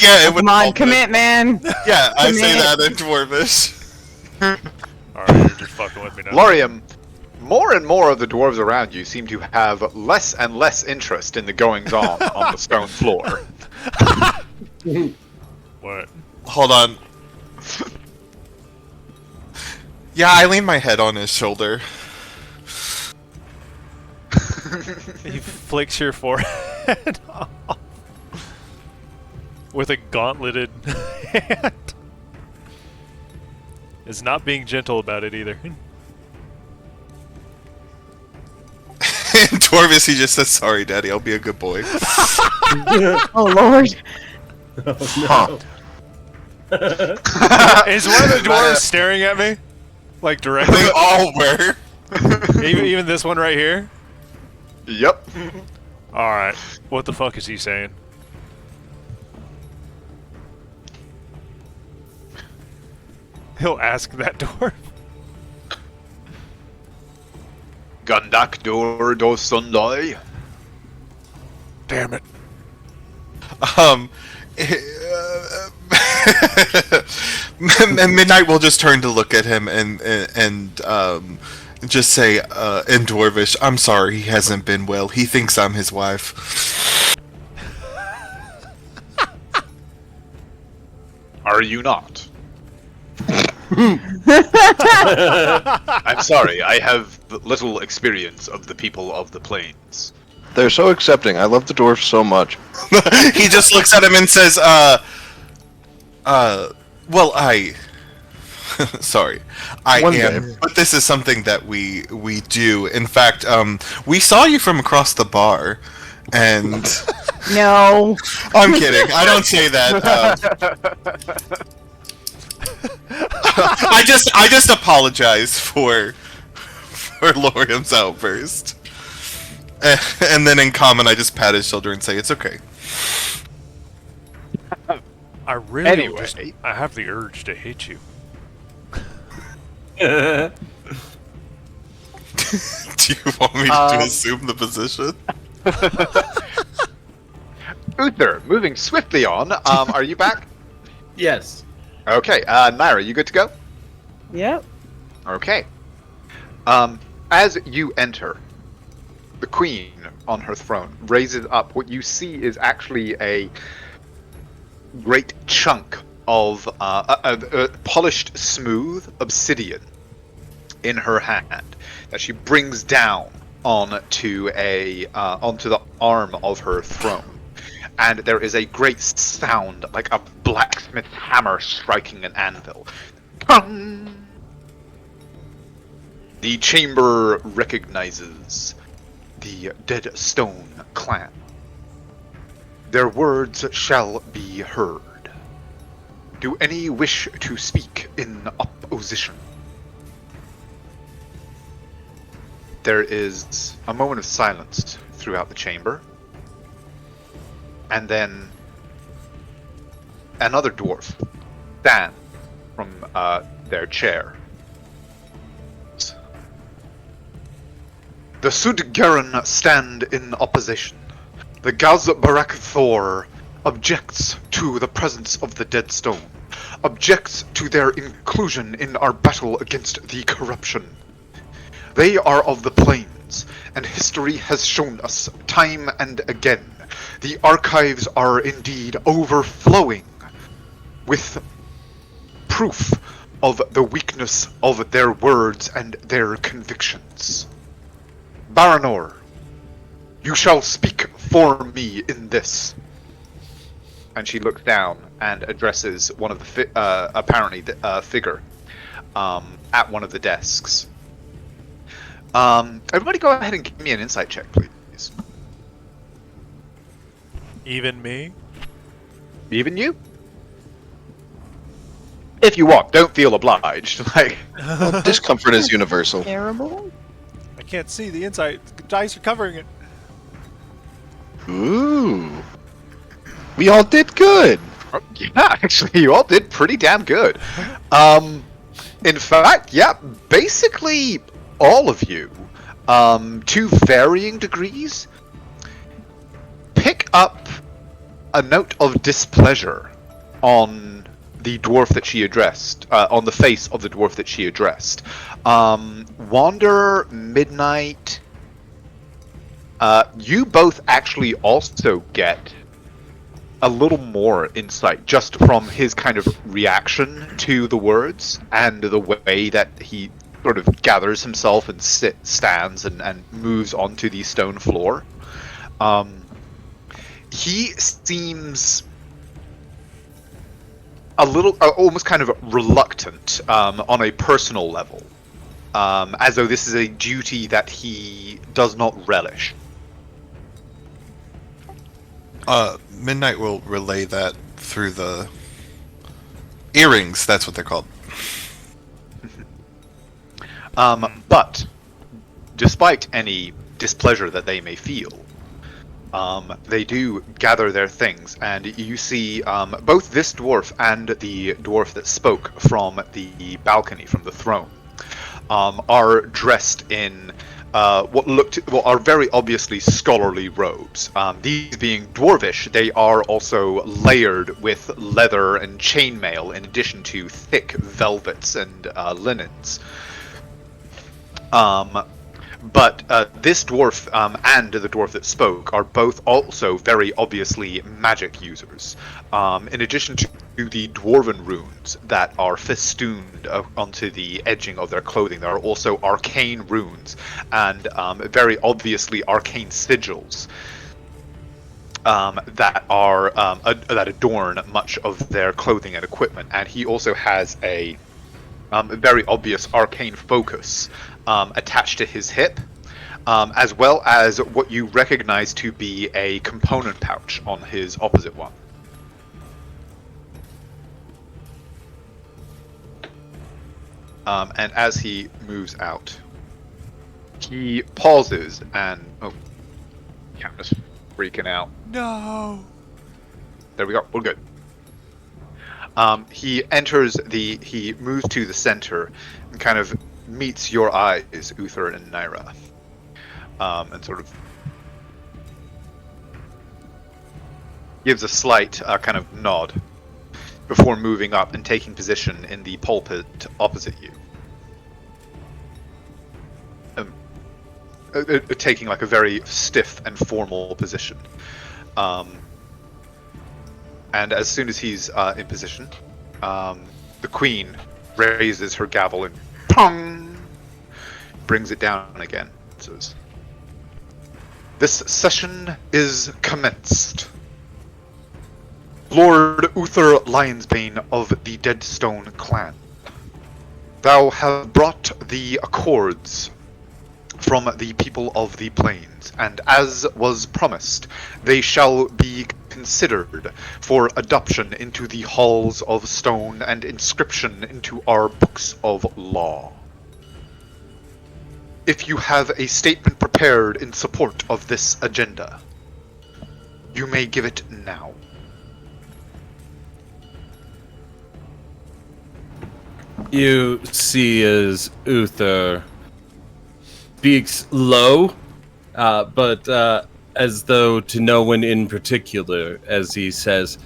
Yeah, it would Come on, commit, man. Yeah, I Commit. say that in Dwarvish. Alright, you're just fucking with me now. Lorium, more and more of the dwarves around you seem to have less and less interest in the goings-on on the stone floor. What? Hold on. Yeah, I lean my head on his shoulder. He flicks your forehead off with a gauntleted hand. Is not being gentle about it either. In Dwarvish, he just says, "Sorry, Daddy, I'll be a good boy." Oh Lord. Huh. Is one of the dwarves staring at me? Like directly? They all were. Even this one right here? Yep. Alright. What the fuck is he saying? He'll ask that dwarf. Gandak dur do sundai. Damn it. Midnight will just turn to look at him and just say in Dwarvish, "I'm sorry, he hasn't been well. He thinks I'm his wife." Are you not? I'm sorry, I have little experience of the people of the plains. They're so accepting. I love the dwarves so much. He just looks at him and says, well, sorry, I One am, day. but this is something that we do. In fact, we saw you from across the bar. And No. I'm kidding. I don't say that. I just apologize for Lorium's outburst. And then in common, I just pat his shoulder and say, "It's okay." I really Anyway. I have the urge to hate you. Do you want me to assume the position? Uther, moving swiftly on. Are you back? Yes. Okay. Naira, you good to go? Yep. Okay. As you enter, the queen on her throne raises up what you see is actually a great chunk of polished, smooth obsidian in her hand that she brings down onto the arm of her throne. And there is a great sound, like a blacksmith hammer striking an anvil. Pung! The chamber recognizes the Dead Stone clan. Their words shall be heard. Do any wish to speak in opposition? There is a moment of silence throughout the chamber. And then another dwarf stands from their chair. The Sudgaren stand in opposition. The Aghzor objects to the presence of the Dead Stone, objects to their inclusion in our battle against the corruption. They are of the plains, and history has shown us time and again. The archives are indeed overflowing with proof of the weakness of their words and their convictions. Baranor, you shall speak for me in this. And she looks down and addresses one of the figure at one of the desks. Everybody go ahead and give me an insight check, please. Even me? Even you? If you want, don't feel obliged. Like, Discomfort is universal. Terrible. I can't see the insight. The dice are covering it. Ooh. We all did good. yeah, actually, you all did pretty damn good. In fact, yeah, basically all of you, to varying degrees, pick up a note of displeasure on the dwarf that she addressed, on the face of the dwarf that she addressed. Wander, Midnight, you both actually also get a little more insight just from his kind of reaction to the words and the way that he sort of gathers himself and stands and moves onto the stone floor. He seems a little, almost kind of reluctant on a personal level, as though this is a duty that he does not relish. Midnight will relay that through the earrings. That's what they're called. But despite any displeasure that they may feel, they do gather their things, and you see both this dwarf and the dwarf that spoke from the balcony, from the throne, are dressed in what are very obviously scholarly robes. These being dwarvish, they are also layered with leather and chainmail, in addition to thick velvets and linens. But this dwarf and the dwarf that spoke are both also very obviously magic users. In addition to the dwarven runes that are festooned onto the edging of their clothing, there are also arcane runes and very obviously arcane sigils that adorn much of their clothing and equipment. And he also has a very obvious arcane focus attached to his hip, as well as what you recognize to be a component pouch on his opposite one. And as he moves out, he pauses and camera's freaking out. No. There we go. We're good. He moves to the center and kind of meets your eyes, Uther and Naira, and sort of gives a slight kind of nod before moving up and taking position in the pulpit opposite you. Taking like a very stiff and formal position. And as soon as he's in position, the queen raises her gavel and pong, brings it down again. Says, "This session is commenced. Lord Uther Lionsbane of the Deadstone clan, thou have brought the accords from the people of the plains, and as was promised, they shall be considered for adoption into the halls of stone and inscription into our books of law. If you have a statement prepared in support of this agenda, you may give it now." You see as Uther speaks low, but as though to no one in particular, as he says,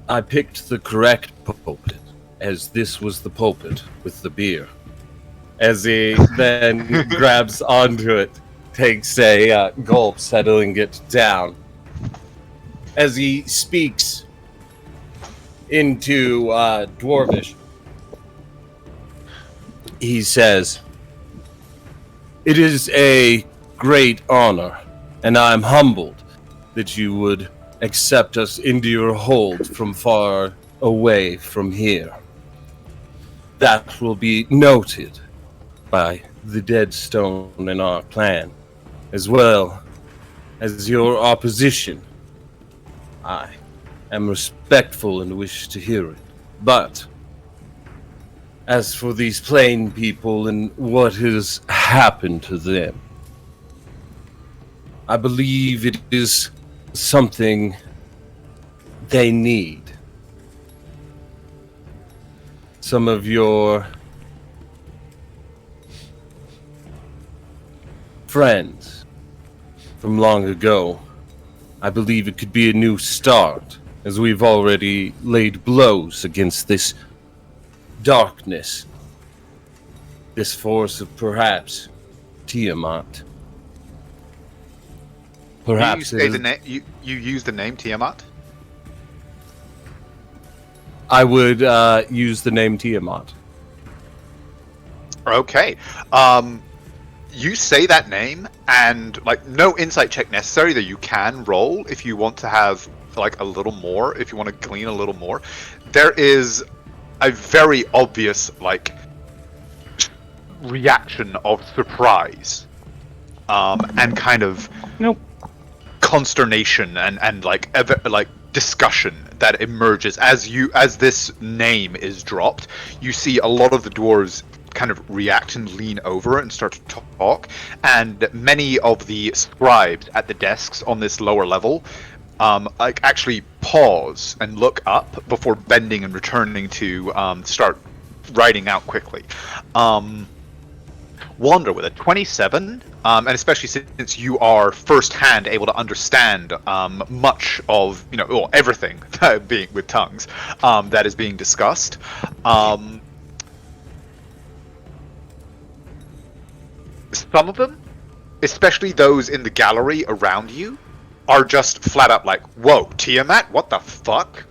"I picked the correct pulpit, as this was the pulpit with the beer." As he then grabs onto it, takes a gulp, settling it down. As he speaks into Dwarvish, he says, "It is a great honor, and I am humbled that you would accept us into your hold from far away from here. That will be noted by the Deadstone in our clan, as well as your opposition. I am respectful and wish to hear it, but as for these plain people and what has happened to them, I believe it is something they need. Some of your friends from long ago, I believe it could be a new start, as we've already laid blows against this darkness, this force of perhaps Tiamat. Perhaps you use the name Tiamat? I would use the name Tiamat. Okay. You say that name, and like no insight check necessary, that you can roll if you want to have like a little more, if you want to glean a little more. There is a very obvious like reaction of surprise, and kind of consternation and like discussion that emerges as this name is dropped. You see a lot of the dwarves kind of react and lean over and start to talk, and many of the scribes at the desks on this lower level like actually pause and look up before bending and returning to start writing out quickly. Wander with a 27, and especially since you are firsthand able to understand much of everything being with tongues that is being discussed. Some of them, especially those in the gallery around you, are just flat out like, "Whoa, Tiamat, what the fuck?"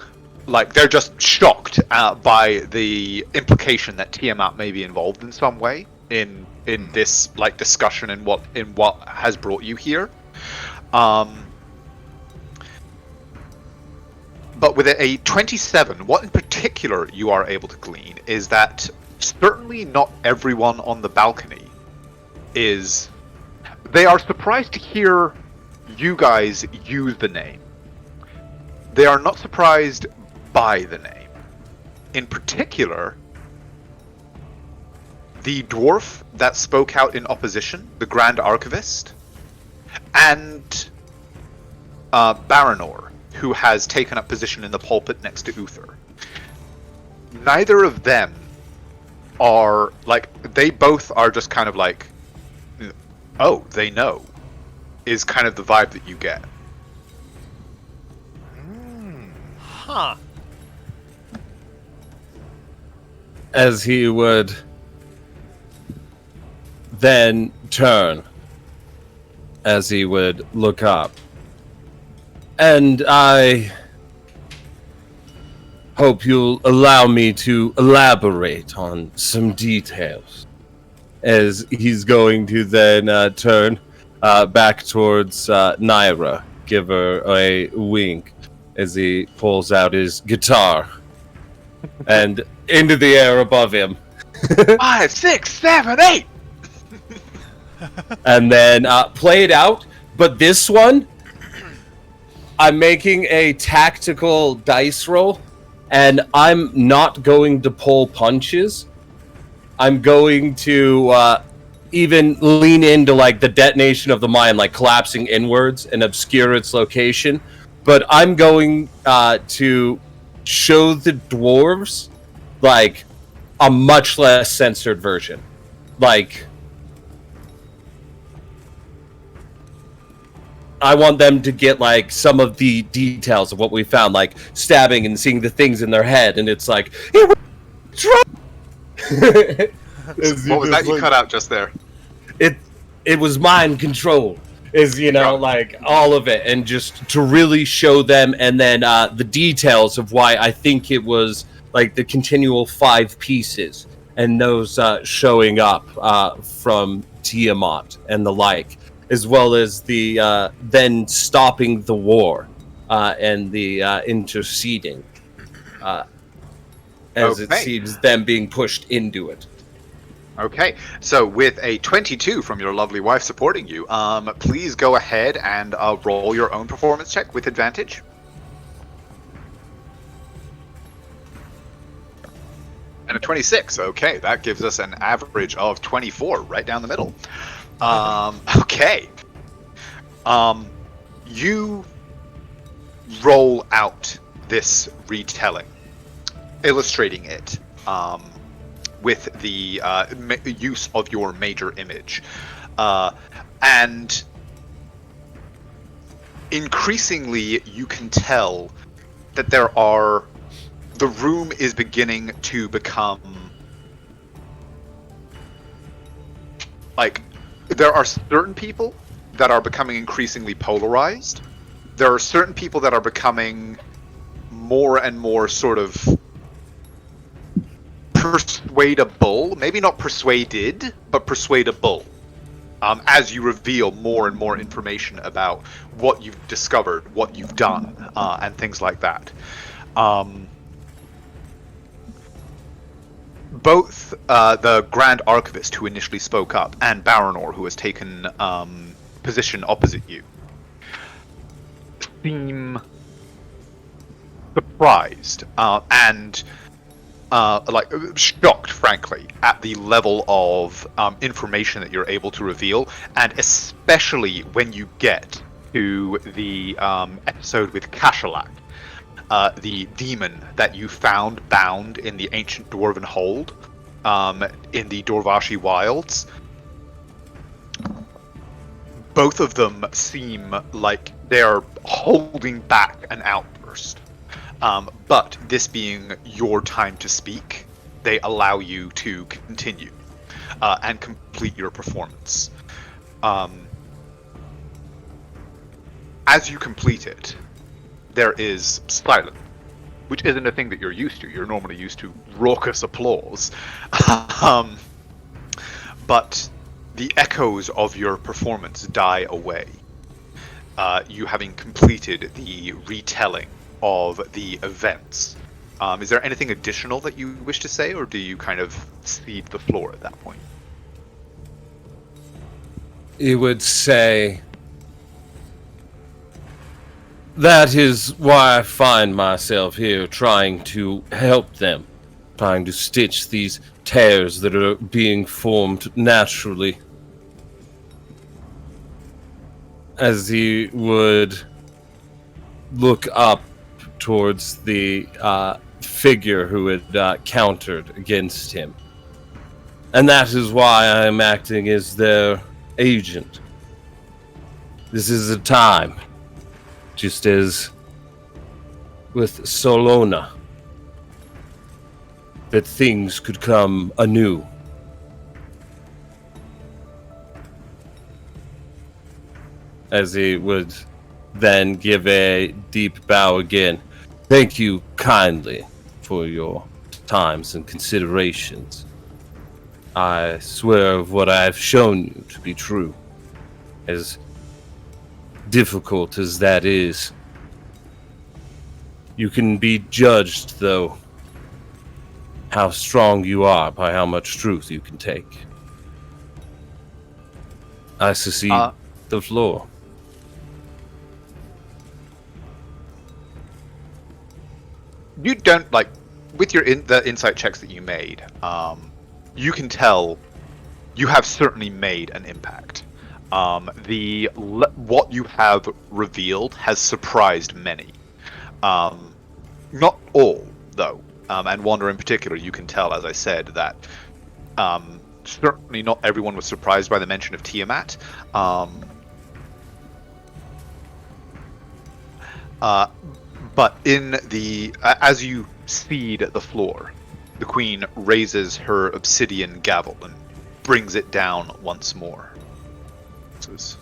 Like, they're just shocked by the implication that Tiamat may be involved in some way in this like discussion and what has brought you here. But with a 27, what in particular you are able to glean is that certainly not everyone on the balcony is They are surprised to hear you guys use the name. They are not surprised by the name. In particular, the dwarf that spoke out in opposition, the Grand Archivist, and Baranor, who has taken up position in the pulpit next to Uther. Neither of them are, like, they both are just kind of like, oh, they know, is kind of the vibe that you get. Huh. As he would then turn, as he would look up. And I hope you'll allow me to elaborate on some details. As he's going to then turn back towards Naira, give her a wink as he pulls out his guitar and into the air above him. 5, 6, 7, 8! And then play it out. But this one, I'm making a tactical dice roll, and I'm not going to pull punches. I'm going to even lean into like the detonation of the mine, like collapsing inwards and obscure its location. But I'm going to show the dwarves like a much less censored version. Like, I want them to get like some of the details of what we found, like stabbing and seeing the things in their head, and it's like, it was drunk. What was that you cut out just there? It was mind control. Is, you know, like all of it, and just to really show them, and then the details of why I think it was like the continual 5 pieces, and those showing up from Tiamat and the like, as well as the then stopping the war and the interceding, as it seems them being pushed into it. Okay, so with a 22 from your lovely wife supporting you, please go ahead and roll your own performance check with advantage. And a 26, okay, that gives us an average of 24, right down the middle. Okay. You roll out this retelling, illustrating it, with the use of your major image. And increasingly you can tell that the room is beginning to become like, there are certain people that are becoming increasingly polarized. There are certain people that are becoming more and more sort of persuadable, maybe not persuaded, but persuadable, as you reveal more and more information about what you've discovered, what you've done, and things like that. Both the Grand Archivist, who initially spoke up, and Baranor, who has taken position opposite you, seem surprised and like shocked, frankly, at the level of information that you're able to reveal, and especially when you get to the episode with Kashalak, the demon that you found bound in the ancient dwarven hold in the Dorvashi wilds. Both of them seem like they're holding back an outburst. But this being your time to speak, they allow you to continue and complete your performance. As you complete it, there is silence, which isn't a thing that you're used to. You're normally used to raucous applause. But the echoes of your performance die away, you having completed the retelling of the events. Is there anything additional that you wish to say, or do you kind of cede the floor at that point? he would say, that is why I find myself here trying to help them, trying to stitch these tears that are being formed naturally. As he would look up towards the figure who had countered against him. And that is why I am acting as their agent. This is a time, just as with Solona, that things could come anew. As he would then give a deep bow again. Thank you kindly for your times and considerations. I swear of what I have shown you to be true. As difficult as that is, you can be judged, though, how strong you are by how much truth you can take. I secede the floor. You don't, like, with your the insight checks that you made, you can tell you have certainly made an impact. What you have revealed has surprised many. Not all, though. And Wander in particular, you can tell, as I said, that certainly not everyone was surprised by the mention of Tiamat. But as you seed the floor, the queen raises her obsidian gavel and brings it down once more. It says,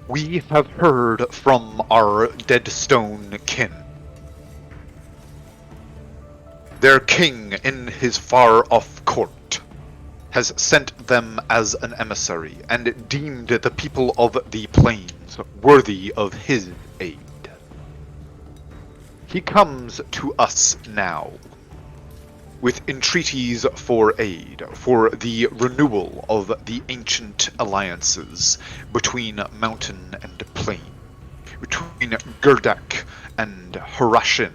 "We have heard from our dead stone kin. Their king in his far-off court has sent them as an emissary and deemed the people of the plains worthy of his aid. He comes to us now with entreaties for aid, for the renewal of the ancient alliances between mountain and plain, between Gurdak and Harashin,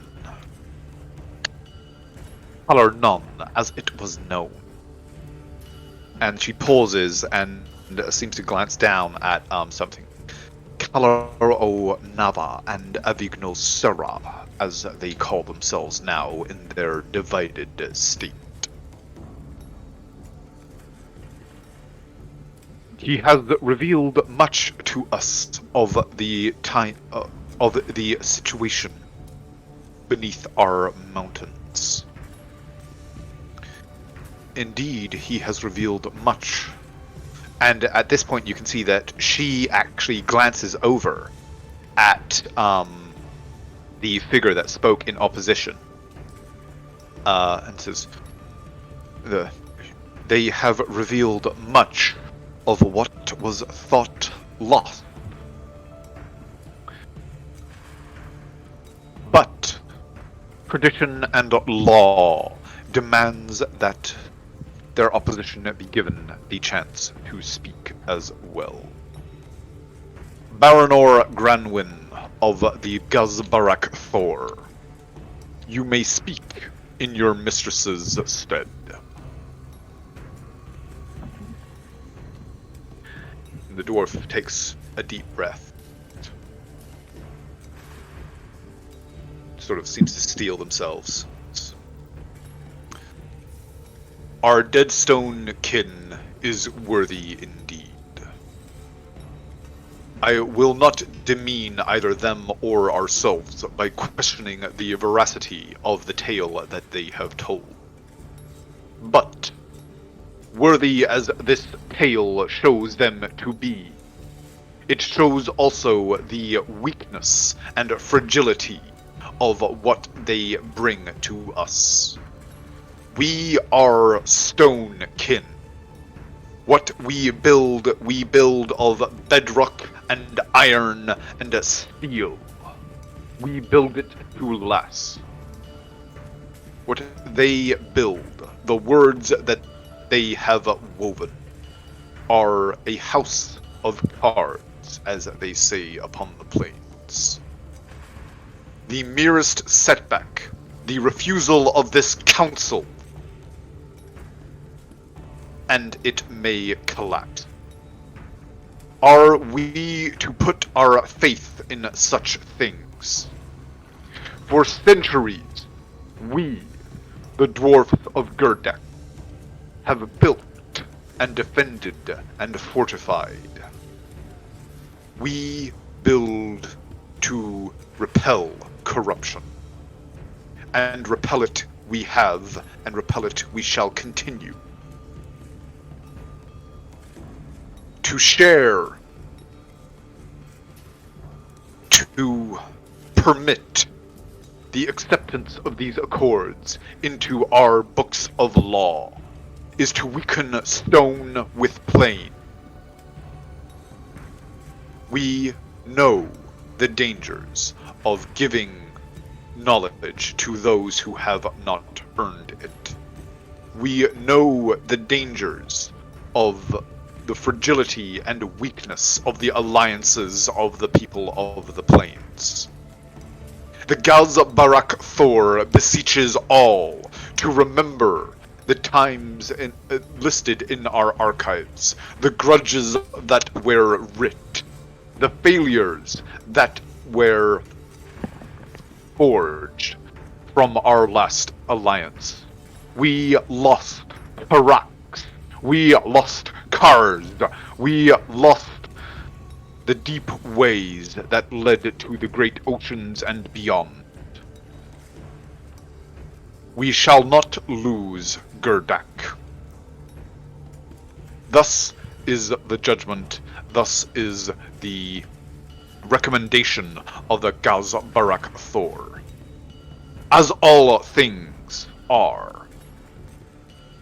Kalarnon, as it was known." And she pauses and seems to glance down at something. Kalaro Nava and Avigno Sera, as they call themselves now in their divided state. He has revealed much to us of the time of the situation beneath our mountains. Indeed, he has revealed much. And at this point, you can see that she actually glances over at the figure that spoke in opposition, and says, "They have revealed much of what was thought lost. But tradition and law demands that their opposition be given the chance to speak as well. Baranor Granwyn of the Gazbarak Thor, you may speak in your mistress's stead." And the dwarf takes a deep breath. Sort of seems to steel themselves. "Our deadstone kin is worthy indeed. I will not demean either them or ourselves by questioning the veracity of the tale that they have told. But, worthy as this tale shows them to be, it shows also the weakness and fragility of what they bring to us. We are stone kin. What we build of bedrock and iron and steel. We build it to last. What they build, the words that they have woven, are a house of cards, as they say upon the plains. The merest setback, the refusal of this council, and it may collapse. Are we to put our faith in such things? For centuries, we, the dwarfs of Gerdak, have built and defended and fortified. We build to repel corruption. And repel it we have, and repel it we shall continue. To share, to permit the acceptance of these accords into our books of law is to weaken stone with plane. We know the dangers of giving knowledge to those who have not earned it. We know the dangers of the fragility and weakness of the alliances of the people of the plains. The Aghzor beseeches all to remember the times listed in our archives, the grudges that were writ, the failures that were forged from our last alliance. We lost Karak. We lost cars. We lost the deep ways that led to the great oceans and beyond. We shall not lose Gerdak. Thus is the judgment, thus is the recommendation of the Aghzor. As all things are,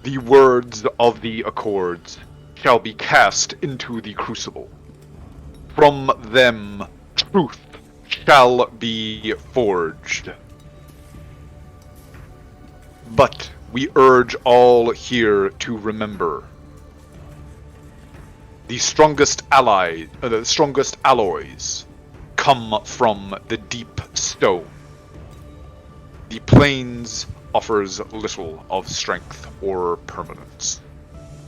the words of the accords shall be cast into the crucible. From them truth shall be forged. But we urge all here to remember the strongest alloys come from the deep stone. The plains offers little of strength or permanence.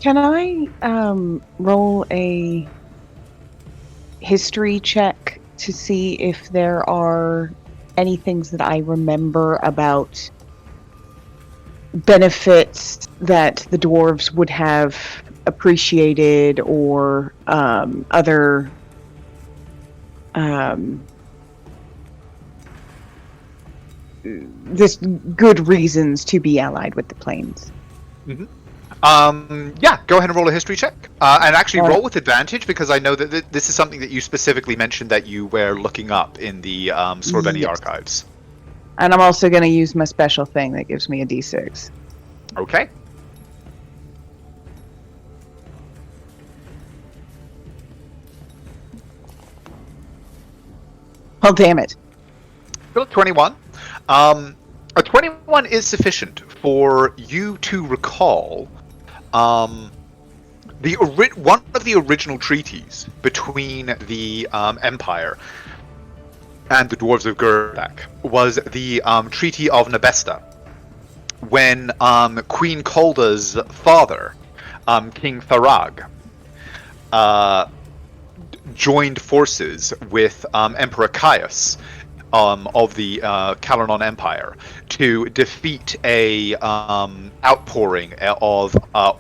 Can I roll a history check to see if there are any things that I remember about benefits that the dwarves would have appreciated, or other this good reasons to be allied with the plains? Mm-hmm. Yeah, go ahead and roll a history check. And actually roll with advantage, because I know that this is something that you specifically mentioned that you were looking up in the Sorbeni archives. And I'm also going to use my special thing that gives me a d6. Okay. Oh, damn it. Still 21. A 21 is sufficient for you to recall one of the original treaties between the Empire and the Dwarves of Gerdak was the Treaty of Nebesta, when Queen Kolda's father, King Tharag, joined forces with Emperor Caius of the Calanon Empire to defeat a outpouring of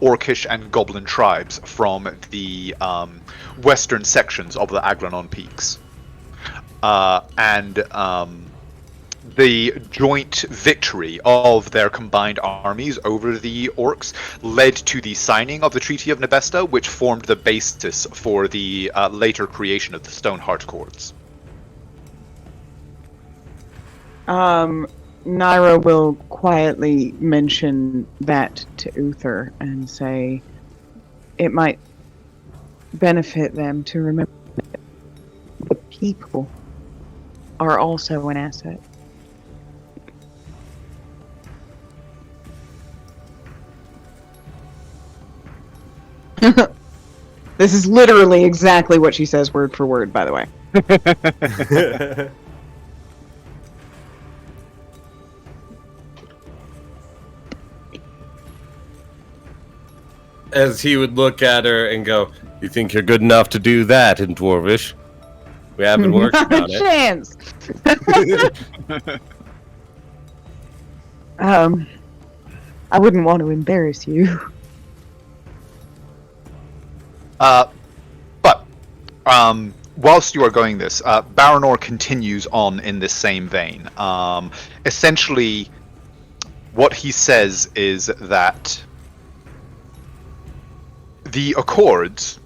Orcish and Goblin tribes from the western sections of the Aglanon Peaks. The joint victory of their combined armies over the orcs led to the signing of the Treaty of Nebesta, which formed the basis for the later creation of the Stoneheart Cords. Naira will quietly mention that to Uther and say it might benefit them to remember that the people are also an asset. This is literally exactly what she says, word for word, by the way. As he would look at her and go, "You think you're good enough to do that in Dwarvish? We have been working Not on a it." chance. I wouldn't want to embarrass you. But whilst you are going this, Baranor continues on in this same vein. Essentially, what he says is that the Accords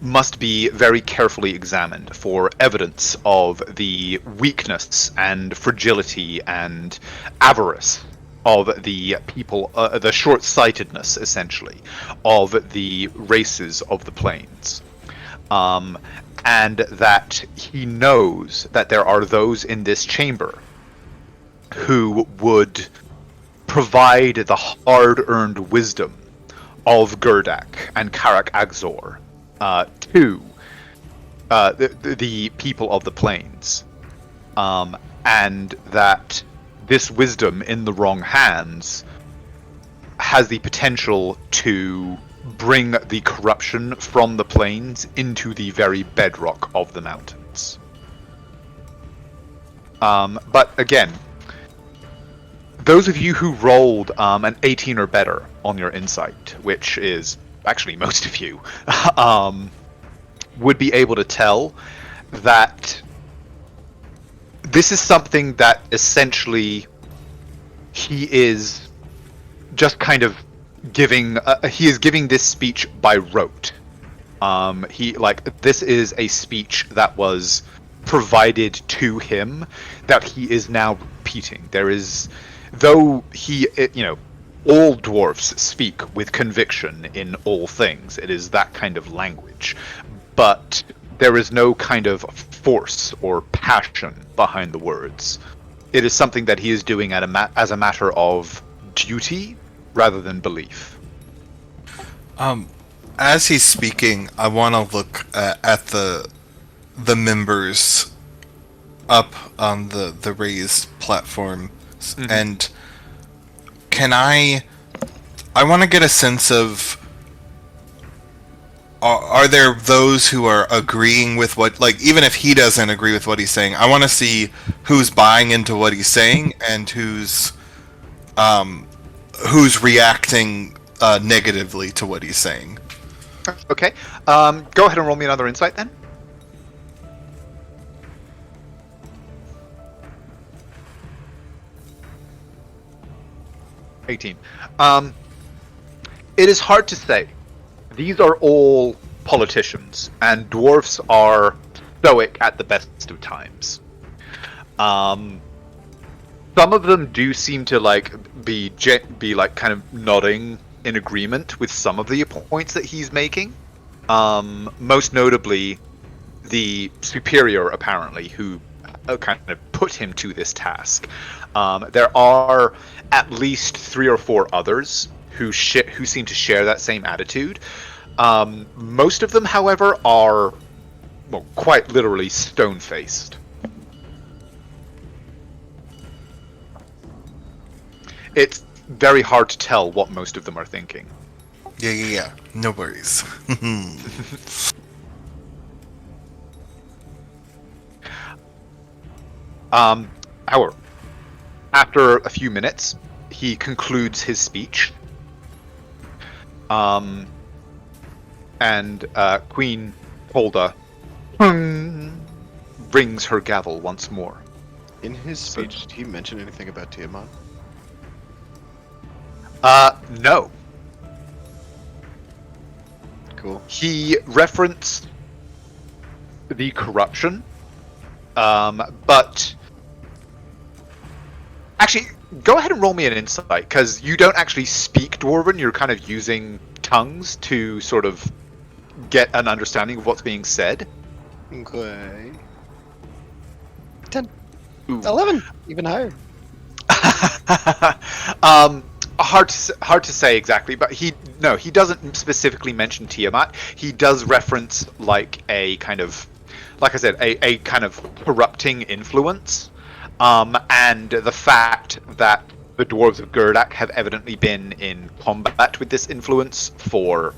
must be very carefully examined for evidence of the weakness and fragility and avarice of the people, the short-sightedness, essentially, of the races of the plains. And that he knows that there are those in this chamber who would provide the hard-earned wisdom of Gurdak and Karak Aghzor to the people of the plains, and that this wisdom in the wrong hands has the potential to bring the corruption from the plains into the very bedrock of the mountains. But again, those of you who rolled an 18 or better on your insight, which is actually most of you, would be able to tell that this is something that essentially he is just kind of giving. He is giving this speech by rote. This is a speech that was provided to him that he is now repeating. There is, though he, all dwarves speak with conviction in all things. It is that kind of language, but there is no kind of force or passion behind the words. It is something that he is doing as a matter of duty rather than belief. As he's speaking, I want to look at the members up on the raised platform, and can I want to get a sense of, are there those who are agreeing with what, like, even if he doesn't agree with what he's saying, I want to see who's buying into what he's saying and who's reacting negatively to what he's saying. Okay. Go ahead and roll me another insight then. $18. It is hard to say. These are all politicians, and dwarfs are stoic at the best of times. Some of them do seem to be kind of nodding in agreement with some of the points that he's making. Most notably, the superior, apparently, who kind of put him to this task. There are at least 3 or 4 others who seem to share that same attitude. Most of them, however, are, well, quite literally stone-faced. It's very hard to tell what most of them are thinking. Yeah. No worries. However, after a few minutes, he concludes his speech. And Queen Holda rings her gavel once more. In his speech, did he mention anything about Tiamat? No. Cool. He referenced the corruption, but actually, go ahead and roll me an insight, because you don't actually speak Dwarven. You're kind of using tongues to sort of get an understanding of what's being said. Okay. 10. Ooh. 11. Even higher. hard to say exactly, but he doesn't specifically mention Tiamat. He does reference like a kind of, like I said, a kind of corrupting influence, and the fact that the dwarves of Gerdak have evidently been in combat with this influence for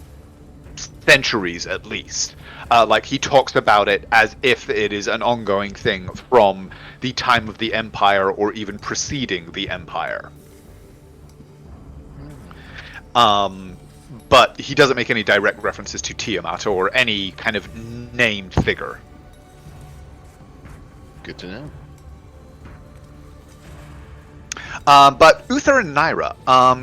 centuries at least. Like he talks about it as if it is an ongoing thing from the time of the Empire or even preceding the Empire. But he doesn't make any direct references to Tiamat or any kind of named figure. Good to know. But Uther and Naira,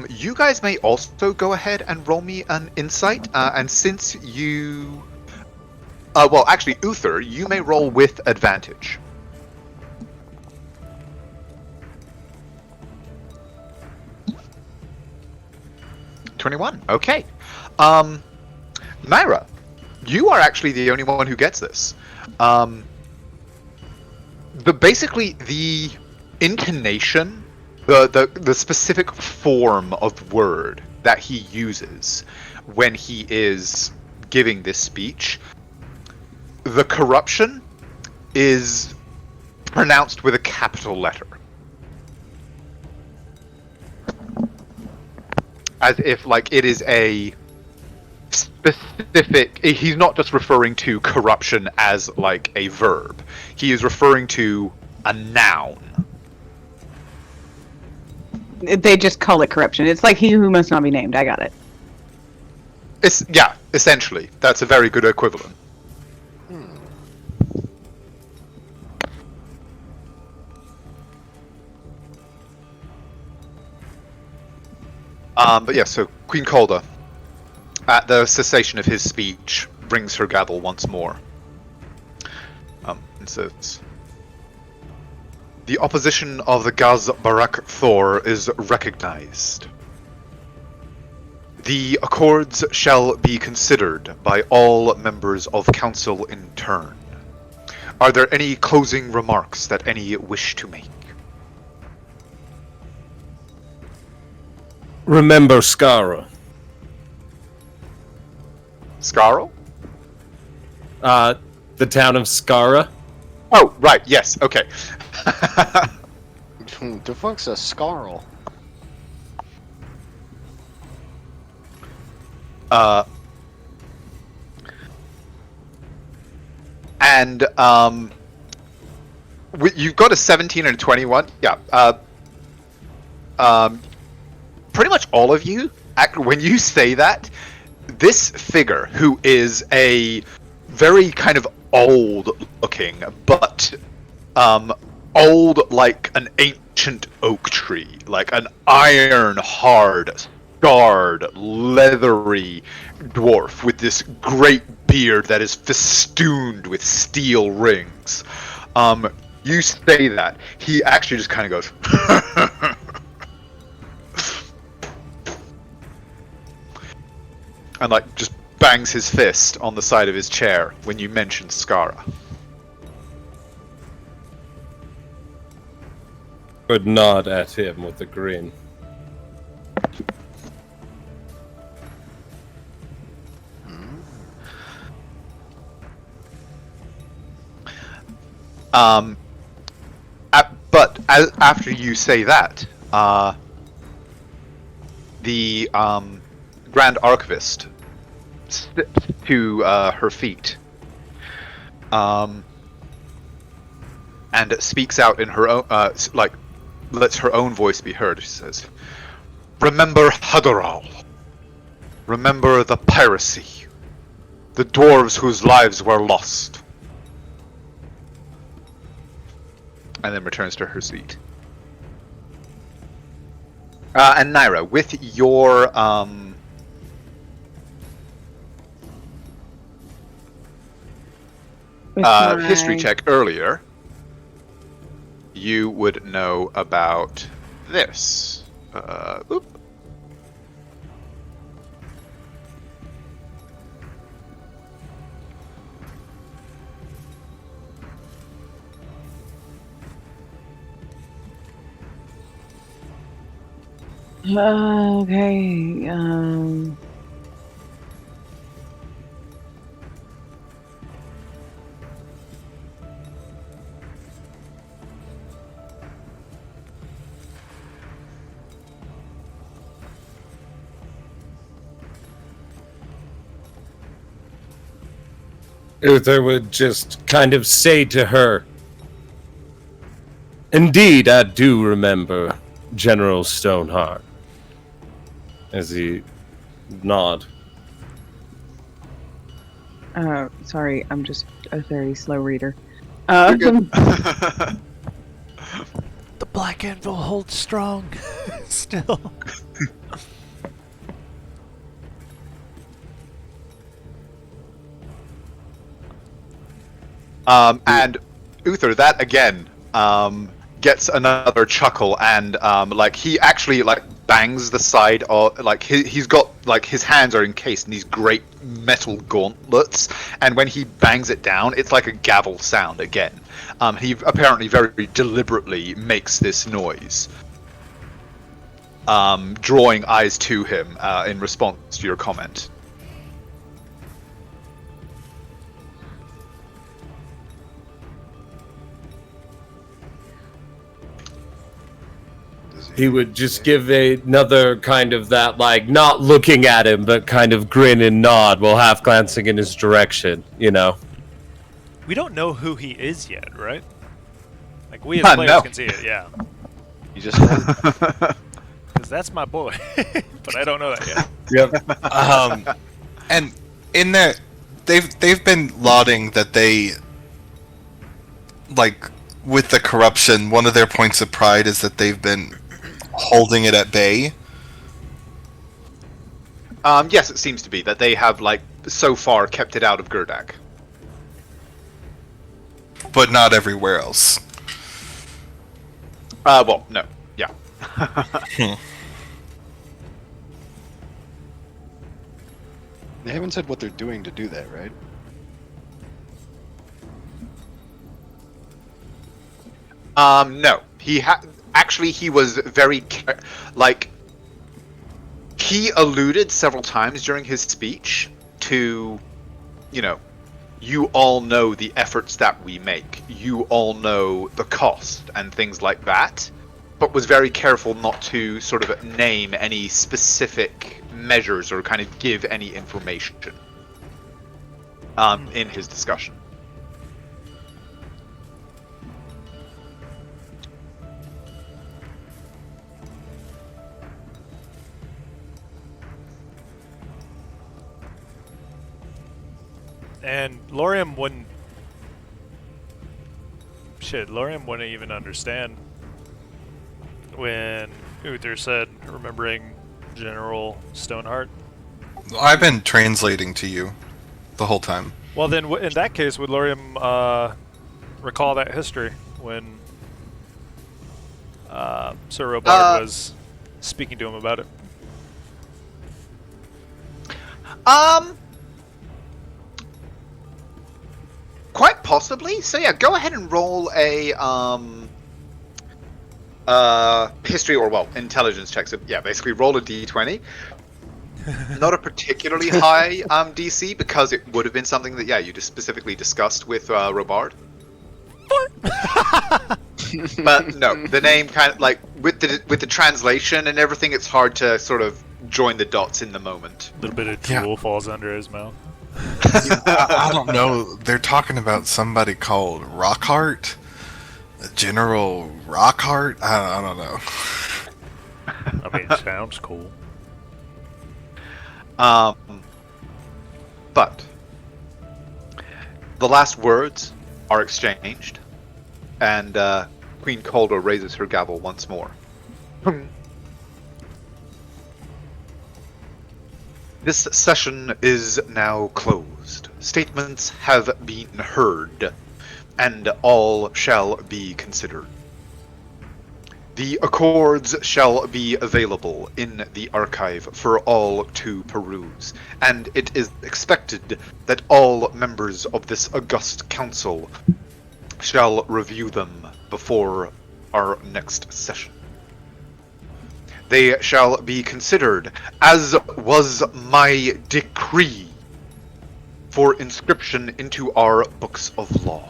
you guys may also go ahead and roll me an insight. And since you... well, actually, Uther, you may roll with advantage. $21. Okay. Naira, you are actually the only one who gets this. Basically the intonation, the specific form of word that he uses when he is giving this speech, the corruption is pronounced with a capital letter. As if, like, it is a specific... He's not just referring to corruption as, like, a verb. He is referring to a noun. They just call it corruption. It's like he who must not be named. I got it. Yeah, essentially. That's a very good equivalent. But yeah, so Queen Calder, at the cessation of his speech, rings her gavel once more. And says, "The opposition of the Aghzor is recognized. The accords shall be considered by all members of council in turn. Are there any closing remarks that any wish to make?" Remember Skara. Scarl? The town of Skara. Oh, right, yes, okay. The fuck's a Scarl? And you've got a 17 and a 21. Yeah. Pretty much all of you, when you say that, this figure, who is a very kind of old-looking, but old like an ancient oak tree, like an iron-hard, scarred, leathery dwarf with this great beard that is festooned with steel rings. You say that, he actually just kind of goes, and like just bangs his fist on the side of his chair when you mention Skara. Would nod at him with a grin. But after you say that, the Grand Archivist slips to her feet, and speaks out in her own, like, lets her own voice be heard. She says, "Remember Hadoral. Remember the piracy. The dwarves whose lives were lost." And then returns to her seat. And Naira, with your history check earlier, you would know about this. Oop. Okay. Uther would just kind of say to her, "Indeed, I do remember General Stoneheart," as he nod. Sorry, I'm just a very slow reader. You're good. The Black Anvil holds strong. Still. And Uther, that again gets another chuckle, and like he actually like bangs the side of like he's got like his hands are encased in these great metal gauntlets, and when he bangs it down, it's like a gavel sound again. He apparently very deliberately makes this noise, drawing eyes to him in response to your comment. He would just give another kind of that, like, not looking at him, but kind of grin and nod while half glancing in his direction, you know? We don't know who he is yet, right? Like, we as players No. can see it, yeah. You just won. Because that's my boy. But I don't know that yet. Yep. And in that, they've been lauding that they, like, with the corruption, one of their points of pride is that they've been holding it at bay. Yes, it seems to be that they have, like, so far kept it out of Gurdak. But not everywhere else. Well, no. Yeah. They haven't said what they're doing to do that, right? No. Actually, he was very, like, he alluded several times during his speech to, you know, you all know the efforts that we make. You all know the cost and things like that, but was very careful not to sort of name any specific measures or kind of give any information in his discussion. And Lorium wouldn't... Shit, Lorium wouldn't even understand when Uther said, remembering General Stoneheart. I've been translating to you the whole time. Well, then, in that case, would Lorium recall that history when Sir Robard was speaking to him about it? Quite possibly. So yeah, go ahead and roll a history or intelligence check. So yeah, basically roll a d20. Not a particularly high DC because it would have been something that you just specifically discussed with Robard. But no, the name kind of like with the translation and everything, it's hard to sort of join the dots in the moment. A little bit of drool falls under his mouth. I don't know. They're talking about somebody called Rockhart, General Rockhart. I don't know. I mean, it sounds cool. But the last words are exchanged, and Queen Calder raises her gavel once more. This session is now closed. Statements have been heard, and all shall be considered. The accords shall be available in the archive for all to peruse, and it is expected that all members of this august council shall review them before our next session. they shall be considered, as was my decree, for inscription into our books of law.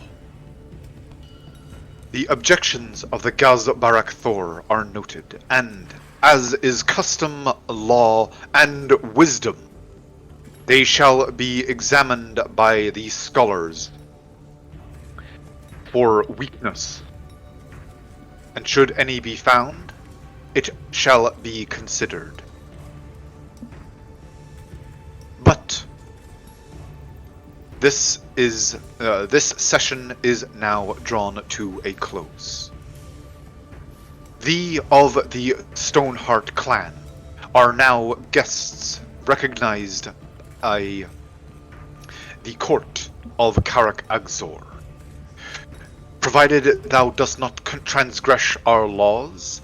The objections of the Aghzor are noted, and, as is custom, law, and wisdom, they shall be examined by the scholars for weakness, and should any be found, it shall be considered. But this session is now drawn to a close. The of the Stoneheart clan are now guests recognized by the court of Karak Aghzor. Provided thou dost not transgress our laws,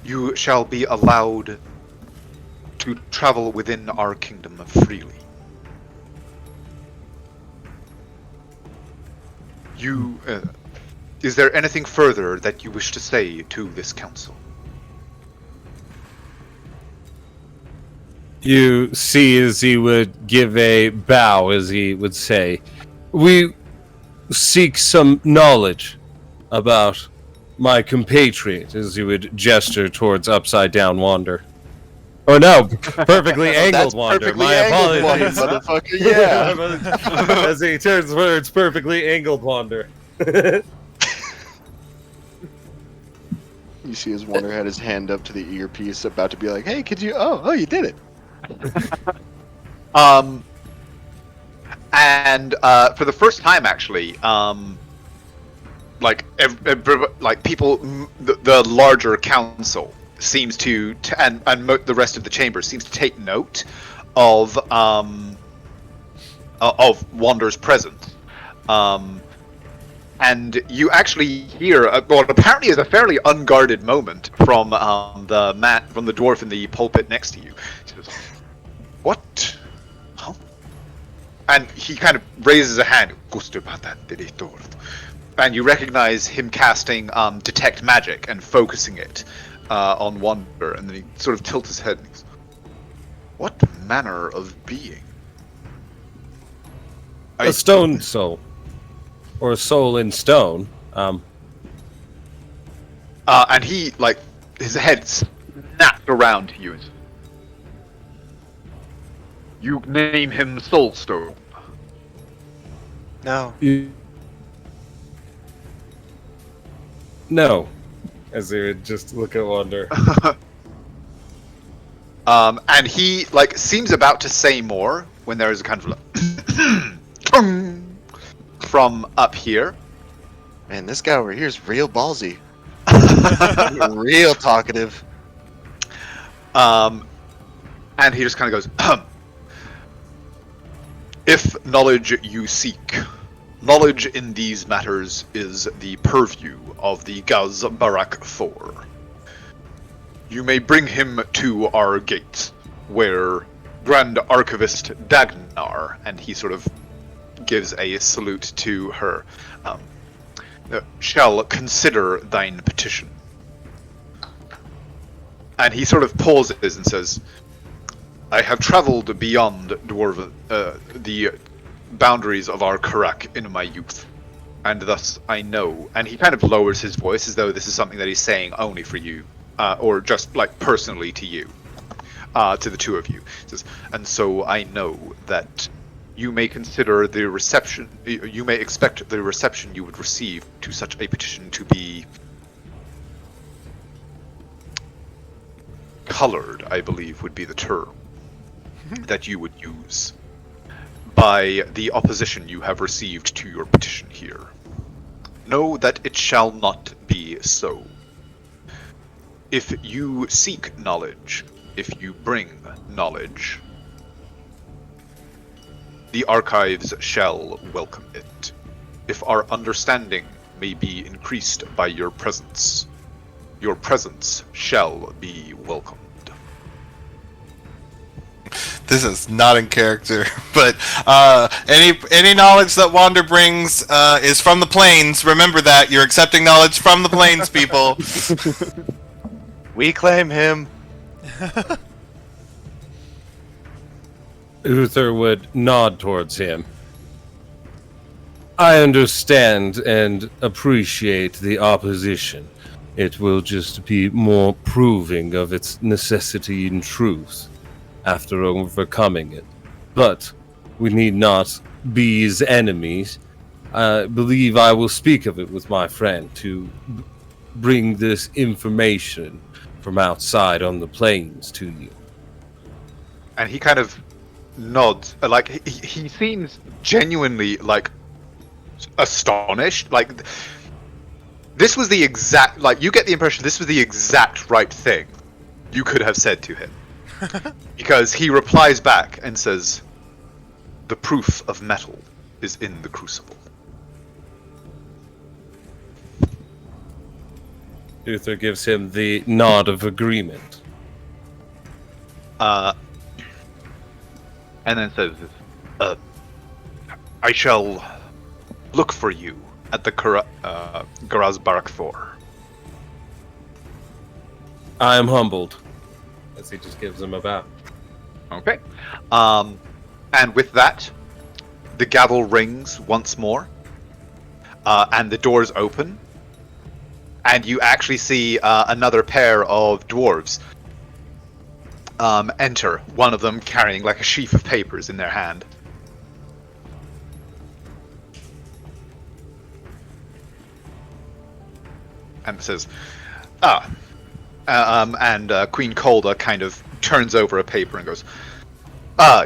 you shall be allowed to travel within our kingdom freely. Is there anything further that you wish to say to this council? You see as he would give a bow, as he would say, we seek some knowledge about my compatriot, as he would gesture towards Upside Down Wander. Oh no, perfectly angled Wander. Perfectly My angled apologies. Wander, motherfucker, yeah. As he turns towards perfectly angled Wander. You see his Wander had his hand up to the earpiece, about to be like, "Hey, could you? Oh, you did it." And for the first time, actually, like people, the larger council seems to and the rest of the chamber seems to take note of Wander's presence. And you actually hear what apparently is a fairly unguarded moment from the dwarf in the pulpit next to you. He says, "What? Huh?" And he kind of raises a hand. And you recognize him casting Detect Magic and focusing it on Wander. And then he sort of tilts his head and he goes, "What manner of being?" A stone soul. Or a soul in stone. And he, like, his head snapped around to you. You name him Soulstone. No. No. As they would just look at Wander. And he, like, seems about to say more when there is a kind of from up here. Man, this guy over here is real ballsy. Real talkative. And he just kind of goes, "If knowledge you seek, knowledge in these matters is the purview of the Aghzor. You may bring him to our gates, where Grand Archivist Dagnar," and he sort of gives a salute to her, "shall consider thine petition." And he sort of pauses and says, "I have traveled beyond the boundaries of our Karak in my youth, and thus I know," and he kind of lowers his voice as though this is something that he's saying only for you, or just like personally to you, to the two of you. He says, "And so I know that you may consider the reception, you may expect the reception you would receive to such a petition to be colored," I believe would be the term that you would use, "by the opposition you have received to your petition here. Know that it shall not be so. If you seek knowledge, if you bring knowledge, the archives shall welcome it. If our understanding may be increased by your presence shall be welcomed." This is not in character, but any knowledge that Wander brings is from the plains. Remember that. You're accepting knowledge from the plains, people. We claim him. Uther would nod towards him. I understand and appreciate the opposition. It will just be more proving of its necessity and truth after overcoming it. But we need not be his enemies. I believe I will speak of it with my friend to bring this information from outside on the plains to you. And he kind of nods, like he seems genuinely like astonished. Like this was the exact, like you get the impression this was the exact right thing you could have said to him, because he replies back and says, "The proof of metal is in the crucible." Uther gives him the nod of agreement. And then says, "I shall look for you at the Garaz Barak 4." I am humbled. As he just gives him a bow. Okay. And with that, the gavel rings once more, and the doors open, and you actually see another pair of dwarves enter, one of them carrying like a sheaf of papers in their hand. And says, and Queen Kolda kind of turns over a paper and goes,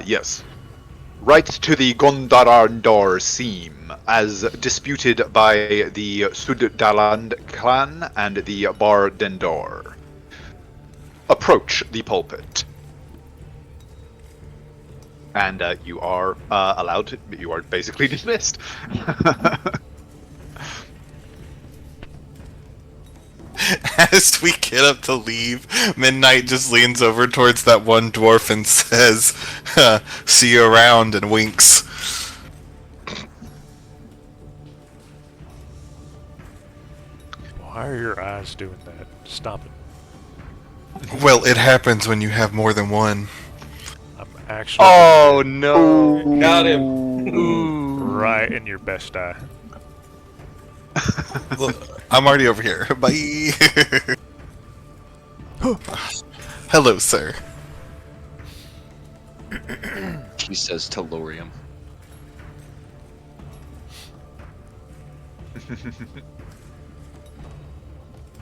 yes. Right to the Gondarandor seam, as disputed by the Suddaland clan and the Bar Dendor. Approach the pulpit. And you are allowed to, you are basically dismissed. As we get up to leave, Midnight just leans over towards that one dwarf and says, "See you around," and winks. Why are your eyes doing that? Stop it. Well, it happens when you have more than one. I'm actually Oh no! Got him. right in your best eye. Look, I'm already over here. Bye. Hello, sir. He says Tellurium.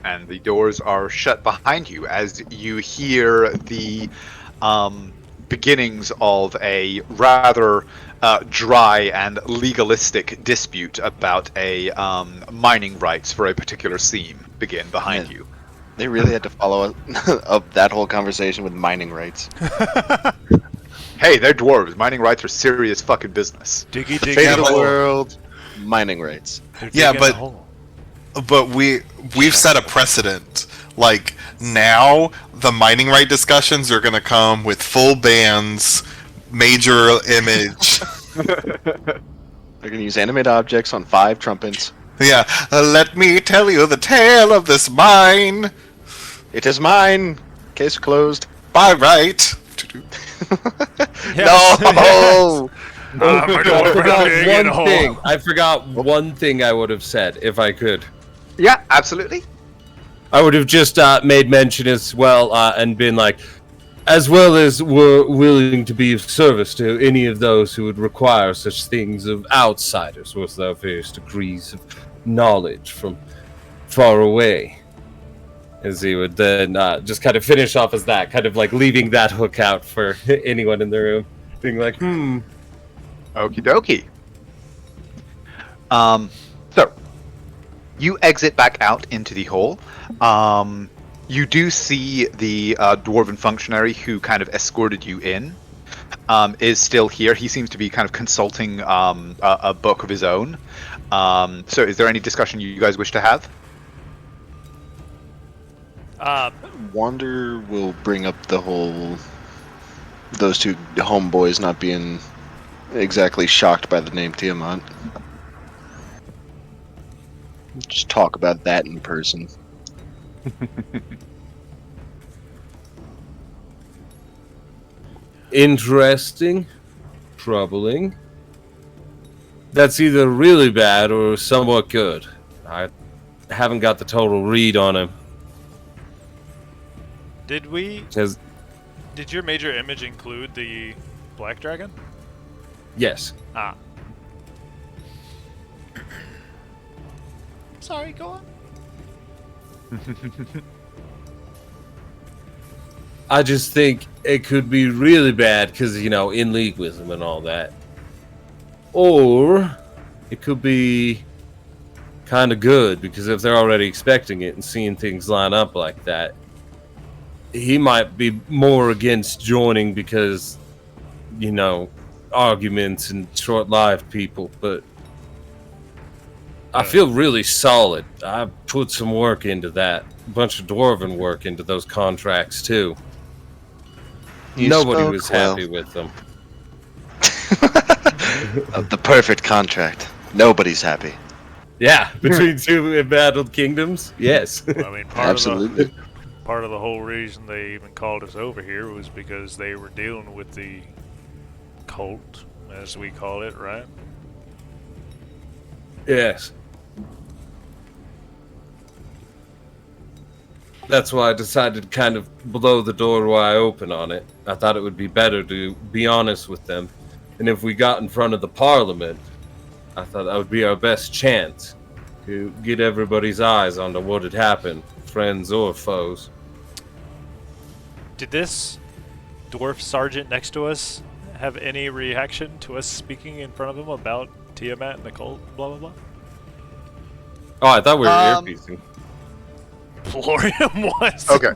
And the doors are shut behind you as you hear the beginnings of a rather dry and legalistic dispute about a mining rights for a particular seam begin behind you. They really had to follow up that whole conversation with mining rights. Hey, they're dwarves. Mining rights are serious fucking business. Diggy Fate diggy of the hole. world, mining rights. They're Yeah, digging a but- hole. But we've set a precedent. Like, now the mining right discussions are gonna come with full bands, major image. They're gonna use animate objects on 5 trumpets. Yeah, let me tell you the tale of this mine. It is mine. Case closed. By right. Yes. No! I forgot one thing I would have said if I could. Yeah, absolutely. I would have just made mention as well and been like, as well as we're willing to be of service to any of those who would require such things of outsiders with their various degrees of knowledge from far away. As he would then just kind of finish off as that, kind of like leaving that hook out for anyone in the room, being like, Okie dokie. So, you exit back out into the hall. You do see the dwarven functionary who kind of escorted you in is still here. He seems to be kind of consulting a book of his own. So is there any discussion you guys wish to have? Wander will bring up the whole... those two homeboys not being exactly shocked by the name Tiamat. Just talk about that in person. interesting, troubling. That's either really bad or somewhat good. I haven't got the total read on him. Did we? Says Did your major image include the black dragon? yes. Ah. Sorry, go on. I just think it could be really bad because, you know, in league with him and all that. Or it could be kind of good because if they're already expecting it and seeing things line up like that, he might be more against joining because, you know, arguments and short-lived people. But I feel really solid. I put some work into that. A bunch of dwarven work into those contracts, too. You Nobody spoke was well. happy with them. The perfect contract. Nobody's happy. Yeah, between two embattled kingdoms, yes. I mean, Absolutely. Part of the whole reason they even called us over here was because they were dealing with the cult, as we call it, right? Yes. That's why I decided to kind of blow the door wide open on it. I thought it would be better to be honest with them. And if we got in front of the parliament, I thought that would be our best chance to get everybody's eyes onto what had happened, friends or foes. Did this dwarf sergeant next to us have any reaction to us speaking in front of him about Tiamat and the cult, blah, blah, blah? Oh, I thought we were earpiecing. Florian was. Okay.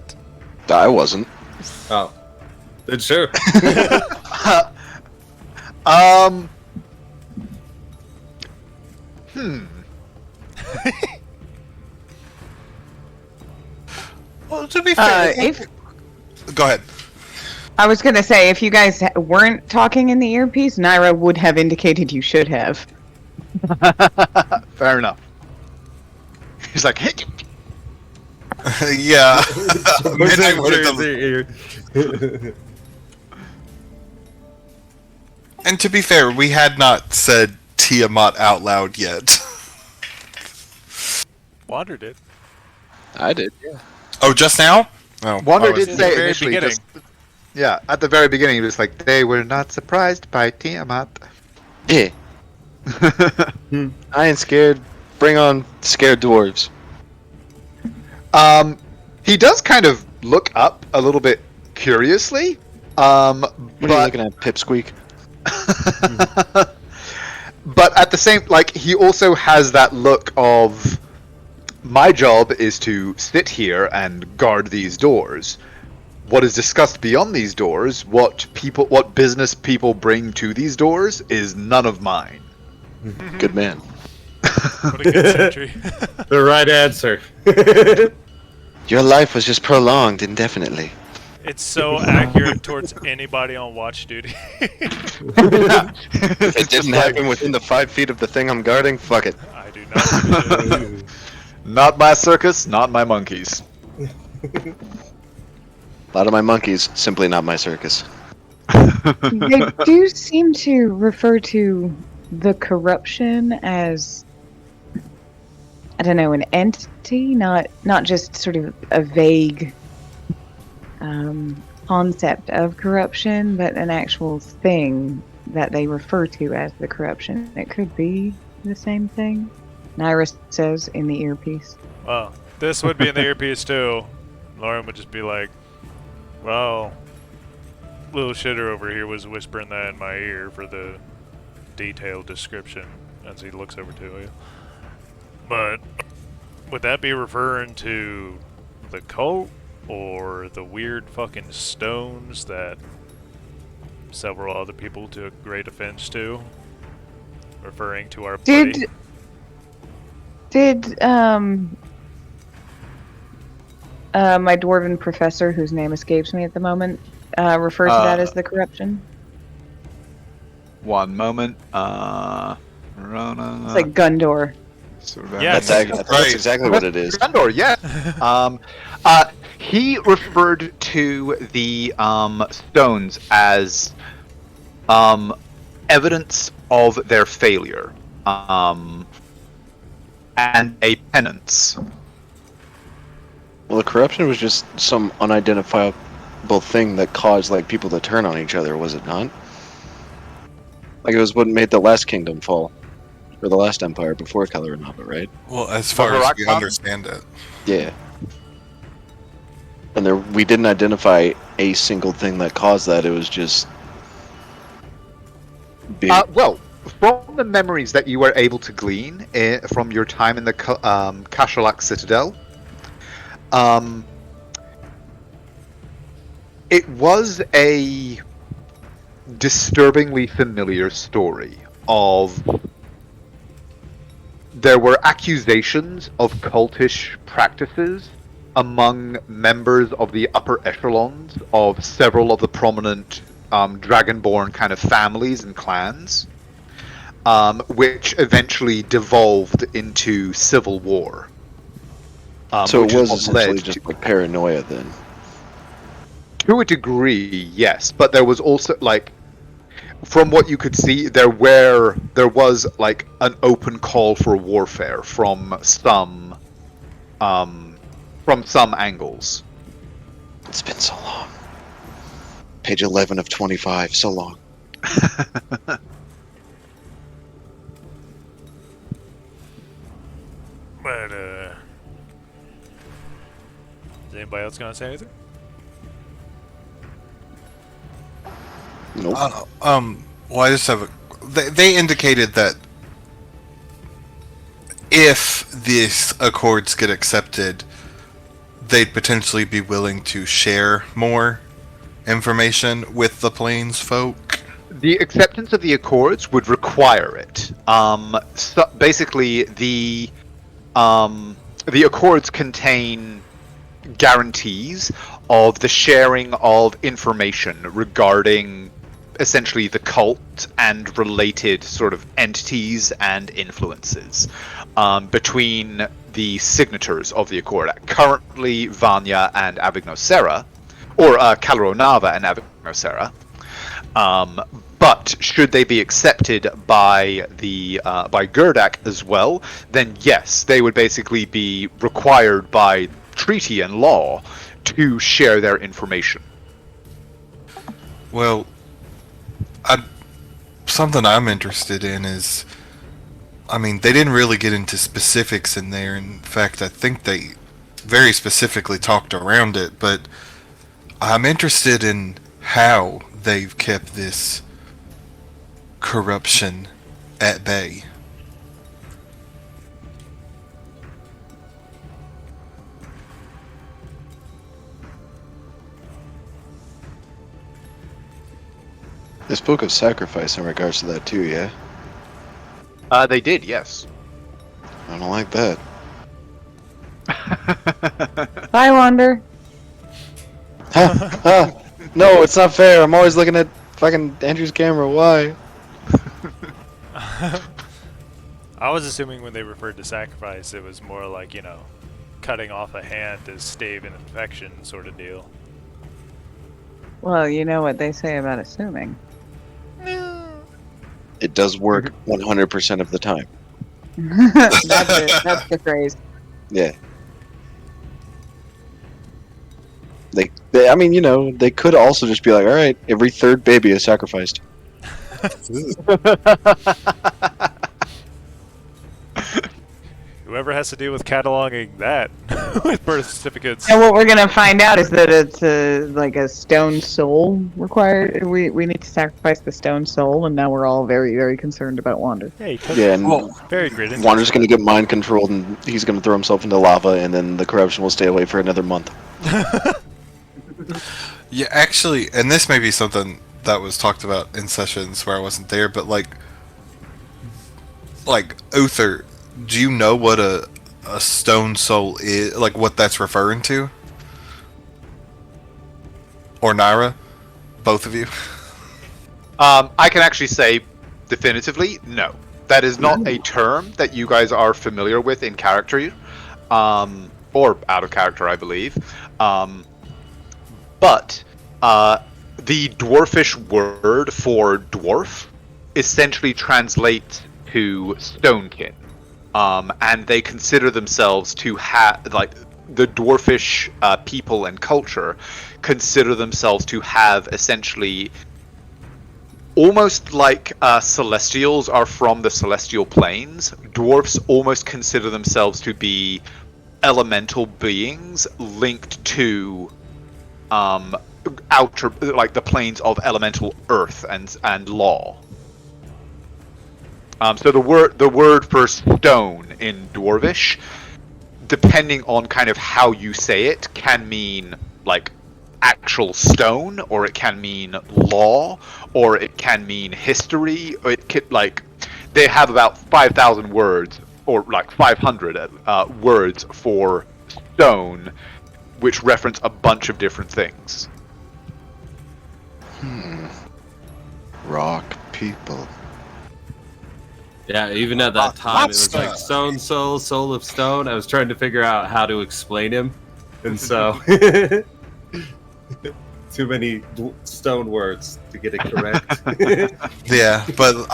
I wasn't. Oh. Then sure. Well, to be fair, go ahead. I was gonna say, if you guys weren't talking in the earpiece, Naira would have indicated you should have. Fair enough. He's like, hey. Yeah. Midnight would have done- And to be fair, we had not said Tiamat out loud yet. Wander did. I did. Yeah. Oh, just now? Oh, Wander I was- did say very initially, beginning. yeah, at the very beginning, he was like, they were not surprised by Tiamat. Yeah. I ain't scared. Bring on scared dwarves. He does kind of look up a little bit curiously, What are you but looking at, Pipsqueak? but at the same, like, he also has that look of, my job is to sit here and guard these doors. What is discussed beyond these doors, what business people bring to these doors, is none of mine. Good man. What a good sentry. The right answer. Your life was just prolonged indefinitely. It's so accurate towards anybody on watch duty. It didn't happen within the 5 feet of the thing I'm guarding. Fuck it. I do not give a shit. Not my circus, not my monkeys. A lot of my monkeys, simply not my circus. They do seem to refer to the corruption as, I don't know, an entity, not just sort of a vague concept of corruption, but an actual thing that they refer to as the corruption. It could be the same thing. Naira says in the earpiece. Well, this would be in the earpiece too. Lauren would just be like, well, little shitter over here was whispering that in my ear for the detailed description as he looks over to you. But would that be referring to the cult or the weird fucking stones that several other people took great offense to? Referring to our buddy? Did my dwarven professor, whose name escapes me at the moment, refer to that as the corruption? One moment. Rona. It's like Gundor. Yeah, That's exactly what it is. Grandor, yeah. He referred to the stones as evidence of their failure, and a penance. Well, the corruption was just some unidentifiable thing that caused like people to turn on each other, was it not? Like it was what made the last kingdom fall, or the last empire before Calorinaba, right? Well, as far as we Karak? understand it. Yeah. And we didn't identify a single thing that caused that. It was just big. Well, from the memories that you were able to glean from your time in the Kashalak Citadel, it was a disturbingly familiar story of there were accusations of cultish practices among members of the upper echelons of several of the prominent dragonborn kind of families and clans, which eventually devolved into civil war. So which it is was what essentially led just like paranoia then. to a degree, yes, but there was also like, from what you could see, there was like an open call for warfare from some angles. It's been so long. Page 11 of 25, so long. But is anybody else gonna say anything? Nope. Well, I just have a. They indicated that if these accords get accepted, they'd potentially be willing to share more information with the Plains folk. The acceptance of the accords would require it. So basically, the accords contain guarantees of the sharing of information regarding essentially the cult and related sort of entities and influences between the signatories of the accord. Currently, Vanya and Avignosera, or Caloronava and Avignosera. But should they be accepted by by Gerdak as well, then yes, they would basically be required by treaty and law to share their information. Well, something I'm interested in is, I mean, they didn't really get into specifics in there. In fact, I think they very specifically talked around it, but I'm interested in how they've kept this corruption at bay. They spoke of sacrifice in regards to that too, yeah? They did, yes. I don't like that. Bye, Wander. No, it's not fair. I'm always looking at fucking Andrew's camera. Why? I was assuming when they referred to sacrifice, it was more like, cutting off a hand to stave an infection sort of deal. Well, you know what they say about assuming. It does work 100% of the time. That's it. That's the phrase. Yeah. I mean, they could also just be like, all right, every third baby is sacrificed. Whoever has to deal with cataloging that with birth certificates. And what we're gonna find out is that it's like a stone soul required. We need to sacrifice the stone soul, and now we're all very, very concerned about Wander. Yeah, he took Yeah, and very great interest. Wander's going to get mind controlled, and he's going to throw himself into lava, and then the corruption will stay away for another month. Yeah, actually, and this may be something that was talked about in sessions where I wasn't there, but like Uther, do you know what a stone soul is? Like what that's referring to? Or Naira? Both of you? I can actually say definitively, no. That is not a term that you guys are familiar with in character, or out of character, I believe. But the dwarfish word for dwarf essentially translates to stonekin, and they consider themselves to have the dwarfish people and culture consider themselves to have essentially almost like celestials are from the celestial planes. Dwarfs almost consider themselves to be elemental beings linked to outer, like the planes of elemental earth and law. So the word for stone in Dwarvish, depending on kind of how you say it, can mean like actual stone, or it can mean law, or it can mean history. Or it could, like, they have about 5,000 words, or like 500 words for stone, which reference a bunch of different things. Rock people. Yeah, even at that time, it was like stone soul, soul of stone. I was trying to figure out how to explain him, and so too many stone words to get it correct. Yeah, but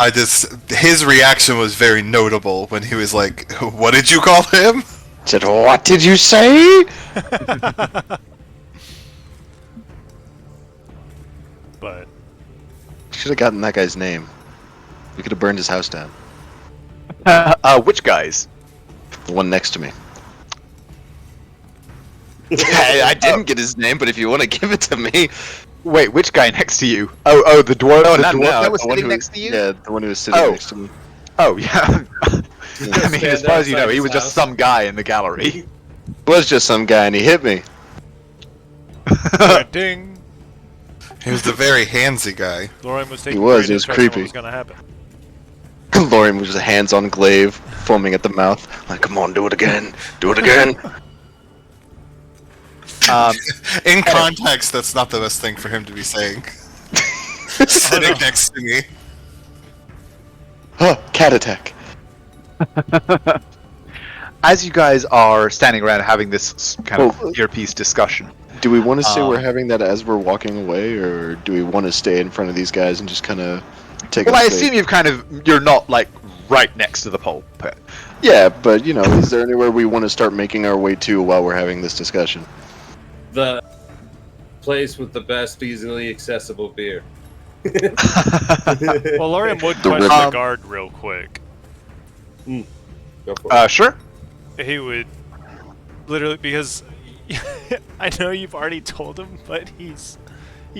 his reaction was very notable when he was like, "What did you call him?" Said, what did you say? But Should have gotten that guy's name. We could have burned his house down. Which guys? The one next to me. I didn't get his name, but if you want to give it to me. Wait, which guy next to you? Oh, the dwarf. No, the not dwarf now. that was The one sitting who next to you. Yeah, the one who was sitting next to me. Oh, yeah. I mean, as far as you know, he was just house. some guy in the gallery. It was just some guy, and he hit me. ding. He was the very handsy guy. Lorian was taking He was, great it was interest in creepy. What was gonna happen? Lorian was just hands on glaive, foaming at the mouth. Like, come on, do it again. Do it again. In context, that's not the best thing for him to be saying. Sitting next to me. Huh, cat attack. As you guys are standing around having this kind of earpiece discussion, Do we want to say we're having that as we're walking away, or do we want to stay in front of these guys and just kind of take well, a I break? assume you're not like right next to the pulpit. Yeah, but, you know, is there anywhere we want to start making our way to while we're having this discussion? The place with the best easily accessible beer. Well, Lorian would The question river. the guard real quick. Go for it. Sure. He would literally, because I know you've already told him, but he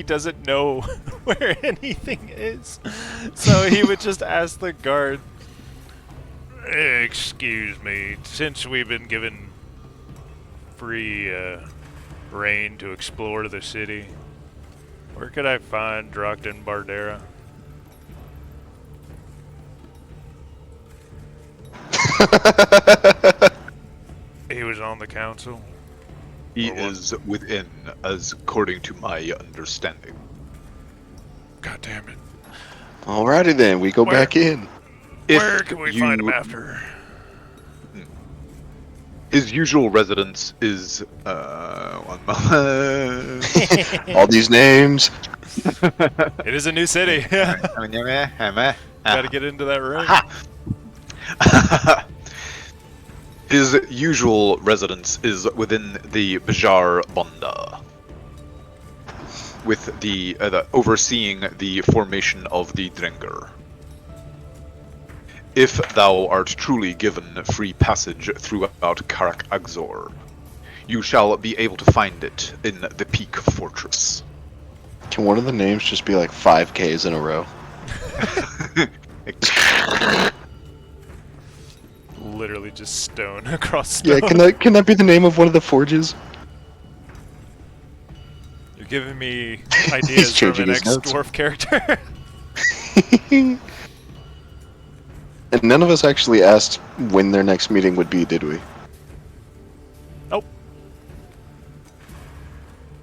doesn't know where anything is. So he would just ask the guard, "Excuse me, since we've been given free reign to explore the city, where could I find Drakden Bardera?" He was on the council. He Or what? is within, as according to my understanding. God damn it. Alrighty then, we go Where? back in. Where can we find him after? His usual residence is one moment. All these names. It is a new city. Gotta get into that room. His usual residence is within the Bajar Bonda, with the overseeing the formation of the Drenger. If thou art truly given free passage throughout Karak Aghzor, you shall be able to find it in the Peak Fortress. Can one of the names just be like 5Ks in a row? Literally just stone across stone. Yeah, can that be the name of one of the forges? You're giving me ideas from changing an his notes. ex-dwarf character. And none of us actually asked when their next meeting would be, did we? Nope.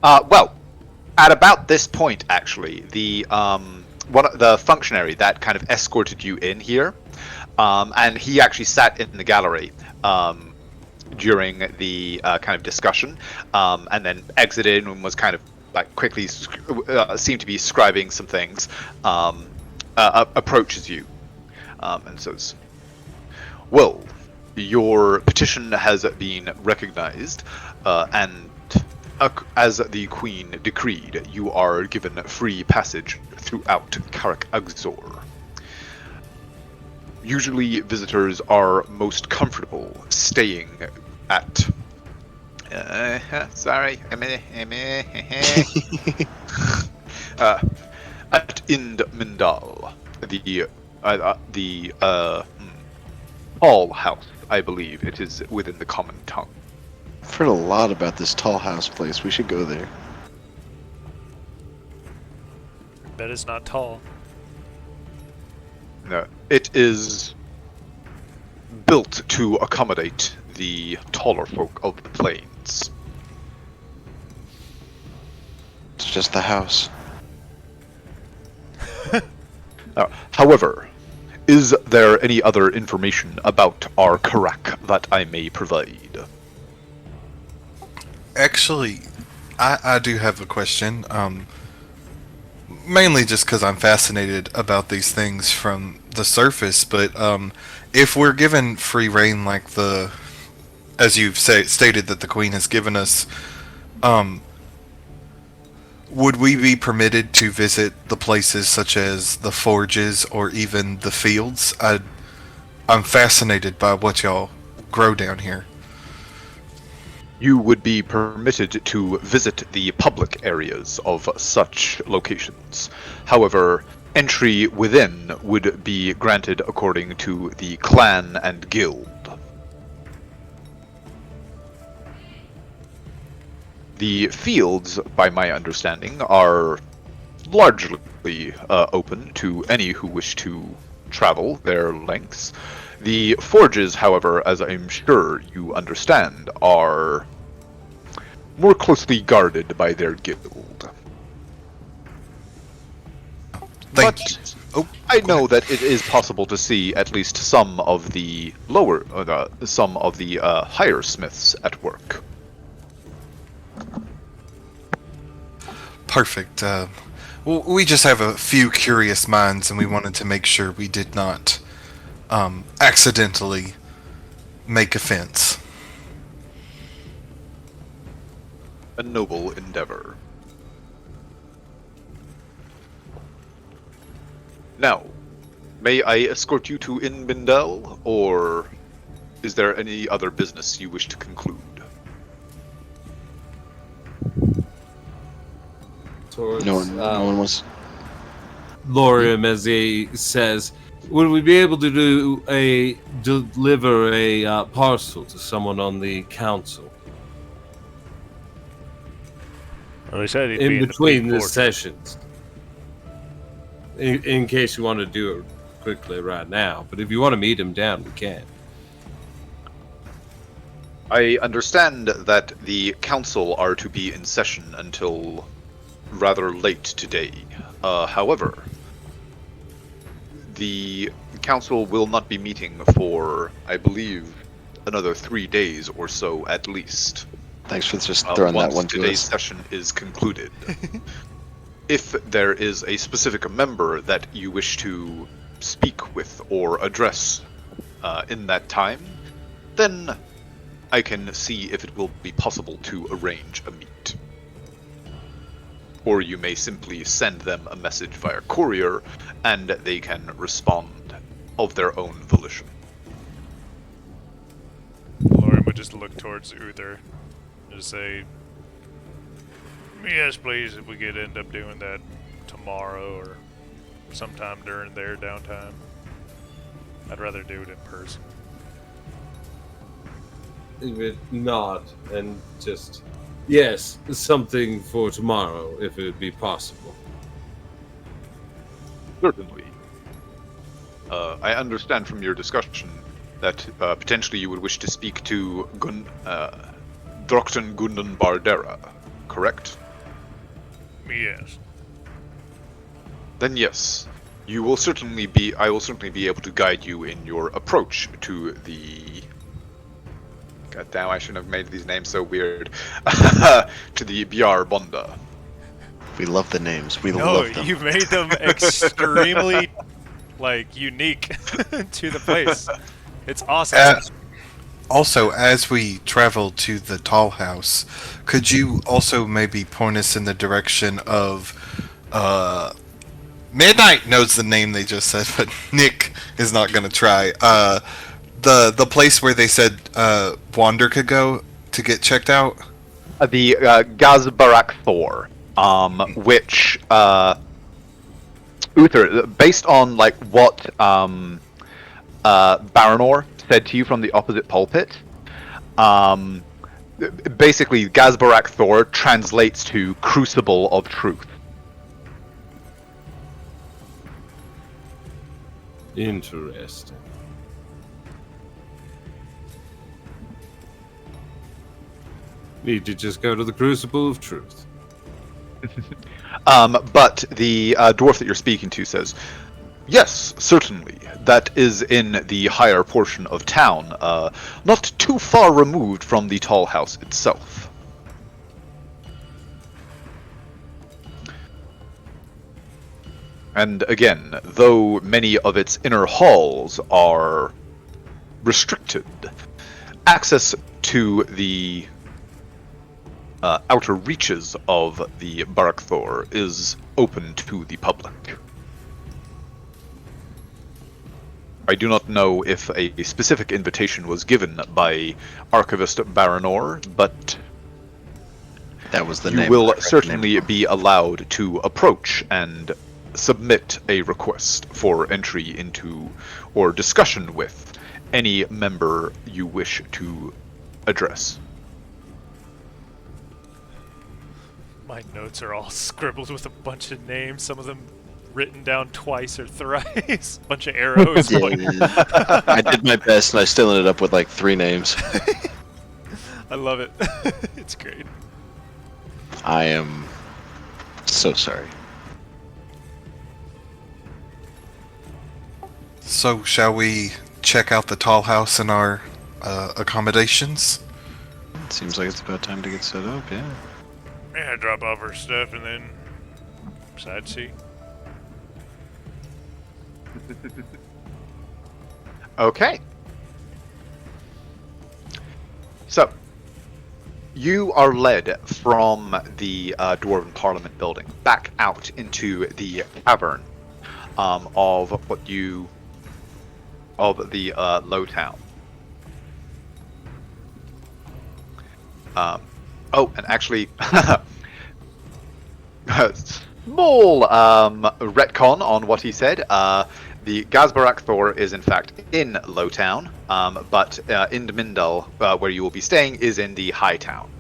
Well, at about this point, actually, the functionary that kind of escorted you in here, and he actually sat in the gallery, during the kind of discussion, and then exited and was kind of like quickly seemed to be scribing some things. Approaches you and says, "Well, your petition has been recognized, and as the Queen decreed, you are given free passage throughout Karak Aghzor. Usually, visitors are most comfortable staying at. Sorry, at Ind Mindal, the Tall House, I believe it is within the common tongue. I've heard a lot about this tall house place. We should go there. Bet it's not tall. No, it is built to accommodate the taller folk of the plains. It's just the house. However, is there any other information about our Karak that I may provide? Actually, I do have a question. Mainly just because I'm fascinated about these things from the surface. But if we're given free reign, like as you've stated that the Queen has given us, would we be permitted to visit the places such as the forges or even the fields? I'm fascinated by what y'all grow down here. You would be permitted to visit the public areas of such locations. However, entry within would be granted according to the clan and guild. The fields, by my understanding, are largely open to any who wish to travel their lengths. The forges, however, as I'm sure you understand, are more closely guarded by their guild. Thank But you. Oh, I go know ahead. that it is possible to see at least some of the higher smiths at work. Perfect. Well, we just have a few curious minds, and we wanted to make sure we did not accidentally make offense. A noble endeavor. Now, may I escort you to Inbindel, or is there any other business you wish to conclude? Towards, No one wants. Lorium, as he says, would we be able to deliver a parcel to someone on the council Well, they said he'd in be between the the forge. sessions? In case you want to do it quickly right now, but if you want to meet him down, we can. I understand that the council are to be in session until rather late today. However, the council will not be meeting for, I believe, another 3 days or so at least. Thanks for just throwing that once one to today's us. session is concluded. If there is a specific member that you wish to speak with or address in that time, then I can see if it will be possible to arrange a meet. Or you may simply send them a message via courier, and they can respond of their own volition. Lauren would just look towards Uther and just say, yes, please, if we could end up doing that tomorrow or sometime during their downtime. I'd rather do it in person. If it not, and just yes, something for tomorrow, if it would be possible. Certainly. I understand from your discussion that potentially you would wish to speak to Dr. Gundan Bardera, correct? Yes. Then yes, I will certainly be able to guide you in your approach to the God damn, I shouldn't have made these names so weird. To the Bjar Bonda. We love the names. We No, love them. you made them extremely, unique to the place. It's awesome. Also, as we travel to the tall house, could you also maybe point us in the direction of Midnight knows the name they just said, but Nick is not gonna try. The place where they said Wander could go to get checked out? The Gazbarak Thor, which Uther, based on what Baranor said to you from the opposite pulpit, basically Gazbarak Thor translates to Crucible of Truth. Interesting. Need to just go to the Crucible of Truth. But the dwarf that you're speaking to says, yes, certainly. That is in the higher portion of town, not too far removed from the tall house itself. And again, though many of its inner halls are restricted, access to the outer reaches of the Barak Thor is open to the public. I do not know if a specific invitation was given by Archivist Baranor, but That was the you name. will certainly be allowed to approach and submit a request for entry into or discussion with any member you wish to address. My notes are all scribbled with a bunch of names, some of them written down twice or thrice. Bunch of arrows. I did my best, and I still ended up with 3 names. I love it. It's great. I am so sorry. So, shall we check out the tall house and our accommodations? It seems like it's about time to get set up, yeah. Yeah, drop off our stuff and then side seat. Okay. So, you are led from the Dwarven Parliament building back out into the cavern of the Low Town. And actually, small retcon on what he said. The Gazbarak Thor is in fact in Lowtown, but Indmindal, where you will be staying, is in the High Town.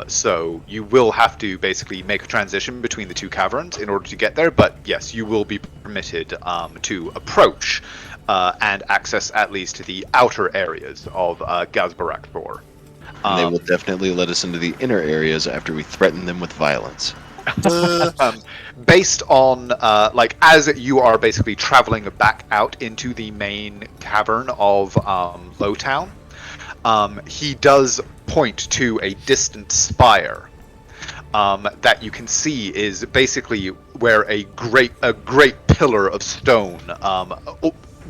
So you will have to basically make a transition between the two caverns in order to get there, but yes, you will be permitted to approach and access at least the outer areas of Gazbarak Thor. And they will definitely let us into the inner areas after we threaten them with violence. Based on as you are basically traveling back out into the main cavern of Lowtown, he does point to a distant spire that you can see is basically where a great pillar of stone,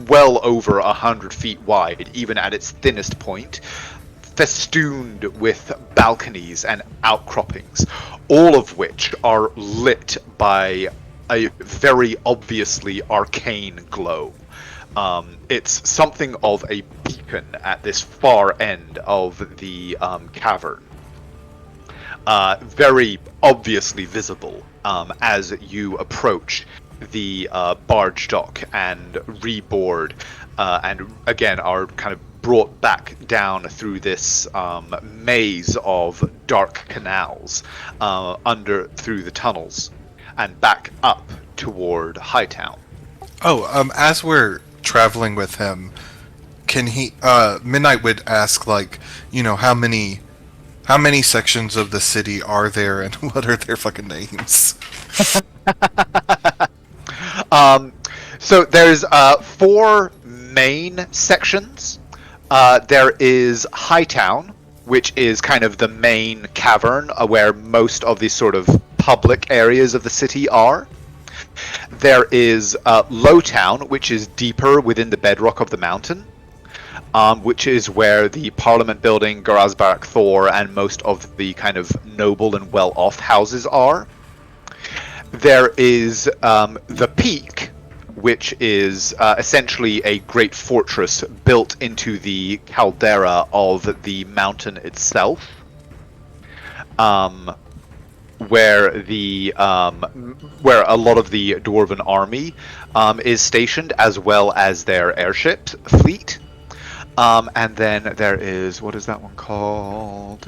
well over 100 feet wide, even at its thinnest point, festooned with balconies and outcroppings, all of which are lit by a very obviously arcane glow. It's something of a beacon at this far end of the cavern. Very obviously visible as you approach the barge dock and reboard, and again are kind of brought back down through this maze of dark canals through the tunnels and back up toward Hightown. Oh, as we're traveling with him, can he? Midnight would ask, how many sections of the city are there, and what are their fucking names? So there's 4 main sections. There is Hightown, which is kind of the main cavern where most of the sort of public areas of the city are. There is Lowtown, which is deeper within the bedrock of the mountain, which is where the Parliament building, Aghzor, and most of the kind of noble and well-off houses are. There is the Peak, which is essentially a great fortress built into the caldera of the mountain itself, where where a lot of the Dwarven army is stationed, as well as their airship fleet. And then there is, what is that one called?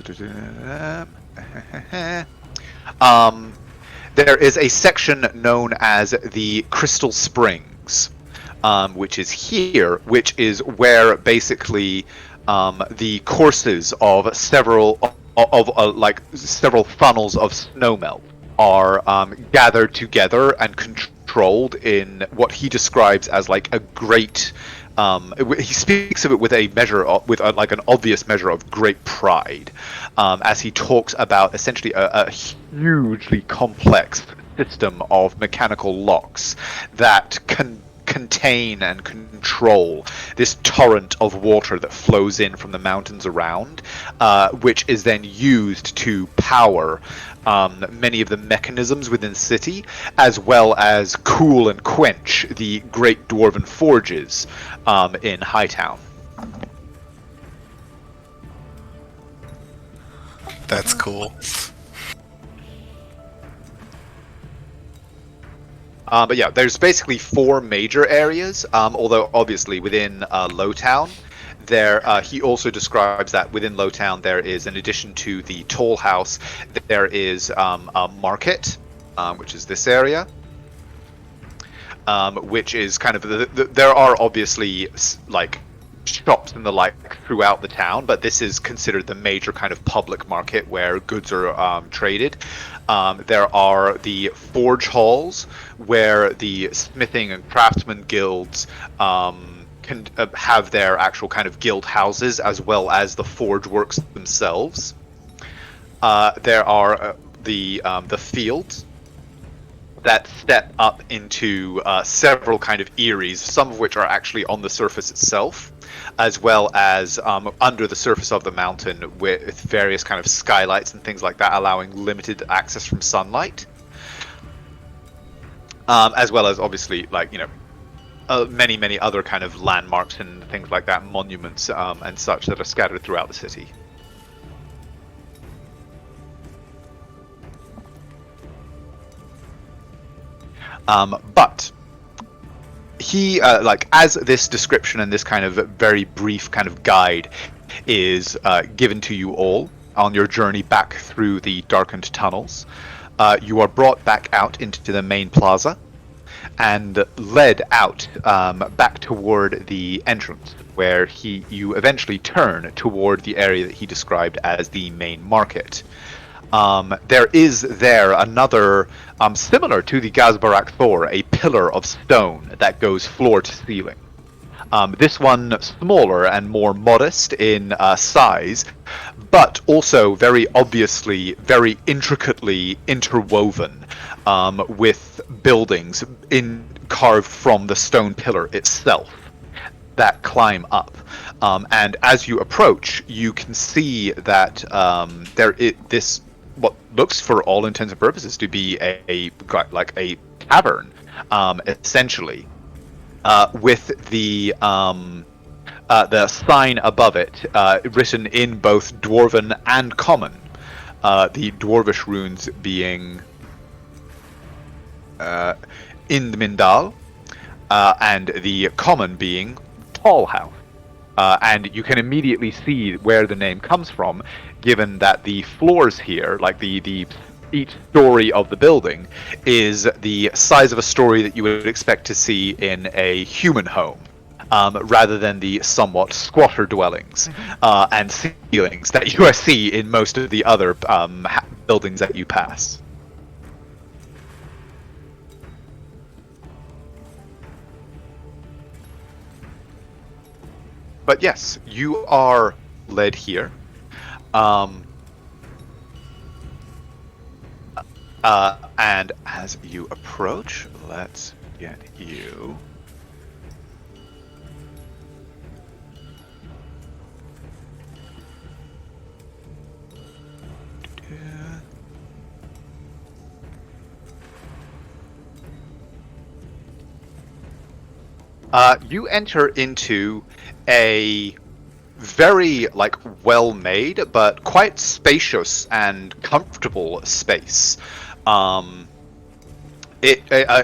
There is a section known as the Crystal Springs, which is here, which is where basically the courses of several funnels of snowmelt are gathered together and controlled in what he describes as like a great. He speaks of it with an obvious measure of great pride, as he talks about essentially a hugely complex system of mechanical locks that can contain and control this torrent of water that flows in from the mountains around, which is then used to power many of the mechanisms within the city, as well as cool and quench the great dwarven forges in Hightown. That's cool. But yeah, there's basically 4 major areas, although obviously within Lowtown, he also describes that within Lowtown there is, in addition to the toll house, there is a market, which is this area, which is kind of there are obviously like shops and the like throughout the town, but this is considered the major kind of public market where goods are traded. There are the forge halls where the smithing and craftsman guilds can have their actual kind of guild houses, as well as the forge works themselves. There are the fields that step up into several kind of eyries, some of which are actually on the surface itself, as well as under the surface of the mountain with various kind of skylights and things like that, allowing limited access from sunlight. As well as obviously, like, you know, many other kind of landmarks and things like that, monuments and such that are scattered throughout the city. But he, as this description and this kind of very brief kind of guide is given to you all on your journey back through the darkened tunnels, you are brought back out into the main plaza and led out back toward the entrance, where you eventually turn toward the area that he described as the main market. There is another, similar to the Aghzor, a pillar of stone that goes floor to ceiling. This one smaller and more modest in size, but also very obviously, very intricately interwoven with buildings carved from the stone pillar itself that climb up. And as you approach, you can see that this what looks, for all intents and purposes, to be a cavern, essentially, with the sign above it written in both Dwarven and Common, the Dwarvish runes being in the Mindal, and the Common being Tall House. And you can immediately see where the name comes from, given that the floors here, like each story of the building, is the size of a story that you would expect to see in a human home, rather than the somewhat squatter dwellings and ceilings that you see in most of the other buildings that you pass. But yes, you are led here. And as you approach, let's get you. You enter into a very well-made but quite spacious and comfortable space.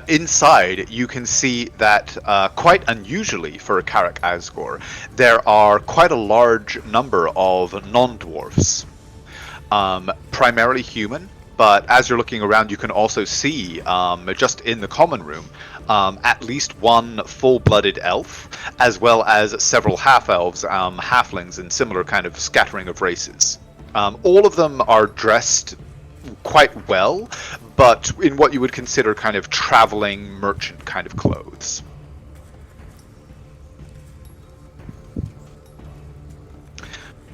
Inside you can see that quite unusually for Karak Aghzor, there are quite a large number of non-dwarfs, primarily human. But as you're looking around, you can also see, just in the common room, at least one full-blooded elf, as well as several half-elves, halflings, and similar kind of scattering of races. All of them are dressed quite well, but in what you would consider kind of traveling merchant kind of clothes.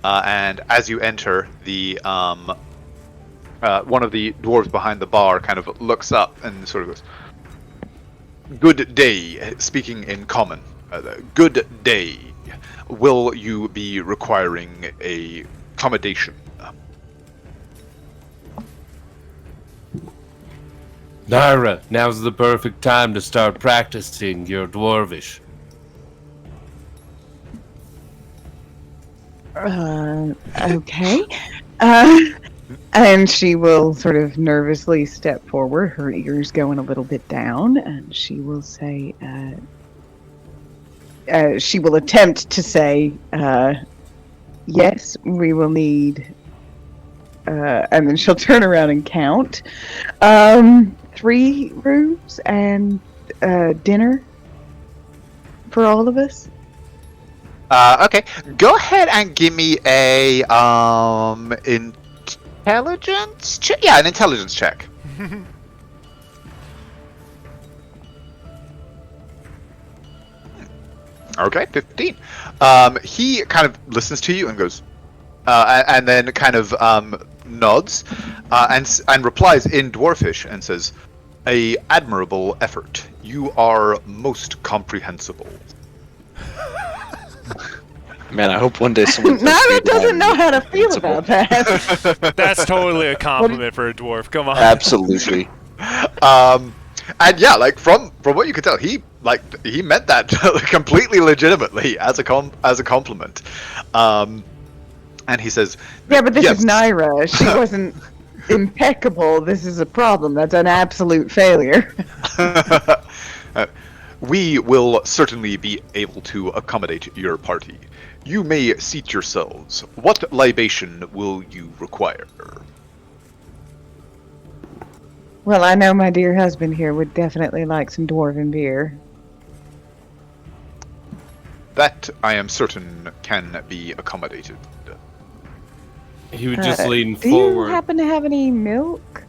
And as you enter, the one of the dwarves behind the bar kind of looks up and sort of goes, "Good day," speaking in common. "Good day. Will you be requiring a accommodation?" Naira, now's the perfect time to start practicing your dwarvish. Okay. And she will sort of nervously step forward, her ears going a little bit down, and she will say, she will attempt to say, yes, we will need, and then she'll turn around and count, 3 rooms and dinner for all of us. Okay, go ahead and give me a intelligence check. Yeah, an intelligence check. Okay, 15. He kind of listens to you and goes, and then kind of nods, and replies in Dwarfish and says, "A admirable effort. You are most comprehensible." Man, I hope one day someone. Naira doesn't know how to feel about that. That's totally a compliment for a dwarf. Come on. Absolutely. And yeah, from what you could tell, he meant that completely legitimately as a compliment. And he says, Yeah, but this yes. is Naira. She wasn't impeccable. This is a problem. That's an absolute failure. We will certainly be able to accommodate your party. You may seat yourselves. What libation will you require? Well, I know my dear husband here would definitely like some dwarven beer. That, I am certain, can be accommodated. He would just lean do forward. you happen to have any milk?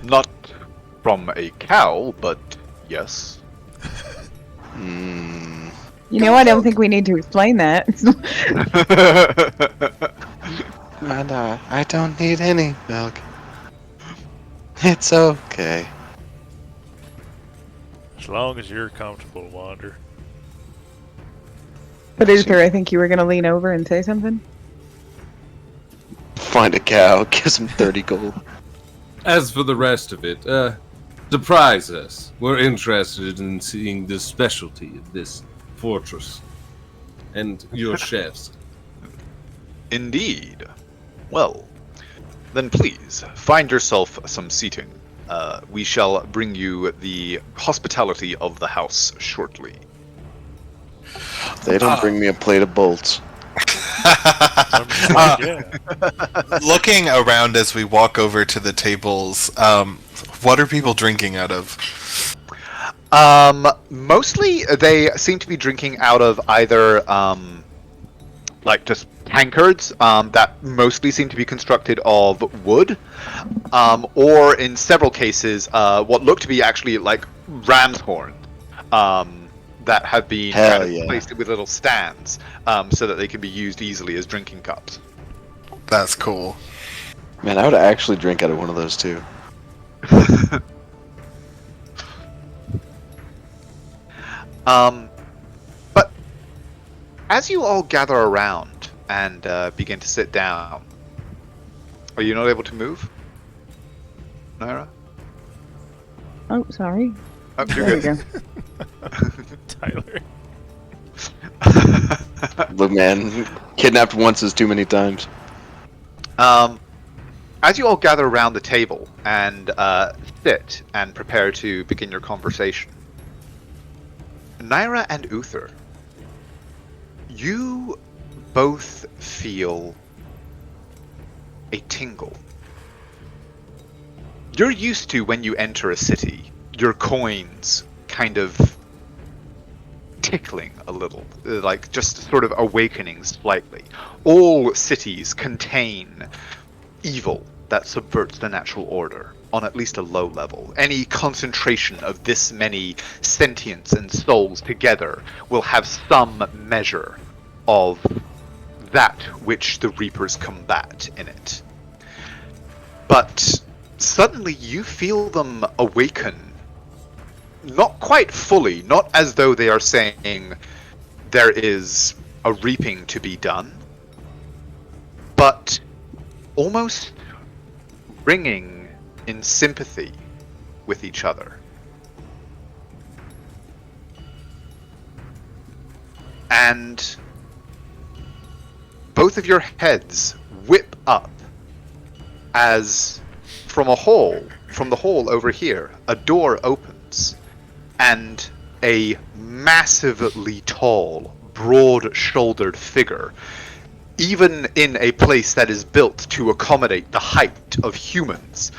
Not from a cow, but yes. You know, I don't think we need to explain that. And I don't need any milk. It's okay. As long as you're comfortable, Wander. But Uther, I think you were going to lean over and say something? Find a cow, gives him 30 gold. As for the rest of it, surprise us. We're interested in seeing the specialty of this fortress and your chefs. Indeed. Well, then please, find yourself some seating. We shall bring you the hospitality of the house shortly. They don't bring me a plate of bolts. Looking around as we walk over to the tables, what are people drinking out of? Mostly they seem to be drinking out of either just tankards that mostly seem to be constructed of wood, or in several cases what look to be actually like ram's horn. that have been Hell kind of yeah. placed with little stands so that they can be used easily as drinking cups. That's cool. Man, I would actually drink out of one of those too. But as you all gather around and begin to sit down, are you not able to move, Naira? Oh, sorry. Oh, you're There we good. go. Tyler. Look, man, kidnapped once is too many times. As you all gather around the table and sit and prepare to begin your conversation, Naira and Uther, you both feel a tingle. You're used to when you enter a city, your coins kind of tickling a little, like just sort of awakening slightly. All cities contain evil that subverts the natural order on at least a low level. Any concentration of this many sentients and souls together will have some measure of that which the Reapers combat in it. But suddenly you feel them awaken, not quite fully, not as though they are saying there is a reaping to be done, but almost ringing in sympathy with each other. And both of your heads whip up as from the hole over here, a door opens and a massively tall, broad-shouldered figure, even in a place that is built to accommodate the height of humans,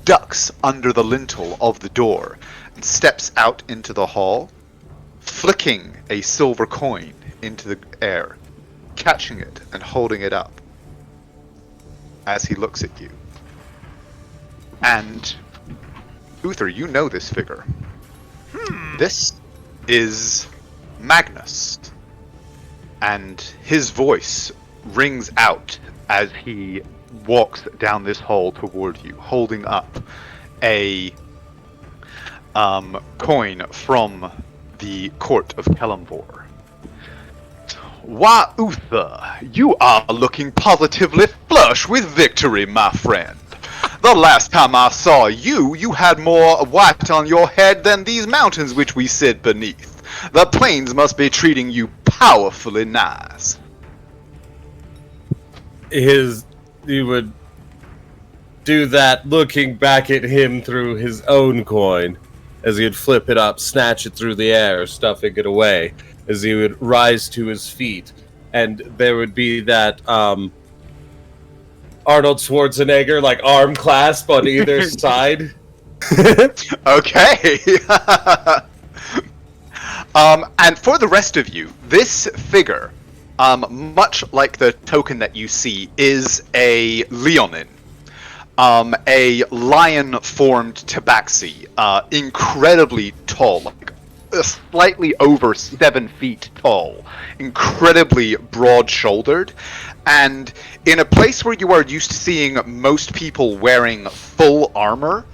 ducks under the lintel of the door and steps out into the hall, flicking a silver coin into the air, catching it and holding it up as he looks at you. And Uther, you know this figure. This is Magnus, and his voice rings out as he walks down this hall toward you, holding up a coin from the court of Kellamvor. Why, Uther, you are looking positively flush with victory, my friend. The last time I saw you, you had more white on your head than these mountains which we sit beneath. The plains must be treating you powerfully nice. He would do that looking back at him through his own coin, as he would flip it up, snatch it through the air, stuffing it away, as he would rise to his feet, and there would be that Arnold Schwarzenegger like arm clasp on either side. Okay. And for the rest of you, this figure, much like the token that you see, is a Leonin. A lion-formed tabaxi, incredibly tall, like slightly over 7 feet tall, incredibly broad-shouldered, and in a place where you are used to seeing most people wearing full armor,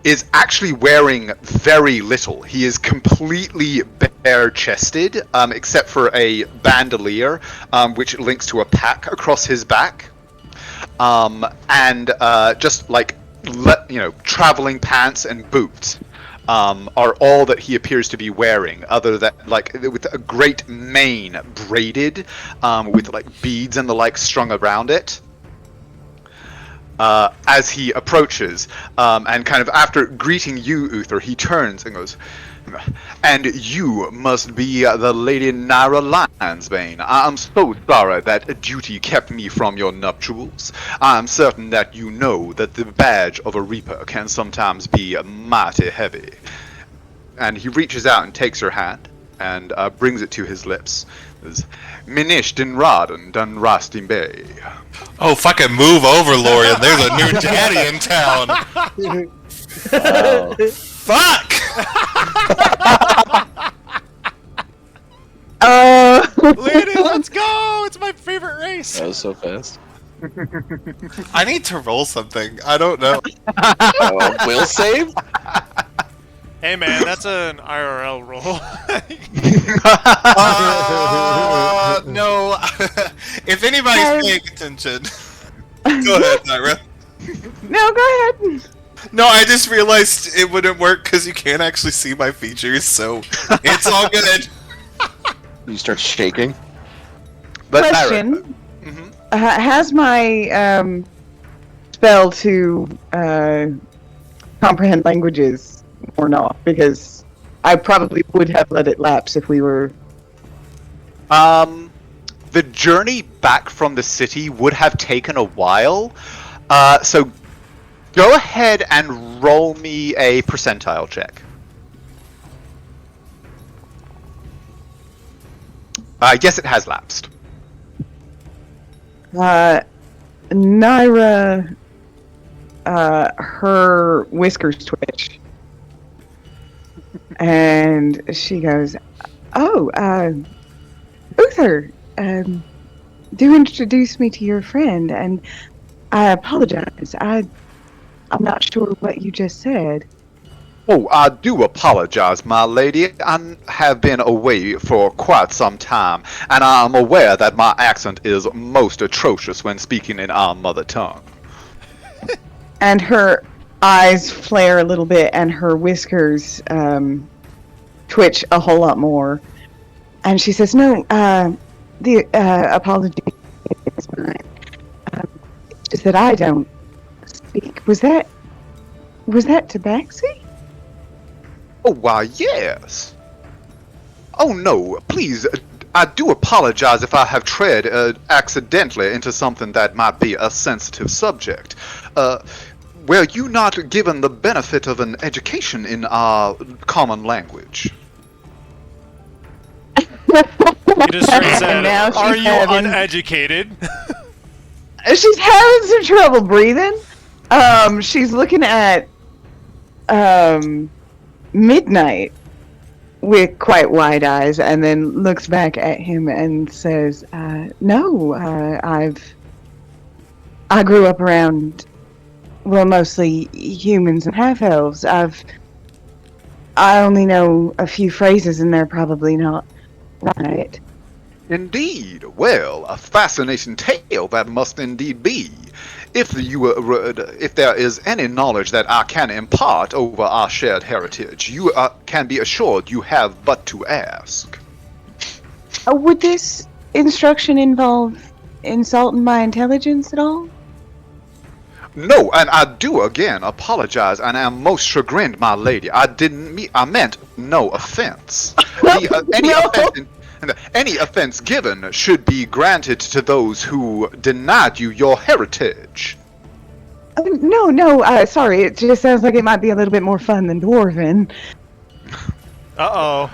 is actually wearing very little. He is completely bare-chested, except for a bandolier, which links to a pack across his back. And just like, traveling pants and boots are all that he appears to be wearing, other than, like, with a great mane braided, with, like, beads and the like strung around it. As he approaches, and kind of after greeting you, Uther, he turns and goes, "And you must be the Lady Naira Lionsbane. I'm so sorry that duty kept me from your nuptials. I'm certain that you know that the badge of a Reaper can sometimes be mighty heavy." And he reaches out and takes her hand and brings it to his lips. "Minish den Raden dan Rastin Bay." Oh, fucking move over, Lorian. There's a new daddy in town. Wow. Fuck! Landon, let's go! It's my favorite race. That was so fast. I need to roll something. I don't know. Will save? Hey man, that's an IRL roll. No. If anybody's paying attention, go ahead, Naira. No, go ahead. No, I just realized it wouldn't work because you can't actually see my features, so it's all good. You start shaking. But Question. Mhm. Has my spell to comprehend languages worn off? Because I probably would have let it lapse if we were... The journey back from the city would have taken a while, so go ahead and roll me a percentile check. Yes, it has lapsed. Naira, her whiskers twitch. And she goes, "Oh, Aghzor, do introduce me to your friend, and I apologize. I'm not sure what you just said." Oh, I do apologize, my lady. I have been away for quite some time, and I am aware that my accent is most atrocious when speaking in our mother tongue. And her eyes flare a little bit, and her whiskers twitch a whole lot more. And she says, "No, the apology is mine. It's just that I don't speak. Was that Tabaxi?" Oh, why, yes. Oh, no, please, I do apologize if I have tread accidentally into something that might be a sensitive subject. Were you not given the benefit of an education in our common language? He just straight said, Now she's "Are you having- uneducated?" She's having some trouble breathing. She's looking at Midnight with quite wide eyes, and then looks back at him and says, "No, I grew up around, well, mostly humans and half-elves. I only know a few phrases, and they're probably not right." Indeed. Well, a fascinating tale that must indeed be. If there is any knowledge that I can impart over our shared heritage, you can be assured you have but to ask. Would this instruction involve insulting my intelligence at all? No, and I do again apologize, and am most chagrined, my lady. I meant no offense. Any offense given should be granted to those who denied you your heritage. No, sorry, it just sounds like it might be a little bit more fun than Dwarven. Uh-oh.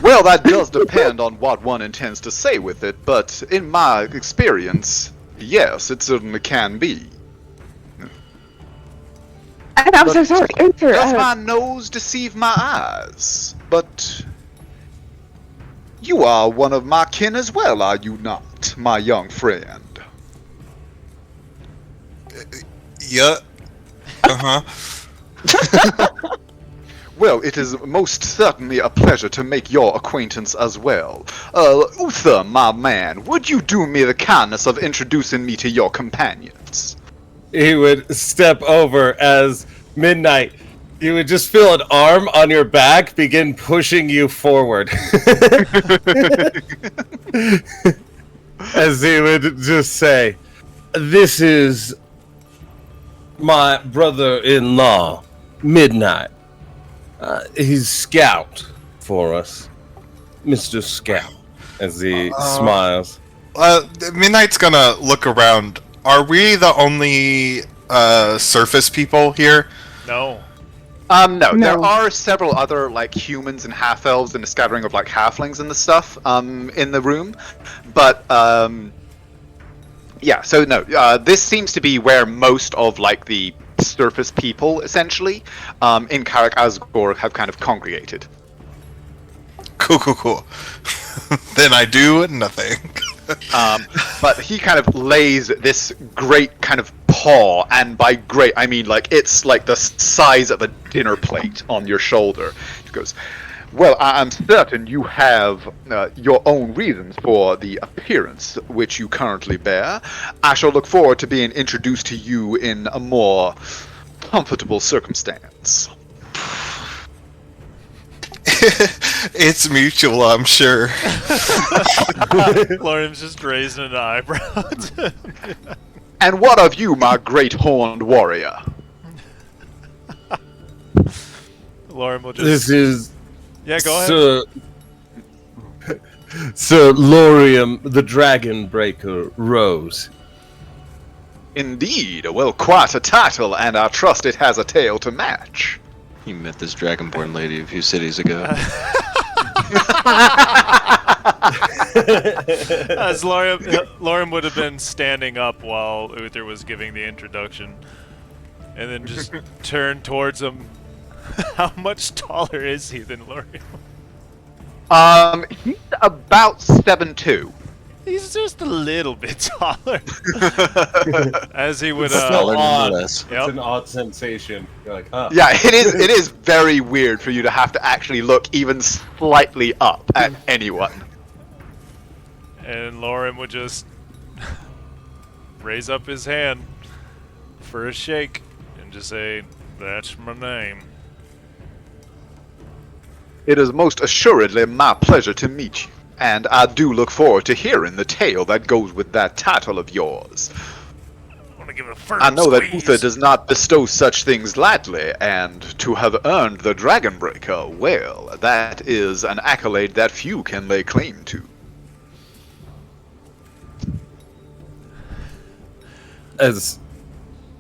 Well, that does depend on what one intends to say with it, but in my experience, yes, it certainly can be. And I'm so sorry. Does my nose deceive my eyes? But you are one of my kin as well, are you not, my young friend? Yeah. Uh-huh. Well, it is most certainly a pleasure to make your acquaintance as well. Uther, my man, would you do me the kindness of introducing me to your companions? He would step over as Midnight. You would just feel an arm on your back begin pushing you forward. As he would just say, "This is my brother-in-law, Midnight. He's Scout for us. Mr. Scout," as he smiles. Midnight's gonna look around. Are we the only surface people here? No. No, there are several other, like, humans and half-elves and a scattering of, like, halflings and the stuff, in the room, but, Yeah, so no, this seems to be where most of like the surface people, essentially, in Karak Aghzor have kind of congregated. Cool. Then I do nothing. But he kind of lays this great kind of paw, and by great I mean like it's like the size of a dinner plate on your shoulder. He goes, "Well, I'm certain you have your own reasons for the appearance which you currently bear. I shall look forward to being introduced to you in a more comfortable circumstance." It's mutual, I'm sure. Lorium's just raising an eyebrow. "And what of you, my great horned warrior?" Lorium will just... This is Yeah, go ahead. Sir Lorium, the Dragon Breaker, Rose. "Indeed, well, quite a title, and I trust it has a tale to match." You met this Dragonborn lady a few cities ago. As Lorium would have been standing up while Uther was giving the introduction, and then just turned towards him. How much taller is he than Lorium? He's about 7'2". He's just a little bit taller. As he would, So odd. nonetheless. Yep. It's an odd sensation. You're like, huh. Yeah, it is very weird for you to have to actually look even slightly up at anyone. And Lorium would just raise up his hand for a shake and just say, "That's my name." "It is most assuredly my pleasure to meet you, and I do look forward to hearing the tale that goes with that title of yours. I want to give it a firm I know that squeeze. Uther does not bestow such things lightly, and to have earned the Dragon Breaker, well, that is an accolade that few can lay claim to." As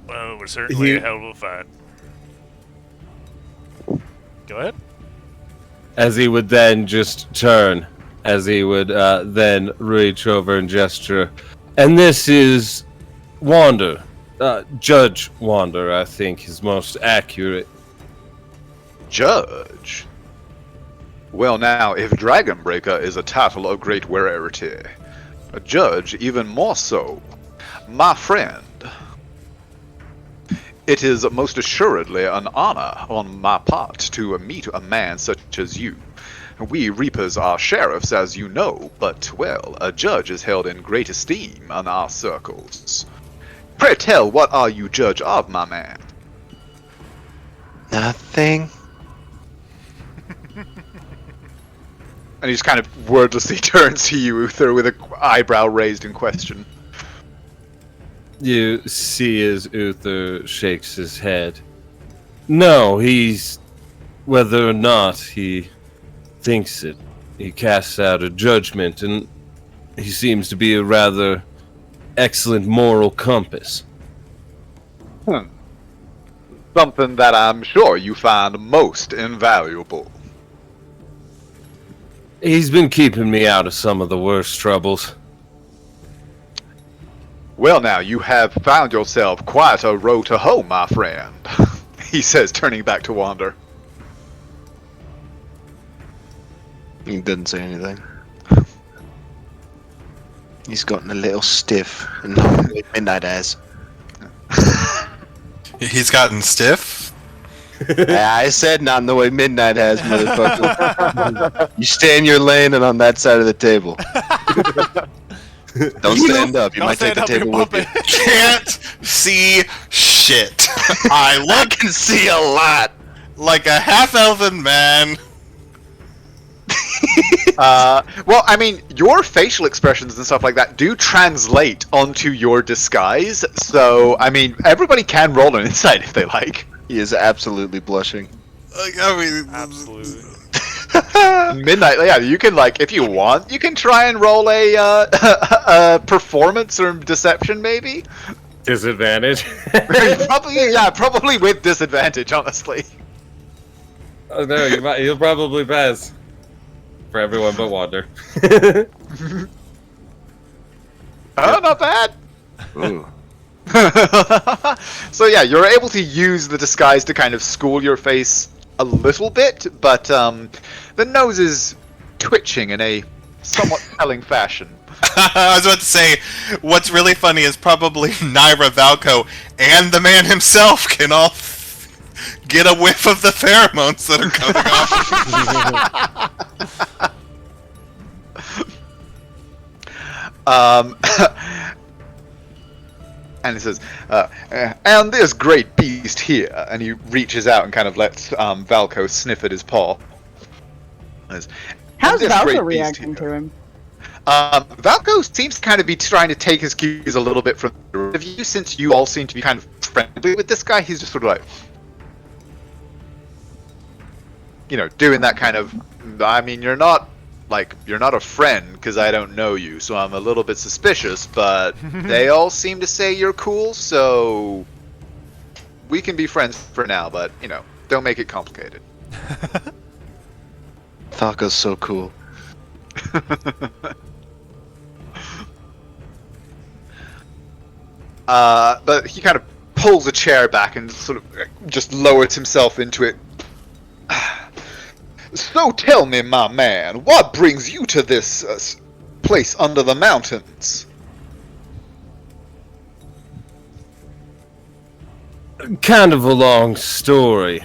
Well, it was certainly He- a hell of a fight. Go ahead. as he would then just turn, as he would then reach over and gesture. And this is Wander. Judge Wander, I think, is most accurate. "Judge? Well now, if Dragonbreaker is a title of great rarity, a judge even more so. My friend, it is most assuredly an honor on my part to meet a man such as you. We Reapers are sheriffs, as you know, but, well, a judge is held in great esteem in our circles. Pray tell, what are you judge of, my man?" Nothing. And he just kind of wordlessly turns to you, Uther, with an eyebrow raised in question. You see as Uther shakes his head. No, he's... Whether or not he thinks it, he casts out a judgment, and he seems to be a rather excellent moral compass. Something that I'm sure you find most invaluable. He's been keeping me out of some of the worst troubles. Well now, you have found yourself quite a row to hoe, my friend, he says, turning back to Wander. He didn't say anything. He's gotten a little stiff, and not the way Midnight has. He's gotten stiff. I said not in the way Midnight has, motherfucker. You stay in your lane and on that side of the table. Don't stand up. You Don't might take stand the up, you're table with you. bumping. Can't see shit. I I look can see a lot. like a half-elven man. Well, I mean, your facial expressions and stuff like that do translate onto your disguise, so, I mean, everybody can roll an insight if they like. He is absolutely blushing. I mean, Absolutely. Midnight, yeah, you can, like, if you want, you can try and roll a performance or deception, maybe? Disadvantage? Probably with disadvantage, honestly. Oh no, you'll probably pass. For everyone but Wander. Oh, not bad. Ooh. So yeah, you're able to use the disguise to kind of school your face a little bit, but the nose is twitching in a somewhat telling fashion. I was about to say, what's really funny is probably Naira, Valco, and the man himself can all get a whiff of the pheromones that are coming off. And he says, and this great beast here, and he reaches out and kind of lets Valco sniff at his paw. How's Valco reacting to him? Valco seems to kind of be trying to take his cues a little bit from the rest of you, since you all seem to be kind of friendly with this guy. He's just sort of like, doing that kind of, I mean, you're not a friend because I don't know you, so I'm a little bit suspicious, but they all seem to say you're cool, so we can be friends for now, but, don't make it complicated. Valco's so cool. But he kind of pulls a chair back and sort of just lowers himself into it. So tell me, my man, what brings you to this place under the mountains? Kind of a long story,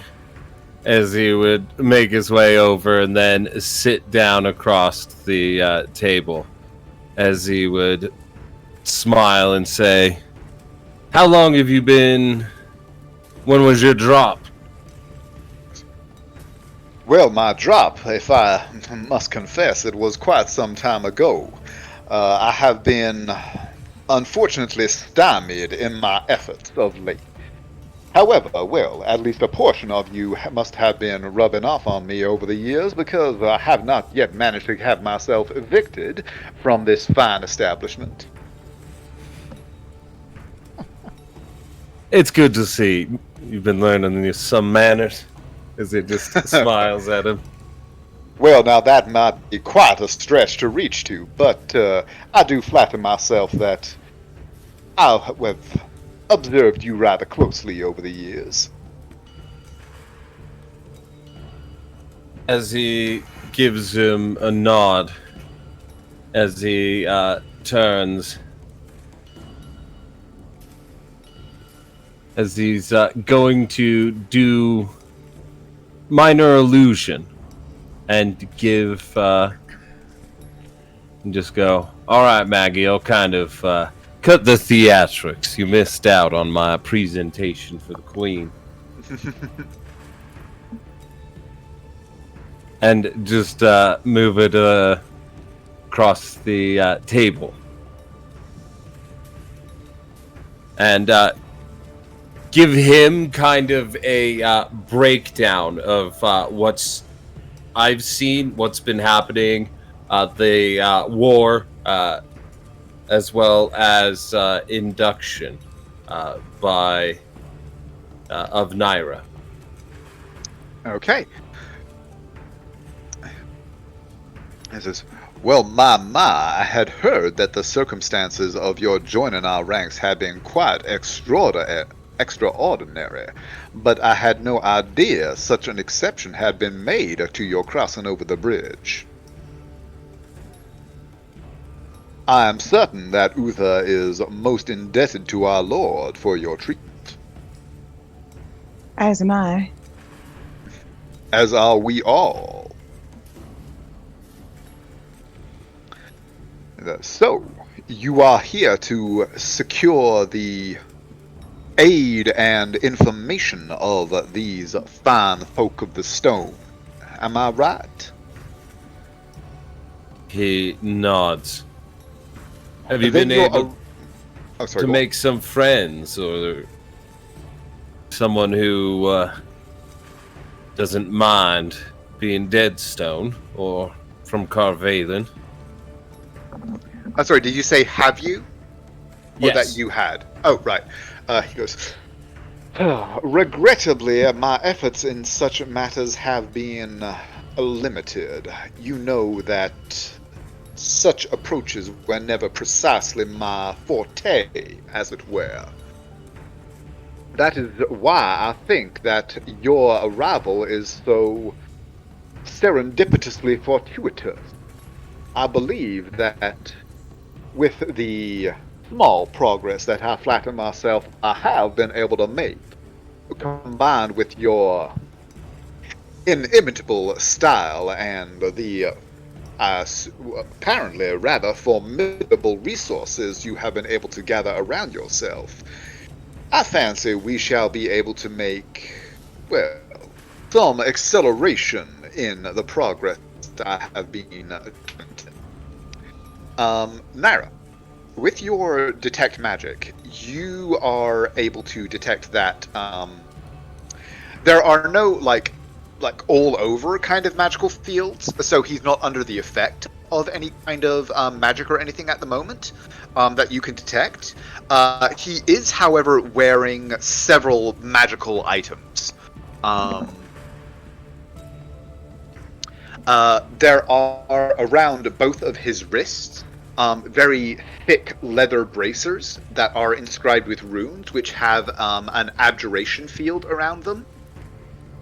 as he would make his way over and then sit down across the table, as he would smile and say, "How long have you been? When was your drop?" Well, my drop, if I must confess, it was quite some time ago. I have been, unfortunately, stymied in my efforts of late. However, well, at least a portion of you must have been rubbing off on me over the years, because I have not yet managed to have myself evicted from this fine establishment. It's good to see you've been learning some manners, as he just smiles at him. Well, now that might be quite a stretch to reach to, but I do flatter myself that I have observed you rather closely over the years. As he gives him a nod, as he turns, as he's going to do minor illusion and give and just go, "All right, Maggie, I'll kind of cut the theatrics. You missed out on my presentation for the Queen." And just move it across the table. And give him kind of a breakdown of what's I've seen, what's been happening, the war, as well as induction by of Naira. Okay. It says, well, I had heard that the circumstances of your joining our ranks had been quite extraordinary, but I had no idea such an exception had been made to your crossing over the bridge. I am certain that Uther is most indebted to our Lord for your treatment. As am I. As are we all. So, you are here to secure the aid and information of these fine folk of the stone. Am I right? He nods. Have you been able to make some friends, or someone who doesn't mind being Deadstone, or from Carvalen? I'm sorry, did you say have you? Or Yes. that you had? Oh, right. He goes, regrettably, my efforts in such matters have been limited. You know that such approaches were never precisely my forte, as it were. That is why I think that your arrival is so serendipitously fortuitous. I believe that with the small progress that I flatter myself I have been able to make, combined with your inimitable style and the apparently rather formidable resources you have been able to gather around yourself, I fancy we shall be able to make, well, some acceleration in the progress I have been attempting. Naira, with your detect magic, you are able to detect that there are no like all over kind of magical fields, so he's not under the effect of any kind of magic or anything at the moment that you can detect. He is, however, wearing several magical items. There are around both of his wrists very thick leather bracers that are inscribed with runes, which have an abjuration field around them.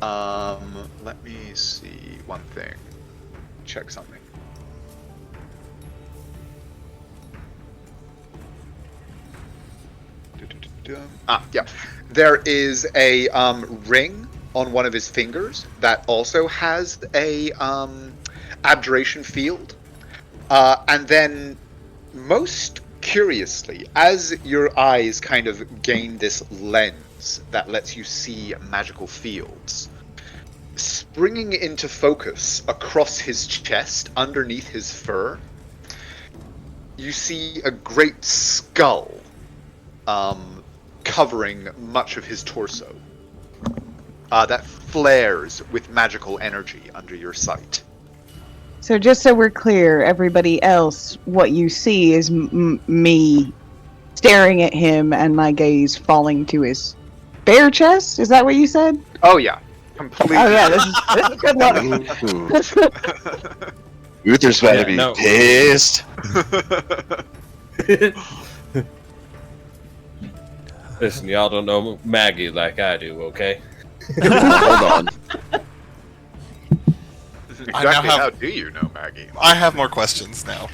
Let me see one thing. Check something. Yeah. There is a ring on one of his fingers that also has a abjuration field. And then, most curiously, as your eyes kind of gain this lens that lets you see magical fields, springing into focus across his chest, underneath his fur, you see a great skull covering much of his torso that flares with magical energy under your sight. So just so we're clear, everybody else, what you see is me staring at him and my gaze falling to his bare chest? Is that what you said? Oh yeah, completely. Oh yeah, this is good luck. Uther's about to be pissed. Listen, y'all don't know Maggie like I do, okay? Hold on. Exactly how do you know Maggie? I have more questions now.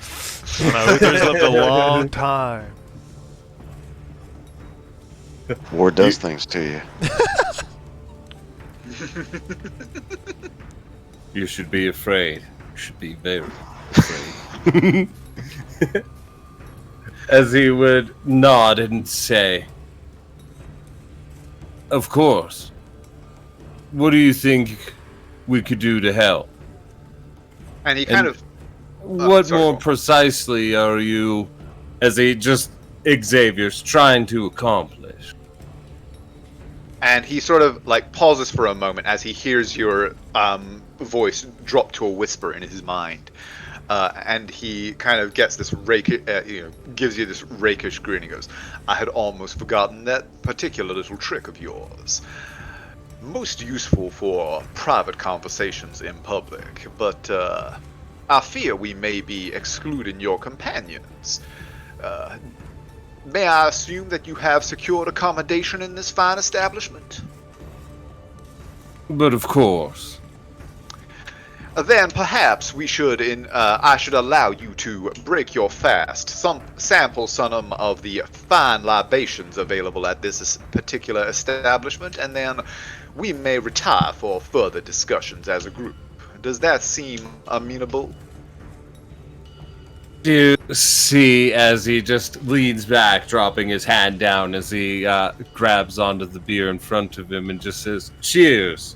Uther's lived a long time. War does things to you. You should be afraid. You should be very afraid. As he would nod and say, "Of course. What do you think we could do to help?" And he kind of... What more precisely are you, as Xavier's trying to accomplish? And he sort of like pauses for a moment as he hears your voice drop to a whisper in his mind, and he kind of gets this gives you this rakish grin. He goes, "I had almost forgotten that particular little trick of yours. Most useful for private conversations in public, but I fear we may be excluding your companions. May I assume that you have secured accommodation in this fine establishment?" But of course. Then perhaps we should, I should allow you to break your fast, sample some of the fine libations available at this particular establishment, and then we may retire for further discussions as a group. Does that seem amenable? You see, as he just leans back, dropping his hand down as he grabs onto the beer in front of him and just says, "Cheers."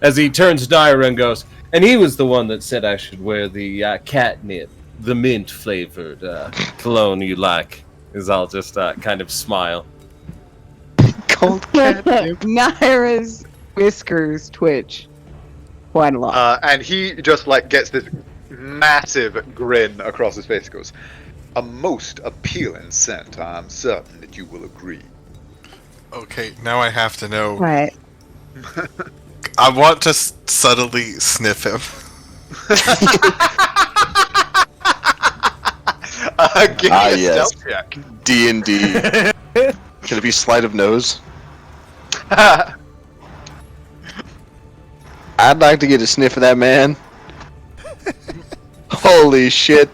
As he turns to Naira and goes, "And he was the one that said I should wear the catnip, the mint-flavored cologne you like." As I'll just kind of smile. Cold catnip. Naira's whiskers twitch quite a lot. And he just like gets this massive grin across his face. He goes, "A most appealing scent. I'm certain that you will agree." Okay, now I have to know. Right. I want to subtly sniff him. Give me a yes. stealth check. D&D. Can it be sleight of nose? I'd like to get a sniff of that man. Holy shit.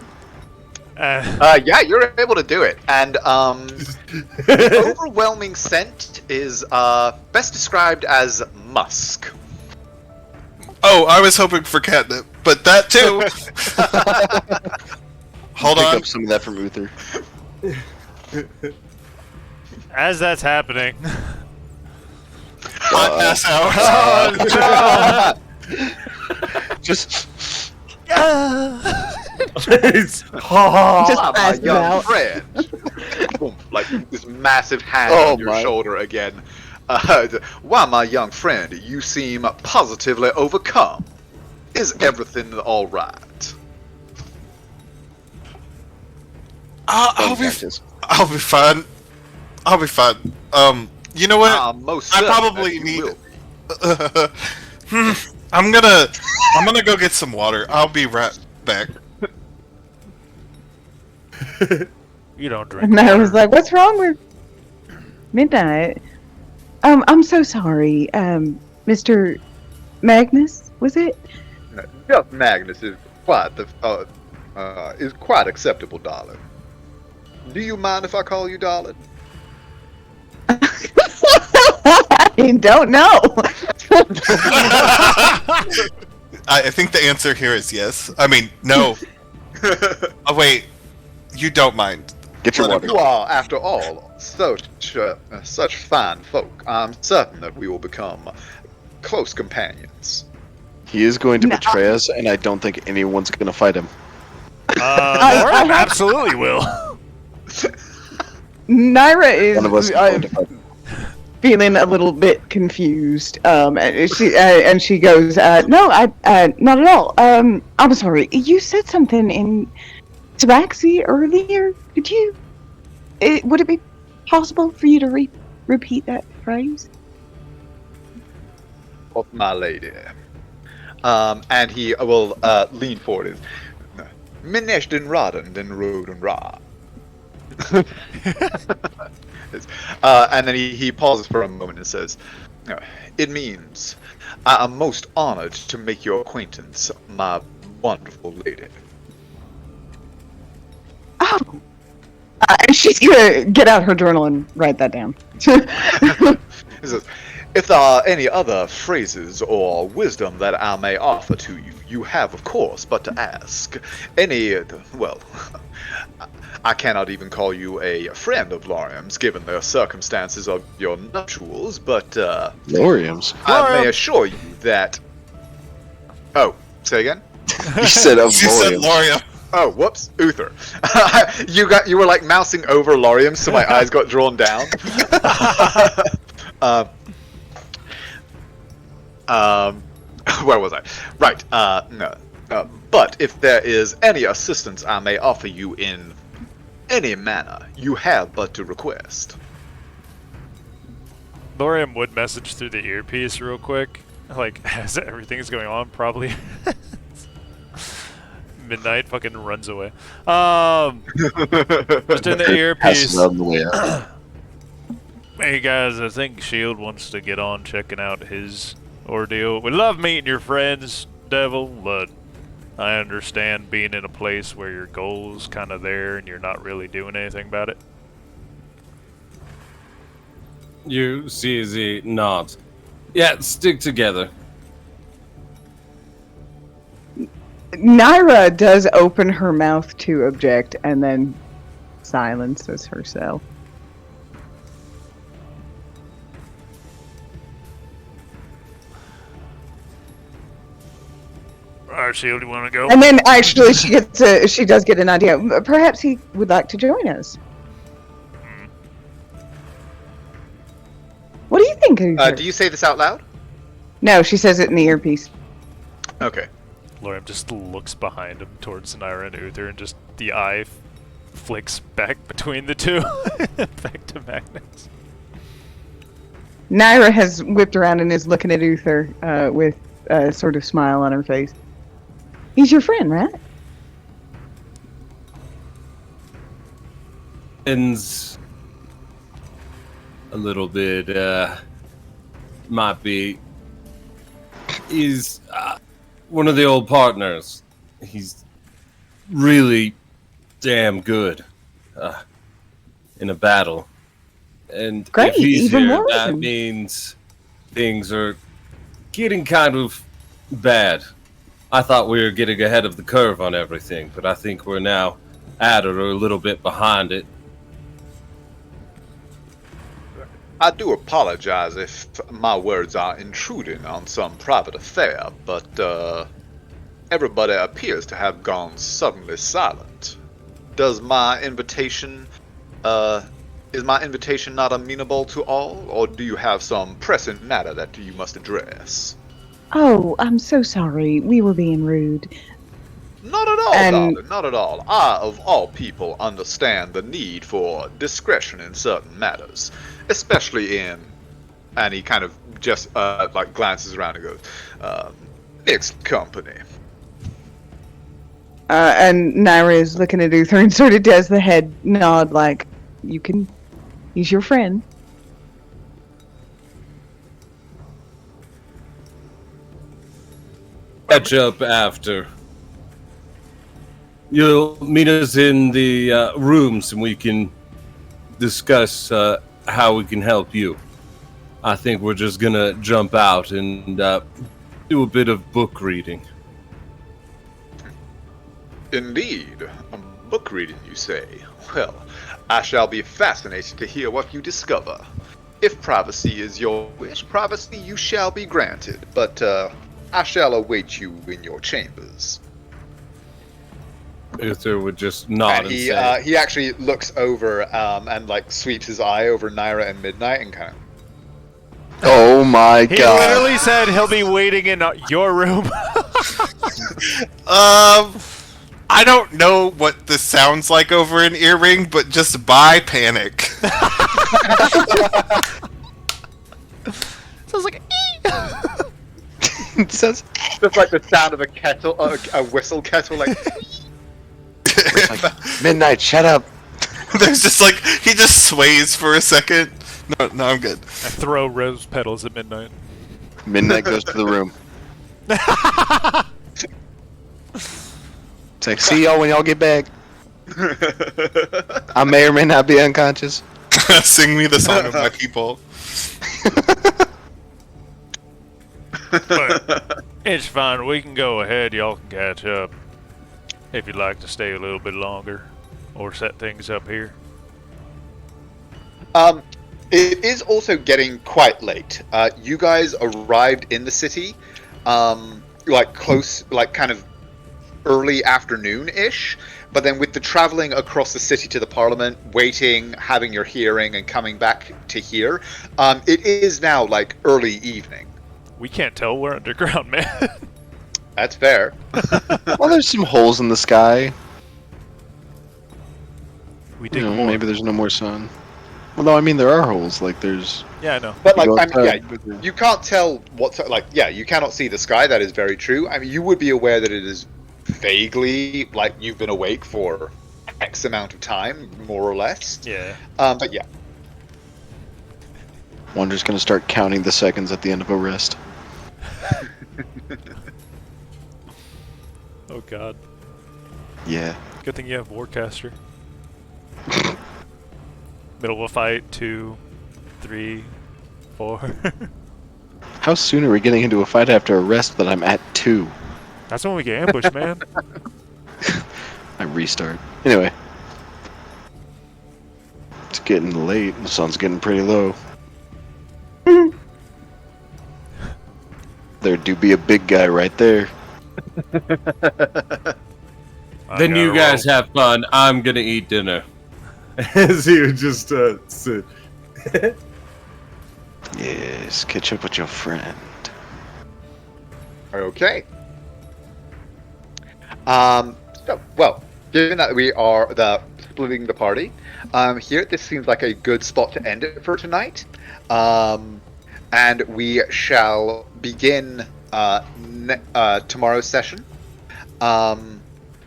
Yeah, you're able to do it, and the overwhelming scent is best described as musk. Oh, I was hoping for catnip, but that too. Hold Pick on. up some of that from Uther. As that's happening. I pass out. Just Just My pass it young out. friend. Boom, like this massive hand Oh, on your my. shoulder again. Why, my young friend, you seem positively overcome. Is everything all right? I'll be practice. fine. I'll be fine. You know what? Most I certainly probably you need. will. I'm gonna go get some water. I'll be right back. You don't drink. And I was water. like, "What's wrong with Midnight?" I'm so sorry, Mr. Magnus. Was it? Just Magnus is quite acceptable, darling. Do you mind if I call you darling? I don't know. I think the answer here is yes. I mean, no. Oh wait, you don't mind. Get your Let water. You are, after all, such fine folk. I'm certain that we will become close companions. He is going to No. betray us, and I don't think anyone's going to fight him. Laura absolutely will. Naira is One of us is going to fight him. feeling a little bit confused. And she goes, "No, I not at all. I'm sorry. You said something in Tabaxi earlier. Could you? Would it be possible for you to repeat that phrase?" Oh, my lady. And he will lean forward. Minesh den Raden den Roden Ra. And then he pauses for a moment and says, "It means I am most honored to make your acquaintance, my wonderful lady." Oh. She's gonna get out her journal and write that down. He says, "If there are any other phrases or wisdom that I may offer to you, you have, of course, but to ask. Well, I cannot even call you a friend of Lorium's, given the circumstances of your nuptials, but Lorium's. I may assure you that..." Oh, say again? He said of You said Lorium's. Loria. Oh, whoops, Uther. You were like mousing over Lorium, so my eyes got drawn down. Where was I? Right. No. But if there is any assistance I may offer you in any manner, you have but to request. Lorium would message through the earpiece real quick, like as everything's going on. Probably Midnight fucking runs away. Just in the Passes earpiece. out on the way out. Hey guys, I think Shield wants to get on checking out his ordeal. We love meeting your friends, Devil, but I understand being in a place where your goal's kind of there and you're not really doing anything about it. You see the nod. Yeah, stick together. Naira does open her mouth to object and then silences herself. Alright, Shield, you want to go? And then actually she does get an idea. Perhaps he would like to join us. What do you think, Uther? Do you say this out loud? No, she says it in the earpiece. Okay. Lorium just looks behind him towards Naira and Uther, and just the eye flicks back between the two. Back to Magnus. Naira has whipped around and is looking at Uther with a sort of smile on her face. He's your friend, right? friends a little bit, might be. He's one of the old partners. He's really damn good in a battle. And Great, if he's even here, more that reason. means things are getting kind of bad. I thought we were getting ahead of the curve on everything, but I think we're now at it or a little bit behind it. I do apologize if my words are intruding on some private affair, but everybody appears to have gone suddenly silent. Does my invitation, is my invitation not amenable to all, or do you have some pressing matter that you must address? Oh, I'm so sorry. We were being rude. Not at all, And- darling, not at all. I, of all people, understand the need for discretion in certain matters, especially in. And he kind of just like glances around and goes, "Mixed company." And Naira is looking at Uther and sort of does the head nod, like, you can. He's your friend. Catch up after. You'll meet us in the rooms and we can discuss how we can help you. I think we're just gonna jump out and do a bit of book reading. Indeed, book reading, you say? Well, I shall be fascinated to hear what you discover. If privacy is your wish, privacy you shall be granted, but I shall await you in your chambers. Uther would just nod and say, He actually looks over and like sweeps his eye over Naira and Midnight and kind of. Oh my He god. literally said he'll be waiting in your room. I don't know what this sounds like over an earring, but just buy Panic. Sounds like It says, Just like the sound of a kettle, a whistle kettle, like. Midnight, shut up. There's just like he just sways for a second. No, I'm good. I throw rose petals at midnight. Midnight goes to the room. It's like, see y'all when y'all get back. I may or may not be unconscious. Sing me the song of my people. But it's fine. We can go ahead. Y'all can catch up if you'd like to stay a little bit longer or set things up here. It is also getting quite late. You guys arrived in the city, like close, like kind of early afternoon-ish. But then with the traveling across the city to the Parliament, waiting, having your hearing, and coming back to here, it is now like early evening. We can't tell we're underground, man. That's fair. Well, there's some holes in the sky. We You dig know, more. maybe there's no more sun. Well, no, I mean there are holes. Like there's. Yeah, I know. But like, You go I mean, yeah, outside with your- you can't tell what's like. Yeah, you cannot see the sky. That is very true. I mean, you would be aware that it is vaguely like you've been awake for X amount of time, more or less. Yeah. But yeah. Wander's gonna start counting the seconds at the end of a rest. Oh god. Yeah. Good thing you have Warcaster. Middle of a fight, 2, 3, 4. How soon are we getting into a fight after a rest that I'm at 2? That's when we get ambushed, man. I restart. Anyway. It's getting late. The sun's getting pretty low. There do be a big guy right there. then you guys have fun. I'm gonna eat dinner. As he would just sit. Yes, catch up with your friend. Okay. So, well, given that we are splitting the party, here this seems like a good spot to end it for tonight. And we shall begin tomorrow's session.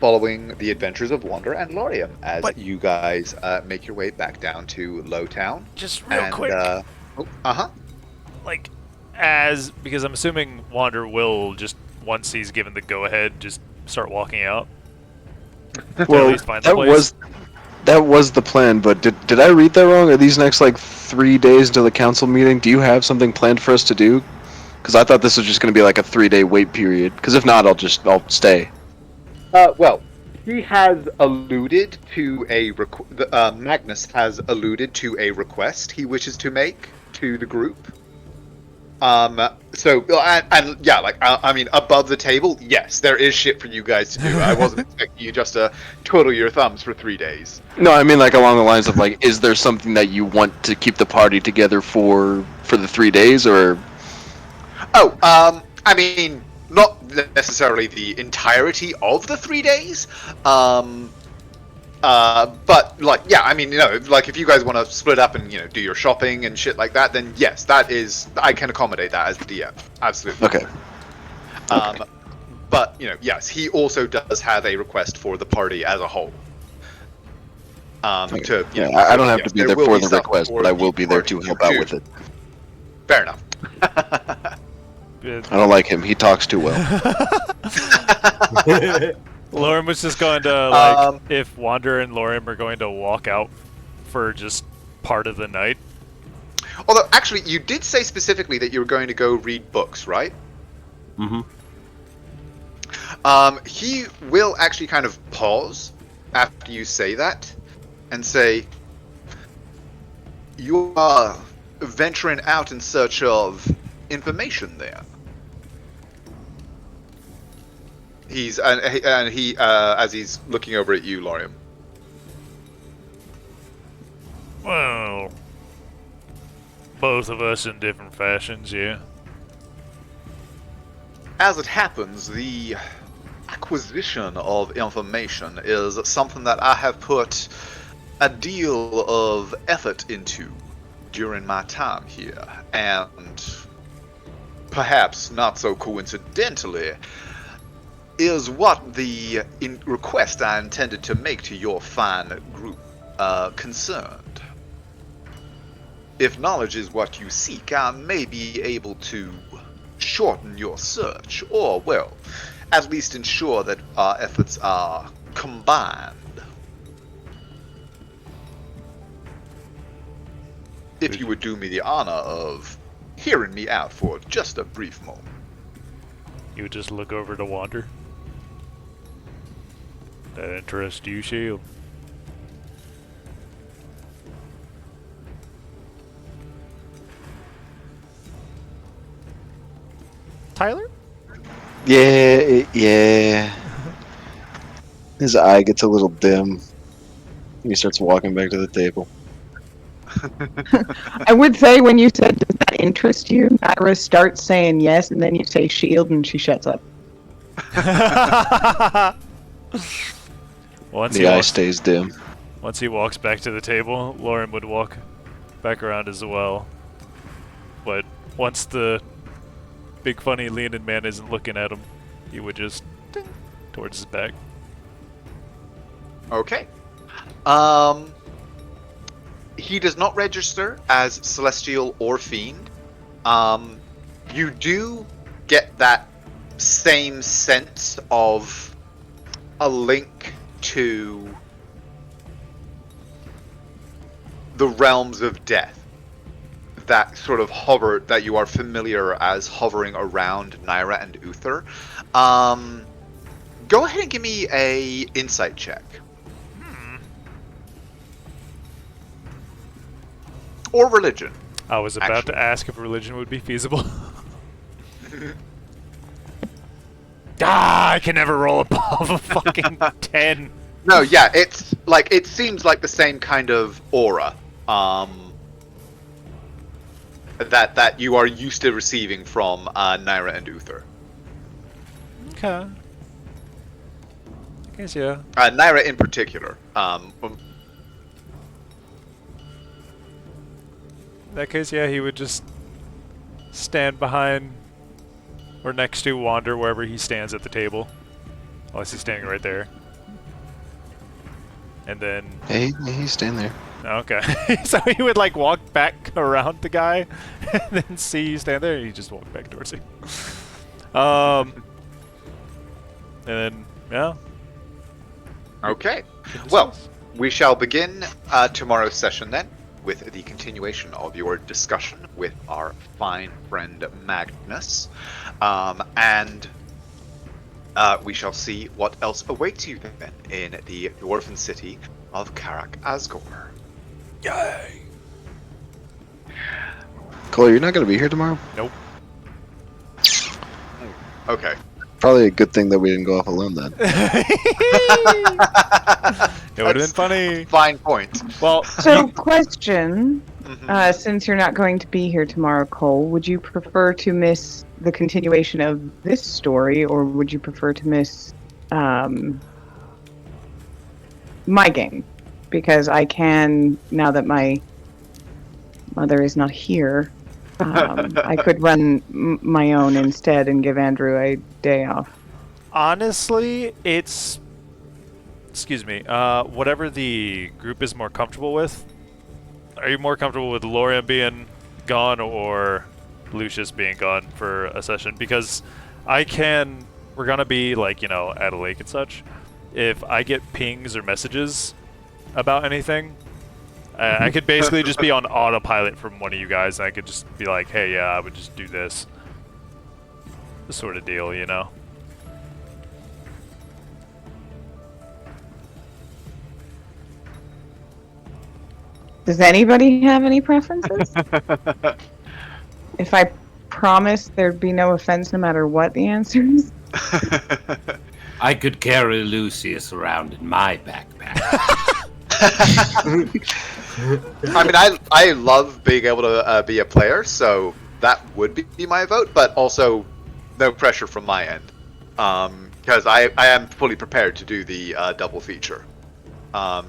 following the adventures of Wander and Lorium as But- you guys make your way back down to Lowtown. Just real And, quick, like, because I'm assuming Wander will just, once he's given the go-ahead, just start walking out. To Well, at least find the place. that was the plan, but did I read that wrong? Are these next like 3 days until the council meeting? Do you have something planned for us to do? Because I thought this was just going to be like a 3-day wait period. Because if not, I'll stay. well, he has alluded to Magnus has alluded to a request he wishes to make to the group. So, and yeah, like, I mean, above the table, yes, there is shit for you guys to do. I wasn't expecting you just to twiddle your thumbs for 3 days. No, I mean like along the lines of like, is there something that you want to keep the party together for the 3 days, or? Oh, I mean, not necessarily the entirety of the 3 days. But like, yeah, I mean, like if you guys want to split up and do your shopping and shit like that, then yes, I can accommodate that as the DM. Absolutely. Okay. But yes, he also does have a request for the party as a whole. I don't have to be there for the request, but I will be there to help out with it. Fair enough. I don't like him. He talks too well. Lorem was just going to, like, if Wander and Lorem are going to walk out for just part of the night. Although, actually, you did say specifically that you were going to go read books, right? Mm-hmm. He will actually kind of pause after you say that and say, you are venturing out in search of information there. He's as he's looking over at you, Lorium. Well, both of us in different fashions, yeah. As it happens, the acquisition of information is something that I have put a deal of effort into during my time here, and perhaps not so coincidentally, is what the request I intended to make to your fine group concerned. If knowledge is what you seek, I may be able to shorten your search, or, well, at least ensure that our efforts are combined. If you would do me the honor of hearing me out for just a brief moment. You would just look over to Wander. That interests you, Shield? Tyler? Yeah. His eye gets a little dim. He starts walking back to the table. I would say when you said, does that interest you? Ira starts saying yes, and then you say shield, and she shuts up. The eye stays dim. Once he walks back to the table, Lauren would walk back around as well. But once the big funny leaning man isn't looking at him, he would just ding towards his back. Okay. He does not register as Celestial or Fiend. You do get that same sense of a link to the realms of death that sort of hover, that you are familiar as hovering around Naira and Uther. Go ahead and give me a insight check. Or religion. I was about to ask if religion would be feasible. I can never roll above a fucking 10. No, yeah, it's like, it seems like the same kind of aura that you are used to receiving from Naira and Uther. Okay. I guess, yeah. Naira in particular. In that case, yeah, he would just stand behind or next to Wander wherever he stands at the table. Unless he's standing right there. and then Hey, he's staying there. okay, so he would like walk back around the guy, and then see you stand there, and he just walk back towards you. And then yeah. Okay. Well, we shall begin tomorrow's session then with the continuation of your discussion with our fine friend Magnus, and we shall see what else awaits you then in the dwarven city of Karak Aghzor. Yay! Cole, you're not gonna be here tomorrow? Nope. Okay. Probably a good thing that we didn't go off alone then. It would have been funny. Fine point. Well, So, question: Mhm. since you're not going to be here tomorrow, Cole, would you prefer to miss the continuation of this story, or would you prefer to miss my game? Because I can, now that my mother is not here, I could run my own instead and give Andrew a day off. honestly, it's excuse me. Whatever the group is more comfortable with. Are you more comfortable with Lorian being gone or Lucius being gone for a session? Because we're gonna be like, you know, at a lake and such. If I get pings or messages about anything, I could basically just be on autopilot from one of you guys, and I could just be like, hey, yeah, I would just do this. This sort of deal, you know? Does anybody have any preferences? If I promised there'd be no offense no matter what the answer is? I could carry Lucius around in my backpack. I mean, I love being able to be a player, so that would be my vote, but also no pressure from my end, because I am fully prepared to do the double feature,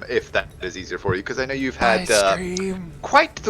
if that is easier for you, because I know you've had quite the